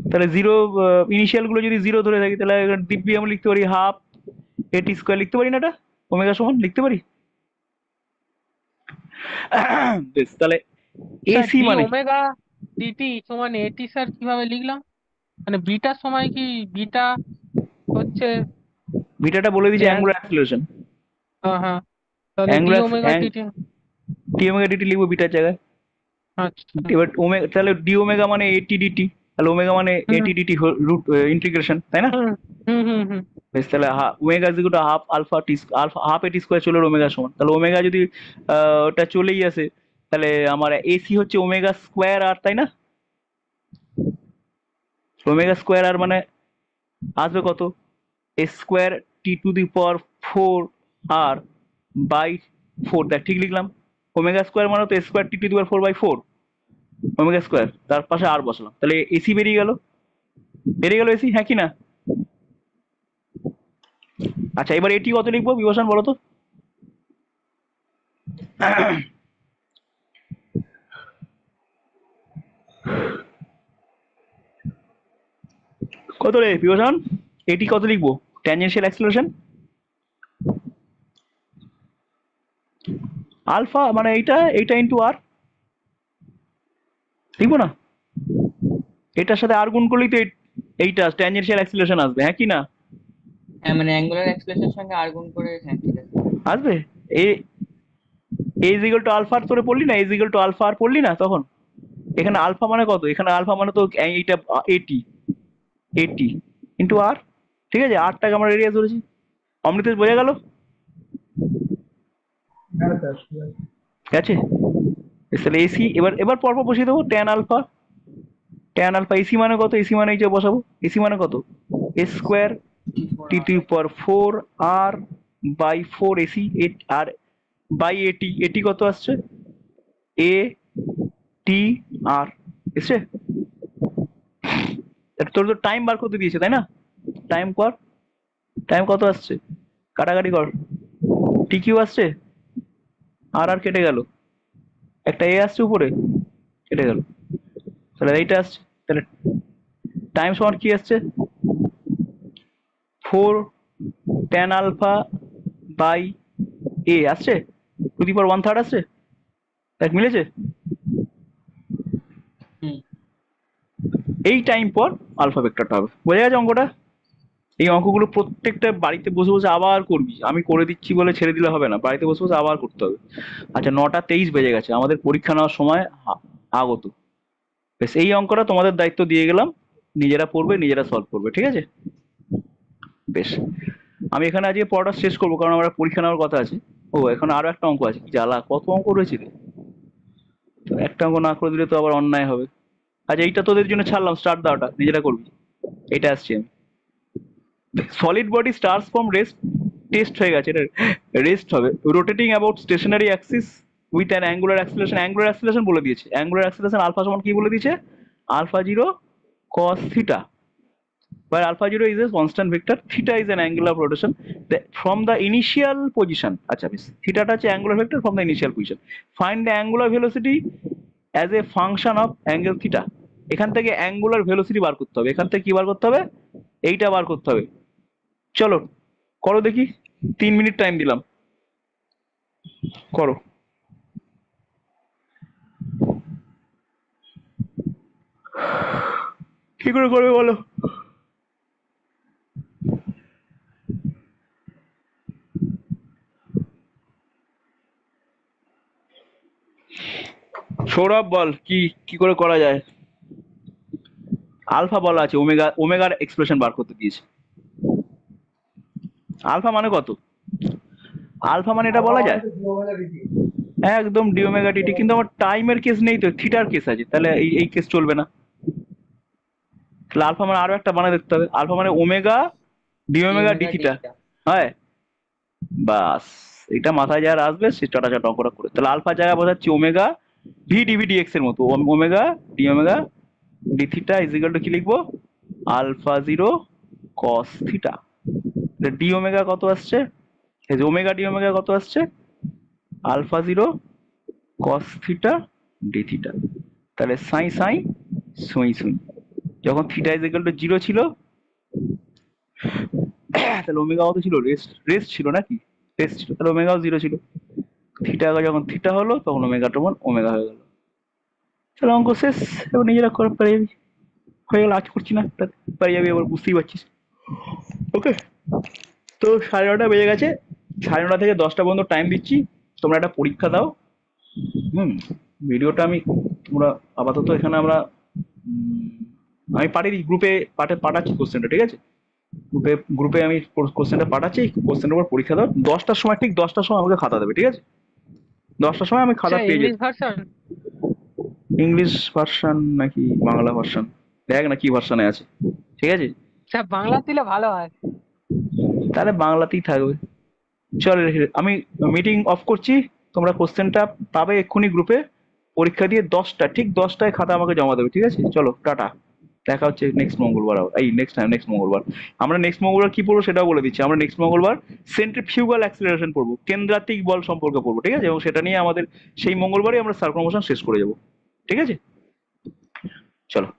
তাহলে জিরো, ইনিশিয়াল গুলো যদি জিরো ধরে থাকি তাহলে দিব্যি আমি লিখতে পারি হাফ এটি স্কোয়ার লিখতে পারি না? এটা ওমেগা সমান লিখতে পারি। বেশ, তাহলে স্যার এসি ডি মানে ওমেগা ডিটি সমান এটি স্যার কিভাবে লিখলাম? মানে বিটার সময় কি বিটা হচ্ছে বিটাটা বলে দিয়েছি যে অ্যাঙ্গুলার অ্যাক্সিলারেশন। হ্যাঁ হ্যাঁ, তাহলে ডি অ্যাঙ্গুলার ওমেগা ডিটি। টি ওমেগা ডিটি লিখবো বিটার জায়গায়। আচ্ছা। এবার ওমেগা, তাহলে ডি ওমেগা মানে এটি ডিটি, তাহলে ওমেগা মানে হুম এটি ডিটি রুট ইন্টিগ্রেশন, তাই না? হুম হুম হুম হুম বেশ, তাহলে omega is equal to half alpha t, alpha half at square চলে ওমেগা সমান। তাহলে ওমেগা যদি ওটা চলেই আসে তাহলে আমার এসি হচ্ছে ওমেগা স্কোয়ার আর, তাই না? ওমেগা স্কোয়ার আর মানে আসবে কত? A square t to the power 4 r by 4, দেখ ঠিক লিখলাম। ওমেগা স্কোয়ার মানে তো square t to the power 4/4 omega square, তার পাশে আর বসালাম, তাহলে এসি বেরিয়ে গেল। বেরিয়ে গেল এসি, হ্যাঁ কি না? আচ্ছা, এবার এটি কত লিখবো বিভূষণ বলো তো? কত রে বিভূষণ, এটি কত লিখবো? ট্যানজেনশিয়াল অ্যাক্সিলারেশন আলফা মানে এইটা, এইটা ইন্টু আর লিখবো না? এটার সাথে আর গুণ করলেই তো এইটা ট্যানজেনশিয়াল অ্যাক্সিলারেশন আসবে, হ্যাঁ কি না? হ্যাঁ মানে অ্যাঙ্গুলার অ্যাক্সিলারেশনের সঙ্গে আর গুণ করে, হ্যাঁ ঠিক আছে। আসবে। এ ইজ ইকুয়াল টু আলফা আর তোরে পড়লি না, ইজ ইকুয়াল টু আলফা আর পড়লি না তখন? এখানে আলফা মানে কত? এখানে আলফা মানে তো এইটা এটি, এটি ইন্টু আর, ঠিক আছে? আরটাকে আমরা রেডিয়াস ধরেছি। অমৃতেশ বোঝা গেল? হ্যাঁ স্যার ঠিক আছে, তাহলে এসি এবার এবার পরপর বসিয়ে দেবো। Tan alpha, tan alpha AC মানে কত? এসি মানে এই যে বসাবো, এসি মানে কত? A square t to power 4 r by 4 a c r by at, এটি কত আসছে? এ টি আর এসছে। তোর তো টাইম বার করতে দিয়েছে তাই না? টাইম কর, টাইম কত আসছে? কাটাকাটি কর। টি কিউ আসছে, আর আর কেটে গেল, একটা এ আসছে উপরে, কেটে গেল, তাহলে এইটা আসছে। তাহলে টাইম সমান কি আসছে? 4 ট্যান আলফা বাই এ আসছে, টু দি পাওয়ার 1/3 আসছে। দেখ মিলেছে? হুম। এই টাইম পর আলফা ভেক্টরটা হবে। বোঝা গেছে অঙ্কটা? এই অঙ্কগুলো প্রত্যেকটা বাড়িতে বসে বসে আবার করবি, আমি করে দিচ্ছি বলে ছেড়ে দিলে হবে না, বাড়িতে বসে বসে আবার করতে হবে। আচ্ছা, 9:23 বেজে গেছে, আমাদের পরীক্ষা নেওয়ার সময় আগত। বেশ, এই অঙ্কটা তোমাদের দায়িত্ব দিয়ে গেলাম, নিজেরা পড়বে, নিজেরা সলভ করবে, ঠিক আছে? বেশ, আমি এখানে আজকে পড়াটা শেষ করবো কারণ আমার পরীক্ষা নেওয়ার কথা আছে। ও, এখন আরো একটা অঙ্ক আছে, কি জ্বালা, কত অঙ্ক রয়েছে রে। তো একটা অঙ্ক না করে দিলে তো আবার অন্যায় হবে। আচ্ছা, এইটা তোদের জন্য ছাড়লাম, স্টার্ট দেওয়াটা নিজেরা করবি। এটা আসছে আমি, solid body starts from rest, test হয়ে গেছে, এটা রেস্ট হবে, rotating about stationary axis with an angular acceleration. Angular acceleration বলে দিয়েছে, অ্যাঙ্গুলার অ্যাক্সিলারেশন আলফা সমান কি বলে দিয়েছে? Alpha 0 cos theta, where alpha 0 is a constant vector, theta is an angular rotation from the initial position. আচ্ছা বেশ, থিটাটা হচ্ছে angular vector from the initial position. Find the angular velocity as a function of angle theta. এখান থেকে angular velocity বার করতে হবে, এখান থেকে কি বার করতে হবে? এইটা বার করতে হবে। চলো করো দেখি, 3 মিনিট টাইম দিলাম, করো। কি করে করবে বলো? সৌরভ বল, কি কি করে করা যায়? আলফা বলা আছে, ওমেগা, ওমেগার এক্সপ্রেশন বার করতে দিয়েছে। আলফা মানে কত? আলফা মানে এটা বলা যায় একদম ডি ওমেগা ডিটি, কিন্তু আমার টাইমের কেস নেই তো, থিটার কেস আছে, তাহলে এই এই কেস চলবে না। তাহলে আলফা মানে আরো একটা বানায় দেখতে হবে, আলফা মানে omega D omega D theta, হয় বাস। এটা মাথায় যার আসবে সে চটা চটা অঙ্কটা করে। তাহলে আলফা জায়গায় বোঝাচ্ছি ওমেগা ভি ডিভি ডিএক্স এর মতো, omega D theta is equal to কি লিখবো, alpha zero cos theta. D omega কত আসছে, এই যে ওমেগা ডি ওমেগা কত আসছে, alpha zero cos theta d theta. তাহলে সাই সাই সুই সুই, যখন থিটা ইজ ইকুয়াল টু 0 ছিল তাহলে ওমেগা কত ছিল, রেস্ট ছিল নাকি, রেস্ট ছিল, তাহলে ওমেগাও 0 ছিল। থিটা যখন থিটা হলো তখন ওমেগা টমন ওমেগা হয়ে গেল। তাহলে অঙ্ক শেষ, এবার নিজেরা করে পারে যাবি, হয়ে গেল, আজ করছি না, পারে যাবি, এবার বুঝতেই পারছিস। ওকে, তো 9:30 বেজে গেছে, 9:30 থেকে 10টা পর্যন্ত টাইম দিচ্ছি, তোমরা একটা পরীক্ষা দাও। ভিডিওটা আমি তোমরা আপাতত এখানে আমরা আমি পাঠিয়ে দিই গ্রুপে, পাঠাচ্ছি কোশ্চেনটা, ঠিক আছে? গ্রুপে আমি কোশ্চেনটা পাঠাচ্ছি, কোশ্চেনের উপর পরীক্ষা দাও। 10টার সময়, ঠিক 10টার সময় আমাকে খাতা দেবে, ঠিক আছে? 10টার সময় আমি খাতা স্যার পেয়ে ইংলিশ যাবো। ভার্সন? ইংলিশ ভার্সন নাকি বাংলা ভার্সন, দেখ না কি ভার্সনে আছে, ঠিক আছে? স্যার বাংলা দিলে ভালো হয়। তাহলে বাংলাতেই থাকবে। চল আমি মিটিং অফ করছি, তোমরা কোশ্চেনটা পাবে এক্ষুনি গ্রুপে, পরীক্ষা দিয়ে 10টা, ঠিক 10টায় খাতা আমাকে জমা দেবে, ঠিক আছে? চলো টাটা, দেখা হচ্ছে নেক্সট মঙ্গলবার। এই নেক্সট মঙ্গলবার আমরা নেক্সট মঙ্গলবার কি পড়বো সেটাও বলে দিচ্ছি। আমরা নেক্সট মঙ্গলবার সেন্ট্রিফিউগাল অ্যাক্সিলারেশন পড়বো, কেন্দ্রাতিক বল সম্পর্কে পড়বো, ঠিক আছে? এবং সেটা নিয়ে আমাদের সেই মঙ্গলবারই আমরা সার্কুলার মোশন শেষ করে যাবো, ঠিক আছে? চলো।